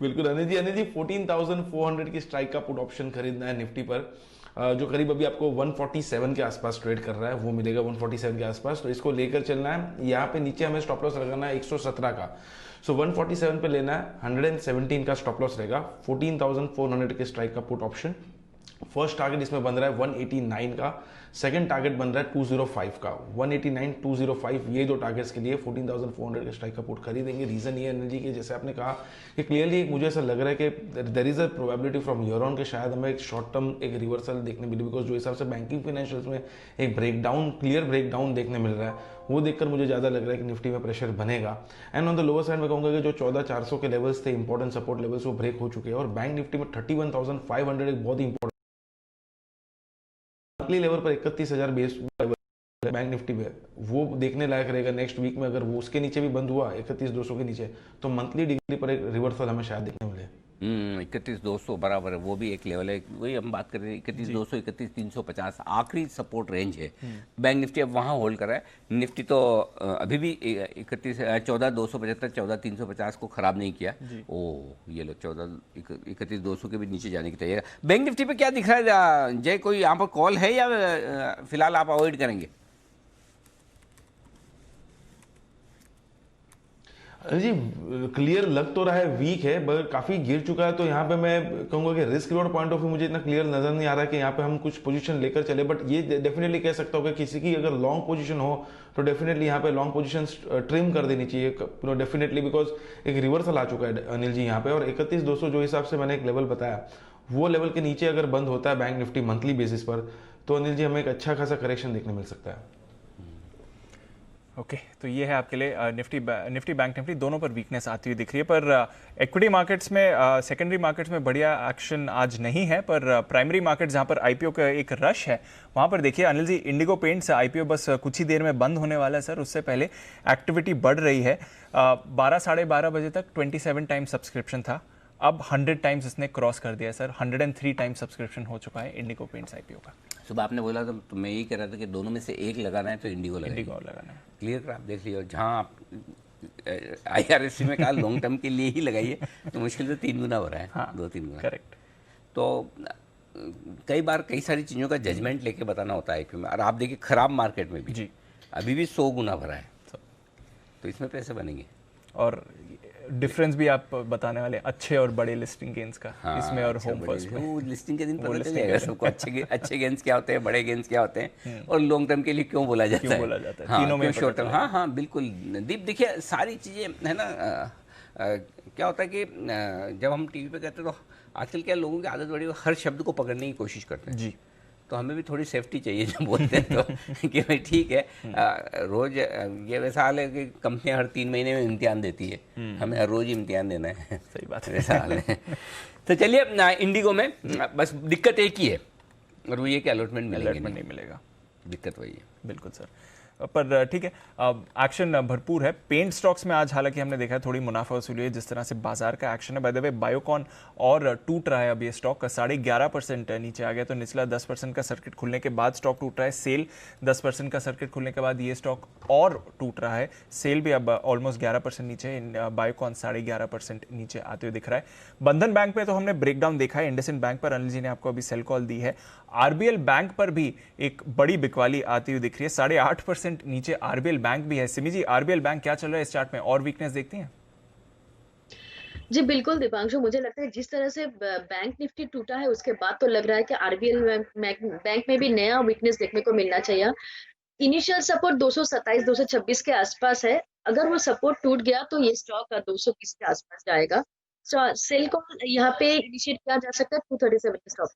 बिल्कुल अनिल जी 14,400 की स्ट्राइक का पुट ऑप्शन खरीदना है निफ्टी पर, जो करीब अभी आपको 147 के आसपास ट्रेड कर रहा है, वो मिलेगा 147 के आसपास। तो इसको लेकर चलना है। यहाँ पे नीचे हमें स्टॉप लॉस लगाना है 117 का, सो 147 पे लेना है। 117 का स्टॉप लॉस रहेगा। 14,400 के स्ट्राइक का पुट ऑप्शन। फर्स्ट टारगेट इसमें बन रहा है 189 का, सेकंड टारगेट बन रहा है 205 का। 189 205 ये दो टारगेट्स के लिए 14,400 के स्ट्राइक का पुट खरीदेंगे। रीजन ये एनर्जी की, जैसे आपने कहा कि क्लियरली मुझे ऐसा लग रहा है कि there is a probability from here on के शायद हमें एक शॉर्ट टर्म एक रिवर्सल देखने मिले, बिकॉज जो हिसाब से बैंकिंग फाइनेंशियल्स में एक ब्रेकडाउन, क्लियर ब्रेकडाउन देखने मिल रहा है, वो देखकर मुझे ज़्यादा लग रहा है कि निफ्टी में प्रेशर बनेगा। And on the lower side में कहूँगा कि जो 14,400 के लेवल्स थे, इंपॉर्टेंट सपोर्ट लेवल्स, वो ब्रेक हो चुके हैं। और बैंक निफ्टी में 31,500 एक बहुत ही इंपॉर्टेंट मंथली लेवल पर 31,000 बेस बैंक निफ्टी में, वो देखने लायक रहेगा नेक्स्ट वीक में। अगर वो उसके नीचे भी बंद हुआ 31,200 के नीचे, तो मंथली डिग्री पर एक रिवर्सल हमें शायद देखने मिले। 31,200 बराबर है, वो भी एक लेवल है, वही हम बात कर रहे हैं। 31,200 31,350 आखिरी सपोर्ट रेंज है। बैंक निफ्टी अब वहाँ होल्ड कर रहा है। निफ्टी तो अभी भी 14,275 14,350 को खराब नहीं किया। ये लो 31,200 के भी नीचे जाने की तैयारी। बैंक निफ्टी पे क्या दिख रहा है जय, कोई यहाँ पर कॉल है या फिलहाल आप अवॉइड करेंगे? जी क्लियर लग तो रहा है वीक है, बट काफी गिर चुका है। तो यहाँ पे मैं कहूंगा कि risk reward point of view मुझे इतना क्लियर नजर नहीं आ रहा है कि यहाँ पे हम कुछ पोजीशन लेकर चले। बट ये डेफिनेटली कह सकता हूँ कि किसी की अगर लॉन्ग पोजीशन हो तो डेफिनेटली यहाँ पे लॉन्ग पोजीशन ट्रिम कर देनी चाहिए डेफिनेटली, बिकॉज एक रिवर्सल आ चुका है अनिल जी यहाँ पे। और 31,200 जो हिसाब से मैंने एक लेवल बताया, वो लेवल के नीचे अगर बंद होता है बैंक निफ्टी मंथली बेसिस पर, तो अनिल जी हमें एक अच्छा खासा करेक्शन देखने मिल सकता है। ओके, तो ये है आपके लिए निफ्टी बैंक निफ्टी दोनों पर वीकनेस आती हुई दिख रही है। पर इक्विटी मार्केट्स में, सेकेंडरी मार्केट्स में बढ़िया एक्शन आज नहीं है, पर प्राइमरी मार्केट जहां पर आईपीओ का एक रश है, वहां पर देखिए Anil ji, Indigo paints IPO बस कुछ ही देर में बंद होने वाला है सर। उससे पहले एक्टिविटी बढ़ रही है। 12 साढ़े 12 बजे तक 27 टाइम सब्सक्रिप्शन था, अब 100 टाइम्स इसने क्रॉस कर दिया सर। 103 टाइम्स सब्सक्रिप्शन हो चुका है इंडिगो पेंट्स आईपीओ का। सुबह आपने बोला तो मैं यही कह रहा था कि दोनों में से एक लगाना है तो इंडिगो लगाना है। क्लियर कर आप देख लीजिए, जहाँ आप IRSC में कहा लॉन्ग टर्म के लिए ही लगाइए, तो मुश्किल से 3 गुना हो रहा है। हाँ, 2-3 गुना। करेक्ट। तो कई बार कई सारी चीज़ों का जजमेंट लेके बताना होता है IPO में। और आप देखिए खराब मार्केट में भी अभी भी 100 गुना भरा है, तो इसमें पैसे बनेंगे। और डिफरेंस भी आप बताने वाले अच्छे और बड़े लिस्टिंग गेन्स का। हाँ, इसमें और होम फर्स्ट में वो लिस्टिंग के दिन पता चल जाएगा सबको अच्छे गेन्स क्या होते हैं, बड़े गेन्स क्या होते हैं, और लॉन्ग टर्म के लिए क्यों बोला जाता है। हाँ, तीनों में शॉर्ट टर्म। हाँ, बिल्कुल दीप। देखिए सारी चीज़ें है ना, क्या होता है कि जब हम टीवी पे कहते हैं तो आजकल क्या लोगों की आदत बड़ी, हर शब्द को पकड़ने की कोशिश करते हैं जी। तो हमें भी थोड़ी सेफ्टी चाहिए जब बोलते हैं तो कि भाई ठीक है, रोज ये वैसा हाल है कि कंपनियां हर 3 महीने में इम्तिहान देती है, हमें हर रोज इम्तिहान देना है। सही बात है, वैसा हाल है। तो चलिए, इंडिगो में बस दिक्कत एक ही है, और वो ये कि अलॉटमेंट नहीं मिलेगा। दिक्कत वही है। बिल्कुल सर, पर ठीक है, एक्शन भरपूर है पेंट स्टॉक्स में। आज हालांकि हमने देखा है थोड़ी मुनाफा वसूली है, जिस तरह से बाजार का एक्शन है। बाय द वे बायोकॉन और टूट रहा है, अब ये स्टॉक 11.5% नीचे आ गया, तो निचला 10% का सर्किट खुलने के बाद स्टॉक टूट रहा है। सेल 10% का सर्किट खुलने के बाद ये स्टॉक और टूट रहा है। सेल भी अब ऑलमोस्ट 11% नीचे, बायोकॉन 11.5% नीचे आते हुए दिख रहा है। बंधन बैंक में तो हमने ब्रेकडाउन देखा है, इंडसइंड बैंक पर अनिल जी ने आपको अभी सेल कॉल दी है। आरबीएल बैंक पर भी एक बड़ी बिकवाली आती हुई दिख रही है, 8.5% नीचे आरबीएल बैंक भी है। सिमी जी, आरबीएल बैंक क्या चल रहा है इस चार्ट में, और वीकनेस देखती हैं? जी बिल्कुल दीपांशु, मुझे लगता है जिस तरह से बैंक निफ्टी टूटा है उसके बाद तो लग रहा है कि आरबीएल बैंक में भी नया वीकनेस देखने को मिलना चाहिए। इनिशियल सपोर्ट 227-226 के आसपास है, अगर वो सपोर्ट टूट गया तो ये स्टॉक 220 के आसपास जाएगा। सेल को यहाँ पे इनिशिएट किया जा सकता है 237 के स्टॉप।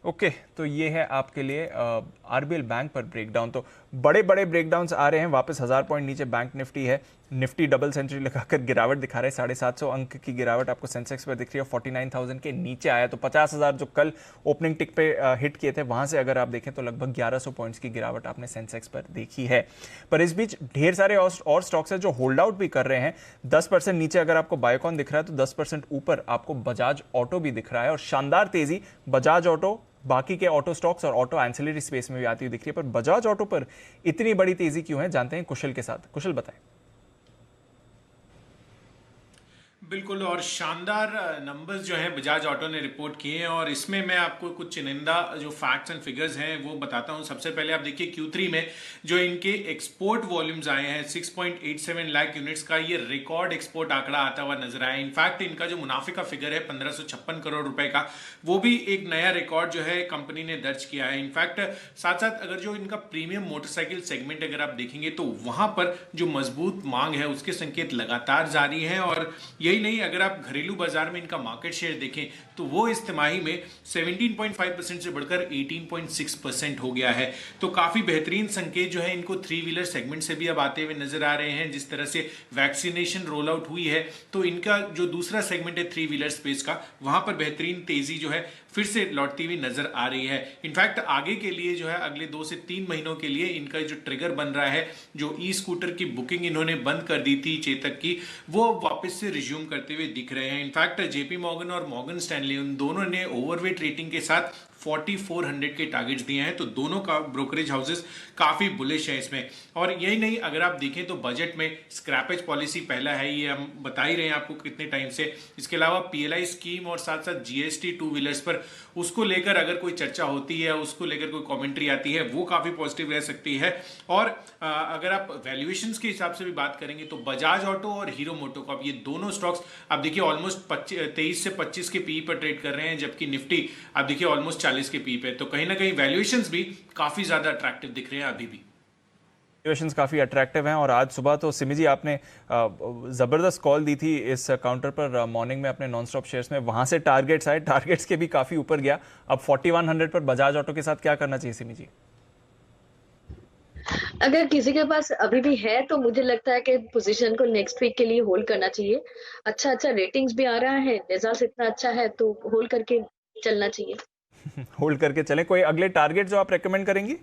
ओके, तो ये है आपके लिए आरबीएल बैंक पर ब्रेकडाउन। तो बड़े बड़े ब्रेकडाउन्स आ रहे हैं, वापस 1000 पॉइंट नीचे बैंक निफ्टी है। निफ्टी डबल सेंचुरी लगाकर गिरावट दिखा रहे हैं, 750 अंक की गिरावट आपको सेंसेक्स पर दिख रही है, 49,000 के नीचे आया। तो 50,000 जो कल ओपनिंग टिक पे हिट किए थे, वहां से अगर आप देखें तो लगभग 1100 पॉइंट्स की गिरावट आपने सेंसेक्स पर देखी है। पर इस बीच ढेर सारे और स्टॉक्स हैं जो होल्ड आउट भी कर रहे हैं। 10% नीचे अगर आपको बायोकॉन दिख रहा है, तो 10% ऊपर आपको बजाज ऑटो भी दिख रहा है, और शानदार तेजी बजाज ऑटो, बाकी के ऑटो स्टॉक्स और ऑटो एंसिलरी स्पेस में भी आती हुई दिख रही है। पर बजाज ऑटो पर इतनी बड़ी तेजी क्यों है, जानते हैं कुशल के साथ। कुशल बताएं। बिल्कुल, और शानदार नंबर्स जो हैं बजाज ऑटो ने रिपोर्ट किए हैं, और इसमें मैं आपको कुछ चुनिंदा जो फैक्ट्स एंड फिगर्स हैं वो बताता हूं। सबसे पहले आप देखिए Q3 में जो इनके एक्सपोर्ट वॉल्यूम्स आए हैं 6.87 लाख यूनिट्स का, ये रिकॉर्ड एक्सपोर्ट आंकड़ा आता हुआ नजर आया। इनफैक्ट इनका जो मुनाफे का फिगर है 1556 करोड़ रुपए का, वो भी एक नया रिकॉर्ड जो है कंपनी ने दर्ज किया है। इनफैक्ट साथ साथ अगर जो इनका प्रीमियम मोटरसाइकिल सेगमेंट अगर आप देखेंगे तो वहां पर जो मजबूत मांग है उसके संकेत लगातार जारी है। और यही नहीं, अगर आप घरेलू बाजार में इनका मार्केट शेयर देखें तो वो इस तिमाही में 17.5% से बढ़कर 18.6% हो गया है। तो काफी बेहतरीन संकेत जो है इनको 3 व्हीलर सेगमेंट से भी अब आते हुए नजर आ रहे हैं। जिस तरह से वैक्सीनेशन रोल आउट हुई है, तो इनका जो दूसरा सेगमेंट है 3 व्हीलर स्पेस का, वहां पर बेहतरीन तेजी जो है फिर से लौटती हुई नजर आ रही है। इनफैक्ट आगे के लिए जो है अगले 2 से 3 महीनों के लिए इनका जो ट्रिगर बन रहा है, जो ई स्कूटर की बुकिंग इन्होंने बंद कर दी थी चेतक की, वो वापस से रिज्यूम करते हुए दिख रहे हैं। इनफैक्ट जेपी मॉर्गन और मॉर्गन स्टैनली उन दोनों ने ओवरवेट रेटिंग के साथ 4400 के टारगेट्स दिए हैं। तो दोनों का ब्रोकरेज हाउसेस काफी बुलिश है इसमें। और यही नहीं, अगर आप देखें तो बजट में स्क्रैपेज पॉलिसी पहला है, ये हम बता ही रहे हैं आपको कितने टाइम से। इसके अलावा पीएलआई स्कीम और साथ साथ जीएसटी 2 व्हीलर्स पर उसको लेकर अगर कोई चर्चा होती है, उसको लेकर कोई कमेंट्री आती है, वो काफी पॉजिटिव रह सकती है। और अगर आप वैल्यूएशंस के हिसाब से भी बात करेंगे तो बजाज ऑटो और हीरो मोटोकॉर्प, ये दोनों स्टॉक्स आप देखिए ऑलमोस्ट 23 से 25 के पी पर ट्रेड कर रहे हैं, जबकि निफ्टी आप देखिए ऑलमोस्ट 40 के पी पे। तो कहीं ना कहीं वैल्यूएशंस भी काफी ज्यादा अट्रैक्टिव दिख रहे हैं अभी भी। वैल्यूएशंस काफ़ी अट्रैक्टिव हैं। और आज सुबह तो सिमी जी आपने ज़बरदस्त कॉल दी थी इस काउंटर पर मॉर्निंग में अपने नॉन स्टॉप शेयर्स में, वहां से टारगेट्स आए, टारगेट्स के भी काफ़ी ऊपर गया। अब 4100 पर बजाज ऑटो के साथ क्या करना चाहिए सिमी जी? अगर किसी के पास अभी भी है तो मुझे लगता है कि पोजीशन को नेक्स्ट वीक के लिए होल्ड करना चाहिए। अच्छा रेटिंग्स भी आ रहा है, रिजल्ट इतना अच्छा है तो होल्ड करके चलना चाहिए। होल्ड करके चलें। कोई अगले टारगेट जो आप रेकमेंड करेंगी?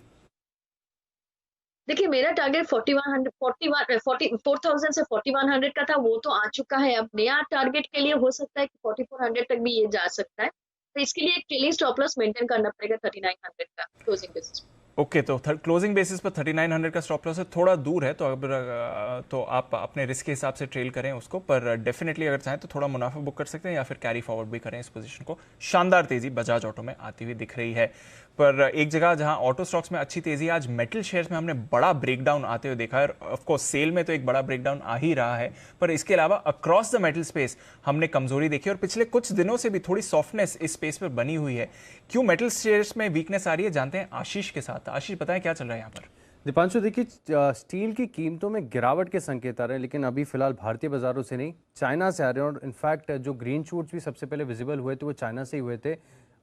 देखिए मेरा टारगेट 44,000 से 4100 का था, वो तो आ चुका है। अब नया टारगेट के लिए हो सकता है कि 4400 तक भी ये जा सकता है, तो इसके लिए एक ट्रेलिंग स्टॉप लॉस मेंटेन करना पड़ेगा 3900 का क्लोजिंग बेसिस। ओके, तो क्लोजिंग बेसिस पर 3900 का स्टॉप लॉस है, थोड़ा दूर है, तो आप अपने रिस्क के हिसाब से ट्रेल करें उसको, पर डेफिनेटली अगर चाहें तो थोड़ा मुनाफा बुक कर सकते हैं या फिर कैरी फॉरवर्ड भी करें इस पोजीशन को। शानदार तेजी बजाज ऑटो में आती हुई दिख रही है। पर एक जगह जहां ऑटो स्टॉक्स में अच्छी तेजी, आज मेटल शेयर्स में हमने बड़ा ब्रेकडाउन आते हुए देखा है। ऑफकोर्स सेल में तो एक बड़ा ब्रेकडाउन आ ही रहा है, पर इसके अलावा अक्रॉस द मेटल स्पेस हमने कमजोरी देखी और पिछले कुछ दिनों से भी थोड़ी सॉफ्टनेस इस स्पेस पर बनी हुई है। क्यों मेटल शेयर्स में वीकनेस आ रही है, जानते हैं आशीष के साथ। आशीष, बताएं क्या चल रहा है यहाँ पर। दीपांशु, देखिए स्टील की कीमतों में गिरावट के संकेत आ रहे हैं, लेकिन अभी फिलहाल भारतीय बाजारों से नहीं, चाइना से आ रहे हैं। और इनफैक्ट जो ग्रीन शूट्स भी सबसे पहले विजिबल हुए थे वो चाइना से ही हुए थे।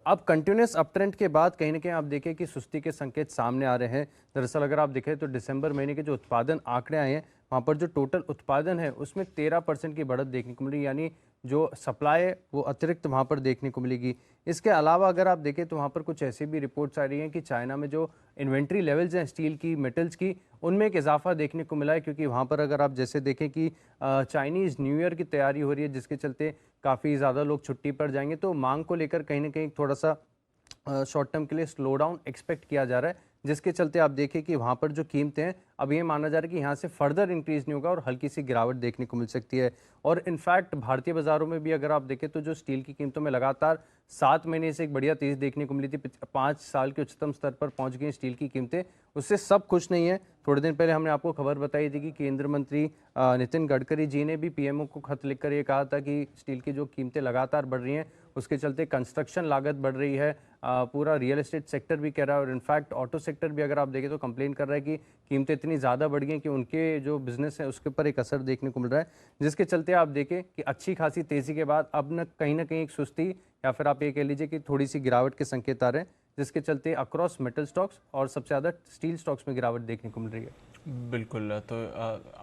अब कंटिन्यूस अप ट्रेंड के बाद कहीं ना कहीं आप देखें कि सुस्ती के संकेत सामने आ रहे हैं। दरअसल अगर आप देखें तो दिसंबर महीने के जो उत्पादन आंकड़े आए हैं, वहाँ पर जो टोटल उत्पादन है उसमें 13% की बढ़त देखने को मिली, यानी जो सप्लाई है वो अतिरिक्त वहाँ पर देखने को मिलेगी। इसके अलावा अगर आप देखें तो वहाँ पर कुछ ऐसी भी रिपोर्ट्स आ रही हैं कि चाइना में जो इन्वेंट्री लेवल्स हैं स्टील की, मेटल्स की, उनमें एक इजाफा देखने को मिला है, क्योंकि वहाँ पर अगर आप जैसे देखें कि चाइनीज़ न्यू ईयर की तैयारी हो रही है, जिसके चलते काफ़ी ज़्यादा लोग छुट्टी पर जाएंगे, तो मांग को लेकर कहीं ना कहीं थोड़ा सा शॉर्ट टर्म के लिए स्लो डाउन एक्सपेक्ट किया जा रहा है, जिसके चलते आप देखें कि वहाँ पर जो कीमतें हैं अब ये माना जा रहा है कि यहाँ से फर्दर इंक्रीज नहीं होगा और हल्की सी गिरावट देखने को मिल सकती है। और इनफैक्ट भारतीय बाजारों में भी अगर आप देखें तो जो स्टील की कीमतों में लगातार 7 महीने से एक बढ़िया तेज़ी देखने को मिली थी, 5 साल के उच्चतम स्तर पर पहुँच गई स्टील की कीमतें, उससे सब खुश नहीं है। थोड़े दिन पहले हमने आपको खबर बताई थी कि केंद्र मंत्री नितिन गडकरी जी ने भी पीएमओ को खत लिखकर ये कहा था कि स्टील की जो कीमतें लगातार बढ़ रही हैं उसके चलते कंस्ट्रक्शन लागत बढ़ रही है, पूरा रियल एस्टेट सेक्टर भी कह रहा है, और इनफैक्ट ऑटो सेक्टर भी अगर आप देखें तो कंप्लेन कर रहा है कि कीमतें इतनी ज़्यादा बढ़ गई कि उनके जो बिजनेस है उसके ऊपर एक असर देखने को मिल रहा है, जिसके चलते आप देखें कि अच्छी खासी तेज़ी के बाद अब ना कहीं एक सुस्ती या फिर आप ये कह लीजिए कि थोड़ी सी गिरावट के संकेत आ रहे हैं, जिसके चलते अक्रॉस मेटल स्टॉक्स और सबसे ज़्यादा स्टील स्टॉक्स में गिरावट देखने को मिल रही है। बिल्कुल, तो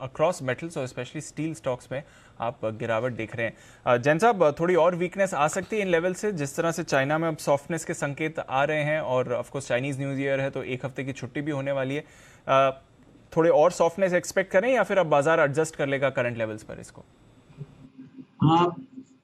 अक्रॉस मेटल्स और स्पेशली स्टील स्टॉक्स में आप गिरावट देख रहे हैं। जैन साहब, थोड़ी और वीकनेस आ सकती है इन लेवल से, जिस तरह से चाइना में अब सॉफ्टनेस के संकेत आ रहे हैं और ऑफकोर्स चाइनीज न्यू ईयर है तो एक हफ्ते की छुट्टी भी होने वाली है। थोड़े और सॉफ्टनेस एक्सपेक्ट करें या फिर अब बाजार एडजस्ट कर लेगा करंट लेवल्स पर इसको? हाँ,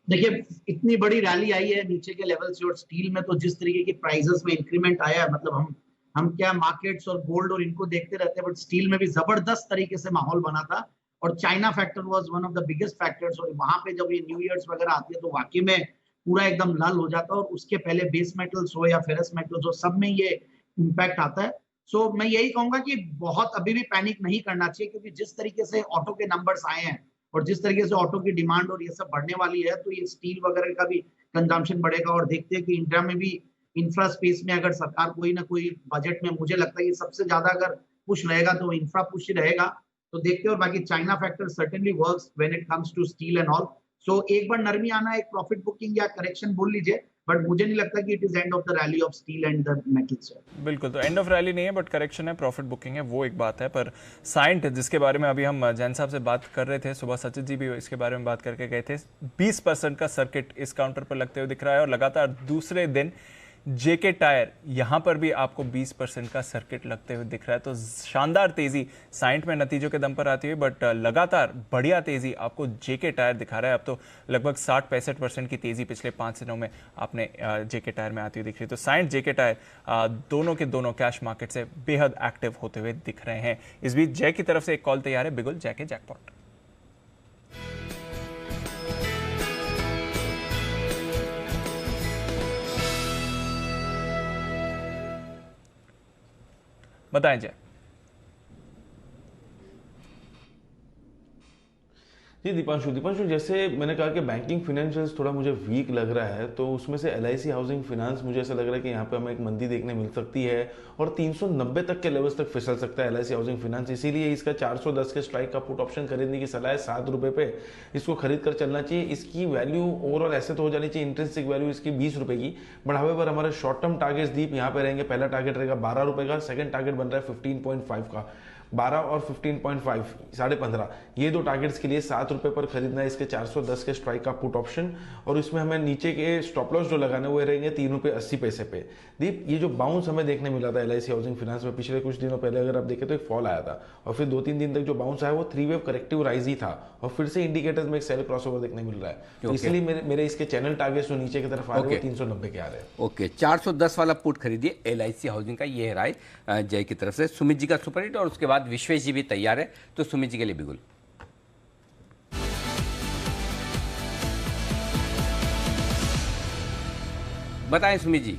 देखिए इतनी बड़ी रैली आई है नीचे के लेवल से, और स्टील में तो जिस तरीके की प्राइसेस में इंक्रीमेंट आया है, मतलब हम क्या मार्केट्स और गोल्ड और इनको देखते रहते हैं, बट स्टील में भी जबरदस्त तरीके से माहौल बना था, और China factor was one of the biggest factors. और वहां पे जब ये न्यू ईयर्स वगैरह आती है तो वाकई में पूरा एकदम लल हो जाता है, और उसके पहले बेस मेटल्स हो या फेरस मेटल्स हो, सब में ये इम्पैक्ट आता है। सो मैं यही कहूंगा कि बहुत अभी भी पैनिक नहीं करना चाहिए, क्योंकि जिस तरीके से ऑटो के नंबर्स आए हैं और जिस तरीके से ऑटो की डिमांड और ये सब बढ़ने वाली है, तो ये स्टील वगैरह का भी कंजम्पशन बढ़ेगा। और देखते हैं कि इंडिया में भी इंफ्रा स्पेस में अगर सरकार कोई ना कोई बजट में, मुझे लगता है ये सबसे ज्यादा अगर पुश रहेगा तो इंफ्रा पुश ही रहेगा, तो देखते हैं। और बाकी China factor certainly works when it comes to steel and all. So एक बार नरमी आना, एक प्रॉफिट बुकिंग या करेक्शन बोल लीजिए, बट मुझे नहीं लगता कि it is end of the rally of steel and the metals. बिल्कुल, तो एंड ऑफ रैली नहीं है बट करेक्शन है, प्रॉफिट बुकिंग है, वो एक बात है। पर साइंट, जिसके बारे में अभी हम जैन साहब से बात कर रहे थे, सुबह सचित जी भी इसके बारे में बात करके गए थे, 20% का सर्किट इस काउंटर पर लगते हुए दिख रहा है, और लगातार दूसरे दिन जेके टायर यहाँ पर भी आपको 20% का सर्किट लगते हुए दिख रहा है। तो शानदार तेजी साइंट में नतीजों के दम पर आती हुई, बट लगातार बढ़िया तेजी आपको जेके टायर दिखा रहा है। अब तो लगभग 60-65% की तेजी पिछले 5 दिनों में आपने जेके टायर में आती हुई दिख रही है। तो साइंट, जेके टायर दोनों के दोनों कैश मार्केट से बेहद एक्टिव होते हुए दिख रहे हैं। इस बीच जय की तरफ से एक कॉल तैयार है, बिगुल जय के जैकपॉट। बताएं जय। जी दीपांशु, जैसे मैंने कहा कि बैंकिंग फाइनेंशियल्स थोड़ा मुझे वीक लग रहा है, तो उसमें से LIC हाउसिंग फाइनेंस मुझे ऐसा लग रहा है कि यहाँ पे हमें एक मंदी देखने मिल सकती है और 390 तक के लेवल्स तक फिसल सकता है LIC हाउसिंग फाइनेंस। इसीलिए इसका 410 के स्ट्राइक का पुट ऑप्शन खरीदने की सलाह है। 7 रुपये पे इसको खरीद कर चलना चाहिए। इसकी वैल्यू ओवरऑल ऐसे तो हो जानी चाहिए, इंट्रिंसिक वैल्यू इसकी 20 रुपये की, बट हावेवर हमारे शॉर्ट टर्म टारगेट्स दीप यहाँ पे रहेंगे। पहला टारगेट रहेगा 12 रुपये का, सेकंड टारगेट बन रहा है 15.5 का। 12 और 15.5 15.5 ये दो टारगेट्स के लिए 7 रुपए पर खरीदना है इसके 410 के स्ट्राइक का पुट ऑप्शन, और इसमें हमें नीचे के स्टॉप लॉस जो लगाने वो रहेंगे 3 रुपए 80 पैसे पे। दीप, ये जो बाउंस हमें देखने मिला था LIC हाउसिंग फाइनेंस में पिछले कुछ दिनों पहले, अगर आप देखें तो एक फॉल आया था और फिर 2-3 दिन तक जो बाउंस आया वो 3 वेव करेक्टिव राइज ही था और फिर से इंडिकेटर्स में एक सेल क्रॉसओवर देखने मिल रहा है। तो इसलिए मेरे इसके चैनल टारगेट्स जो नीचे की तरफ आ रहे हैं वो 390 के आ रहे हैं। ओके, 410 वाला पुट खरीदिए LIC हाउसिंग का, ये है राय जय की तरफ से। सुमित जी का सुपर हिट और उसके बाद विश्वेश जी भी तैयार है, तो सुमित जी के लिए बिगुल। बताएं सुमित जी।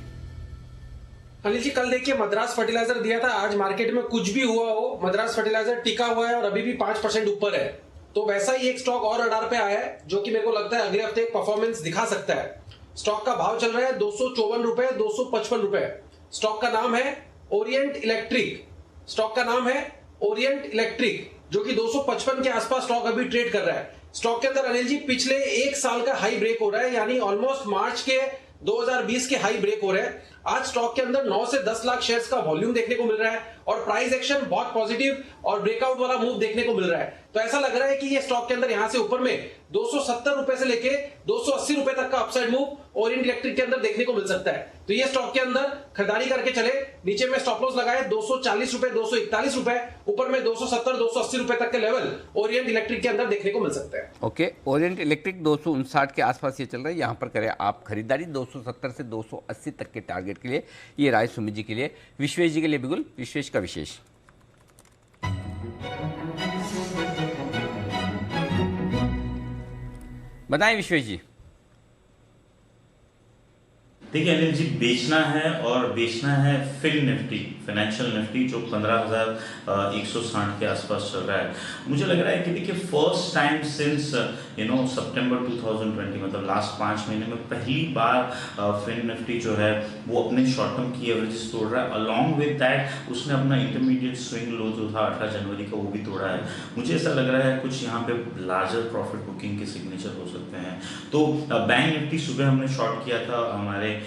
अनिल जी, कल देखिए मद्रास फर्टिलाइजर दिया था, आज मार्केट में कुछ भी हुआ हो मद्रास फर्टिलाइजर टिका हुआ है और अभी भी 5% ऊपर है। तो वैसा ही एक स्टॉक और रडार पे आया है जो कि मेरे को लगता है अगले हफ्ते एक परफॉर्मेंस दिखा सकता है। स्टॉक का भाव चल रहा है 254 रुपए, 255 रुपए। स्टॉक का नाम है ओरिएंट इलेक्ट्रिक। स्टॉक का नाम है ओरिएंट इलेक्ट्रिक, जो कि 255 के आसपास स्टॉक अभी ट्रेड कर रहा है। स्टॉक के अंदर अनिल जी पिछले एक साल का हाई ब्रेक हो रहा है, यानी ऑलमोस्ट मार्च के 2020 के हाई ब्रेक हो रहे हैं। आज स्टॉक के अंदर 9 से 10 लाख शेयर्स का वॉल्यूम देखने को मिल रहा है और प्राइस एक्शन बहुत पॉजिटिव और ब्रेकआउट वाला मूव देखने को मिल रहा है। तो ऐसा लग रहा है कि ये स्टॉक के अंदर यहां से ऊपर में 270 रुपए से लेके 280 रुपए तक का अपसाइड मूव ओरिएंट इलेक्ट्रिक के अंदर देखने को मिल सकता है। तो ये स्टॉक के अंदर खरीदारी करके चले। नीचे में स्टॉप लॉस लगाए 240 रुपए, 241 रुपए, ऊपर में 270, 280 रुपए तक के लेवल ओरिएंट इलेक्ट्रिक के अंदर देखने को मिल सकते हैं। ओके, ओरिएंट इलेक्ट्रिक 259 के आसपास ये चल रहा है, यहाँ पर करें आप खरीदारी 270 से 280 तक के टारगेट के लिए। ये राय सुमित जी के लिए। विश्वेश जी के लिए बिगुल, विश्वेश का विशेष। बताएं विश्वेश जी। देखिए अनिल जी, बेचना है और बेचना है फिन निफ्टी, फाइनेंशियल निफ्टी, जो 15,160 के आसपास चल रहा है। मुझे लग रहा है कि देखिए फर्स्ट टाइम सिंस सितंबर 2020, मतलब लास्ट 5 महीने में पहली बार फिन निफ्टी जो है वो अपने शॉर्ट टर्म की एवरेजेस तोड़ रहा है। अलॉन्ग विद दैट उसने अपना इंटरमीडिएट स्विंग लो जो था 18 जनवरी का, वो भी तोड़ा है। मुझे ऐसा लग रहा है कुछ यहाँ पे लार्जर प्रॉफिट बुकिंग के सिग्नेचर हो सकते हैं। तो बैंक निफ्टी सुबह हमने शॉर्ट किया था हमारे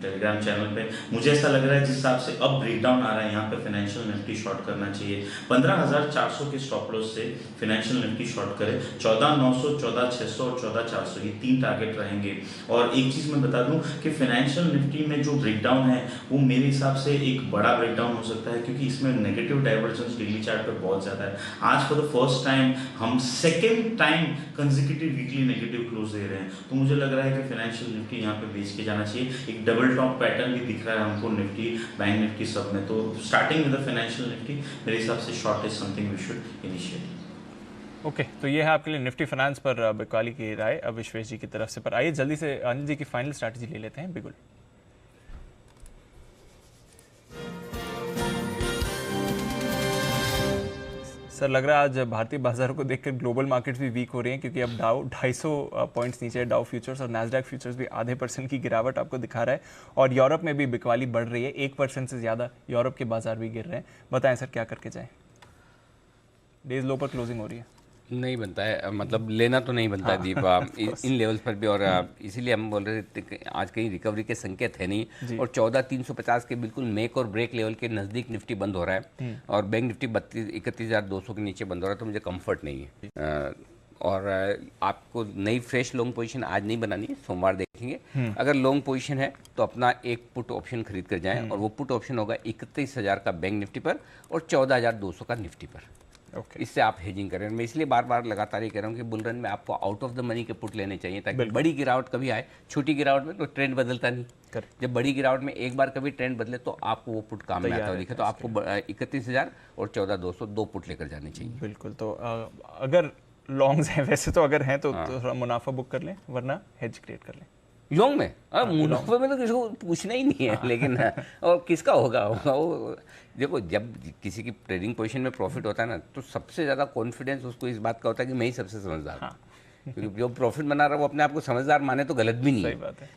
टेलीग्राम चैनल पे। मुझे ऐसा लग रहा है जिस हिसाब से अब ब्रेकडाउन आ रहा है यहाँ पे फाइनेंशियल निफ्टी शॉर्ट करना चाहिए। 15,400 के स्टॉप लॉस से फाइनेंशियल निफ्टी शॉर्ट करे। 14,900, 14,600 और 14,400 ये 3 टारगेट रहेंगे। और एक चीज मैं बता दूं कि फाइनेंशियल निफ्टी में जो ब्रेकडाउन है वो मेरे हिसाब से एक बड़ा ब्रेकडाउन हो सकता है, क्योंकि इसमें नेगेटिव डाइवर्जेंस डेली चार्ट पे बहुत ज्यादा है। आज फॉर द फर्स्ट टाइम हम second time consecutive weekly negative close दे रहे हैं। तो मुझे लग रहा है कि फाइनेंशियल निफ्टी यहाँ पे बेच के जाना चाहिए। एक डबल टॉप पैटर्न भी दिख रहा है हमको निफ्टी, बैंक निफ्टी सब में। तो starting with the financial Nifty मेरे हिसाब से short is something we should initiate. Okay, तो ये है आपके लिए निफ्टी फाइनेंस पर बिकवाली की राय अब विश्वेश जी की तरफ से। पर आइए जल्दी से अनिल जी की फाइनल स्ट्रैटेजी ले लेते हैं। बिल्कुल सर, लग रहा है आज भारतीय बाजारों को देखकर ग्लोबल मार्केट्स भी वीक हो रहे हैं, क्योंकि अब डाउ 250 पॉइंट्स नीचे है। डाउ फ्यूचर्स और नैस्डैक फ्यूचर्स भी आधे % की गिरावट आपको दिखा रहा है और यूरोप में भी बिकवाली बढ़ रही है। 1% से ज़्यादा यूरोप के बाजार भी गिर रहे हैं। बताएं सर, क्या करके जाएं? डेज लो पर क्लोजिंग हो रही है। नहीं बनता है, मतलब लेना तो नहीं बनता है दीप इन लेवल्स पर भी। और इसीलिए हम बोल रहे थे कि आज कहीं रिकवरी के संकेत है नहीं। और 14,350 के बिल्कुल मेक और ब्रेक लेवल के नज़दीक निफ्टी बंद हो रहा है और बैंक निफ्टी 31,200 के नीचे बंद हो रहा है। तो मुझे कंफर्ट नहीं है। और आपको नई फ्रेश लॉन्ग पोजीशन आज नहीं बनानी है, सोमवार देखेंगे। अगर लॉन्ग पोजीशन है तो अपना एक पुट ऑप्शन खरीद कर जाएं और वो पुट ऑप्शन होगा 31,000 का बैंक निफ्टी पर और 14,200 का निफ्टी पर। इससे आप हेजिंग करें। मैं इसलिए बार बार लगातार ये कह रहा हूँ कि बुल रन में आपको आउट ऑफ द मनी के पुट लेने चाहिए, ताकि बड़ी गिरावट कभी आए। छोटी गिरावट में तो ट्रेंड बदलता नहीं। जब बड़ी गिरावट में एक बार कभी ट्रेंड बदले तो आपको वो पुट काम में आता दिखे। तो आपको 31,000 और 14,200 दो पुट लेकर जाने चाहिए। बिल्कुल। तो अगर लॉन्ग्स हैं, वैसे तो अगर हैं तो थोड़ा मुनाफा बुक कर लें, वरना हेज क्रिएट कर लें। लॉन्ग में मुनाफे में तो किसी को पूछना ही नहीं है, लेकिन और किसका होगा वो देखो, जब किसी की ट्रेडिंग पोजीशन में प्रॉफिट होता है ना, तो सबसे ज़्यादा कॉन्फिडेंस उसको इस बात का होता है कि मैं ही सबसे समझदार हूँ। क्योंकि जो प्रॉफिट बना रहा है वो अपने आप को समझदार माने तो गलत भी नहीं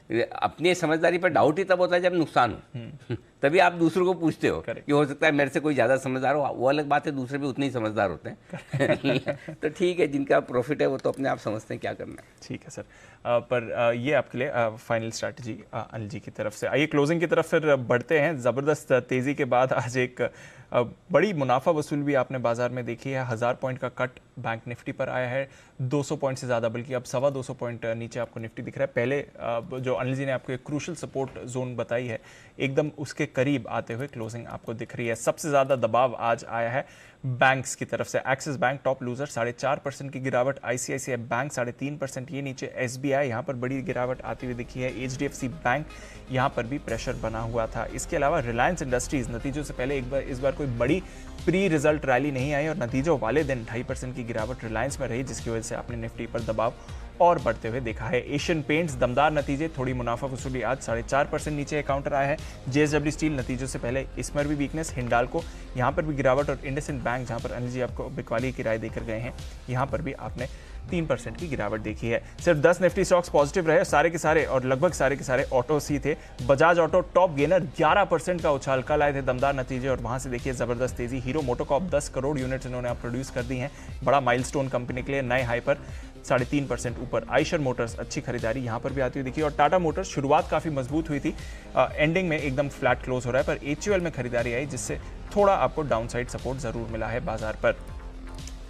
है। अपनी समझदारी पर डाउट ही तब होता है जब नुकसान हो। तभी आप दूसरों को पूछते हो कि हो सकता है मेरे से कोई ज़्यादा समझदार हो, वो अलग बात है, दूसरे भी उतने ही समझदार होते हैं। तो ठीक है, जिनका प्रॉफिट है वो तो अपने आप समझते हैं क्या करना है। ठीक है सर, पर ये आपके लिए फाइनल स्ट्रैटेजी अनिल जी की तरफ से। आइए क्लोजिंग की तरफ फिर बढ़ते हैं। ज़बरदस्त तेज़ी के बाद आज एक बड़ी मुनाफा वसूल भी आपने बाजार में देखी है। 1000 पॉइंट का कट बैंक निफ्टी पर आया है, 200 पॉइंट से ज़्यादा, बल्कि अब 225 पॉइंट नीचे आपको निफ्टी दिख रहा है। पहले जो अनिल जी ने आपको एक क्रूशल सपोर्ट जोन बताई है, एकदम उसके करीब आते हुए क्लोजिंग आपको दिख रही है। सबसे ज़्यादा दबाव आज आया है बैंक्स की तरफ से। एक्सिस बैंक टॉप लूजर, 4.5% की गिरावट। ICICI बैंक 3.5% ये नीचे। SBI यहाँ पर बड़ी गिरावट आती हुई दिखी है। HDFC बैंक यहाँ पर भी प्रेशर बना हुआ था। इसके अलावा रिलायंस इंडस्ट्रीज नतीजों से पहले इस बार कोई बड़ी प्री रिजल्ट रैली नहीं आई और नतीजों वाले दिन 2.5% की गिरावट रिलायंस में रही, जिसकी वजह से आपने निफ्टी पर दबाव और बढ़ते हुए देखा है। एशियन पेंट्स दमदार नतीजे, थोड़ी मुनाफा वसूली, आज 4.5% नीचे काउंटर आया है। JSW स्टील नतीजों से पहले इसमें भी वीकनेस। हिंडाल्को यहाँ पर भी गिरावट और इंडसइंड बैंक, जहाँ पर अनिल जी आपको बिकवाली की राय देकर गए हैं, यहाँ पर भी आपने 3% की गिरावट देखी है। सिर्फ 10 निफ्टी स्टॉक्स पॉजिटिव रहे, सारे के सारे और लगभग सारे के सारे ऑटोस ही थे। बजाज ऑटो टॉप गेनर, 11% का उछाल, कल आए थे दमदार नतीजे और वहां से देखिए जबरदस्त तेजी। हीरो मोटोकॉर्प 10 करोड़ यूनिट्स इन्होंने अब प्रोड्यूस कर दी हैं, बड़ा माइलस्टोन कंपनी के लिए, नए हाई पर 3.5% ऊपर। आइशर मोटर्स अच्छी खरीदारी यहाँ पर भी आती हुई दिखी और टाटा मोटर्स शुरुआत काफी मजबूत हुई थी, एंडिंग में एकदम फ्लैट क्लोज हो रहा है, पर HUL में खरीदारी आई जिससे थोड़ा आपको डाउनसाइड सपोर्ट जरूर मिला है बाजार पर।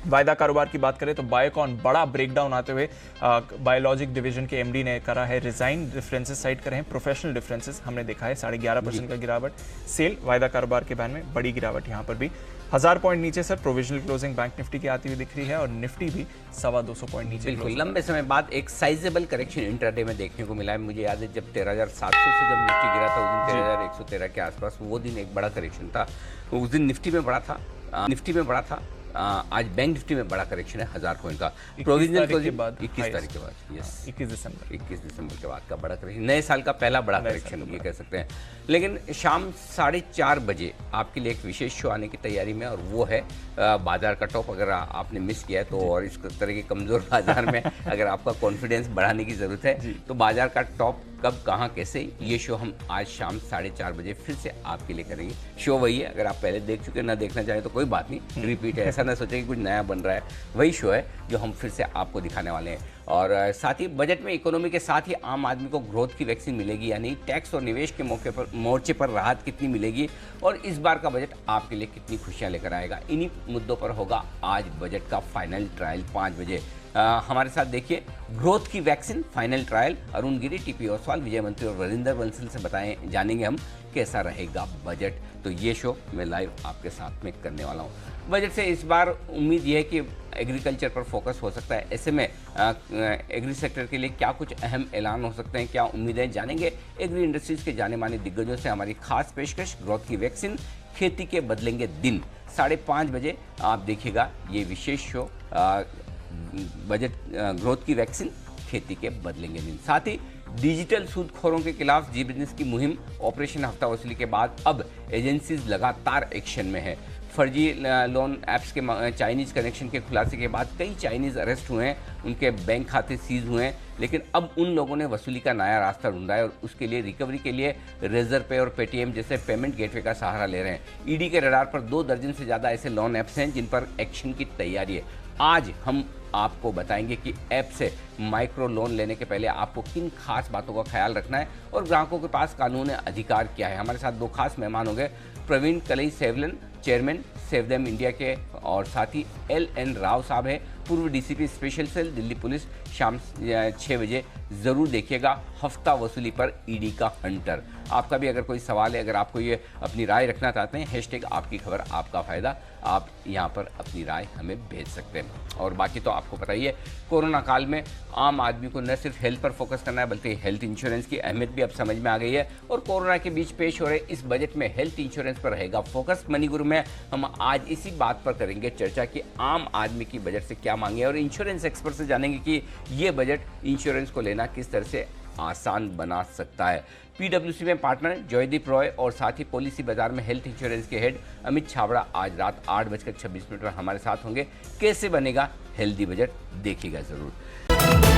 वायदा कारोबार की बात करें तो बायोकॉन बड़ा ब्रेकडाउन आते हुए बायोलॉजिक डिवीजन के MD ने करा है रिजाइन, डिफरेंसेस साइड करे हैं, प्रोफेशनल डिफरेंसेस हमने देखा है 11.5% का गिरावट। सेल वायदा कारोबार के बैन में बड़ी गिरावट यहाँ पर भी। 1000 पॉइंट नीचे sir provisional closing bank Nifty की आती हुई दिख रही है और निफ्टी भी 225 पॉइंट नीचे। बिल्कुल, लंबे समय बाद एक साइजेबल करेक्शन इंट्राडे में देखने को मिला है। मुझे याद है जब 13,700 से जब निफ्टी गिरा था उस दिन 13,113 के आसपास, वो दिन एक बड़ा करेक्शन था। उस दिन निफ्टी में बड़ा था, आज बैंक निफ्टी में बड़ा करेक्शन है 1000 पॉइंट का। प्रोविजनल क्लोजिंग 21 तारीख के बाद, यस 21 दिसंबर के बाद का बड़ा करेक्शन, नए साल का पहला बड़ा करेक्शन ये कह सकते हैं। लेकिन शाम 4:30 बजे आपके लिए एक विशेष शो आने की तैयारी में, और वो है बाजार का टॉप। अगर आपने मिस किया है तो, और इस तरह के कमजोर बाजार में अगर आपका कॉन्फिडेंस बढ़ाने की जरूरत है तो बाजार का टॉप कब, कहाँ, कैसे, ये शो हम आज शाम 4:30 बजे फिर से आपके लिए करेंगे। शो वही है, अगर आप पहले देख चुके ना देखना चाहें तो कोई बात नहीं, रिपीट है, ऐसा ना सोचें कि कुछ नया बन रहा है। वही शो है जो हम फिर से आपको दिखाने वाले हैं। और साथ ही बजट में इकोनॉमी के साथ ही आम आदमी को ग्रोथ की वैक्सीन मिलेगी, यानी टैक्स और निवेश के मोर्चे पर राहत कितनी मिलेगी और इस बार का बजट आपके लिए कितनी खुशियां लेकर आएगा। इन्हीं मुद्दों पर होगा आज बजट का फाइनल ट्रायल 5 बजे। हमारे साथ देखिए ग्रोथ की वैक्सीन फाइनल ट्रायल, अरुण गिरी, TP ओसवाल, विजय मंत्री और वरिंदर बंसल से जानेंगे हम कैसा रहेगा बजट। तो ये शो मैं लाइव आपके साथ में करने वाला हूँ। बजट से इस बार उम्मीद ये है कि एग्रीकल्चर पर फोकस हो सकता है। ऐसे में एग्री सेक्टर के लिए क्या कुछ अहम ऐलान हो सकते हैं, क्या उम्मीदें, जानेंगे एग्री इंडस्ट्रीज के जाने माने दिग्गजों से हमारी खास पेशकश ग्रोथ की वैक्सीन, खेती के बदलेंगे दिन। 5:30 बजे आप देखिएगा ये विशेष शो, बजट, ग्रोथ की वैक्सीन, खेती के बदलेंगे दिन। साथ ही डिजिटल सूदखोरों के खिलाफ जी बिजनेस की मुहिम, ऑपरेशन हफ्ता वसूली के बाद अब एजेंसीज लगातार एक्शन में है। फर्जी लोन ऐप्स के चाइनीज कनेक्शन के खुलासे के बाद कई चाइनीज अरेस्ट हुए हैं, उनके बैंक खाते सीज हुए हैं, लेकिन अब उन लोगों ने वसूली का नया रास्ता ढूंढा है और उसके लिए रिकवरी के लिए रेजर पे और पेटीएम जैसे पेमेंट गेटवे का सहारा ले रहे हैं। ईडी के रडार पर 2 दर्जन से ज़्यादा ऐसे लोन ऐप्स हैं जिन पर एक्शन की तैयारी है। आज हम आपको बताएंगे कि ऐप से माइक्रो लोन लेने के पहले आपको किन खास बातों का ख्याल रखना है और ग्राहकों के पास कानूनी अधिकार क्या है। हमारे साथ 2 खास मेहमान होंगे, Praveen Kalai Selvan, chairman Save Them India के, और साथ ही LN राव साहब हैं, पूर्व DCP special cell Delhi police. शाम 6 बजे ज़रूर देखिएगा हफ्ता वसूली पर ईडी का हंटर। आपका भी अगर कोई सवाल है, अगर आपको ये अपनी राय रखना चाहते हैं, हैशटैग आपकी खबर आपका फ़ायदा, आप यहाँ पर अपनी राय हमें भेज सकते हैं। और बाकी तो आपको पता ही है, कोरोना काल में आम आदमी को न सिर्फ हेल्थ पर फोकस करना है बल्कि हेल्थ इंश्योरेंस की अहमियत भी अब समझ में आ गई है। और कोरोना के बीच पेश हो रहे इस बजट में हेल्थ इंश्योरेंस पर रहेगा फोकस। मनी गुरु में हम आज इसी बात पर करेंगे चर्चा कि आम आदमी की बजट से क्या मांगे, और इंश्योरेंस एक्सपर्ट से जानेंगे कि ये बजट इंश्योरेंस को लेना किस तरह से आसान बना सकता है। PwC में पार्टनर जयदीप रॉय और साथ ही पॉलिसी बाजार में हेल्थ इंश्योरेंस के हेड अमित छाबड़ा आज रात 8:26 पर हमारे साथ होंगे। कैसे बनेगा हेल्दी बजट, देखिएगा जरूर।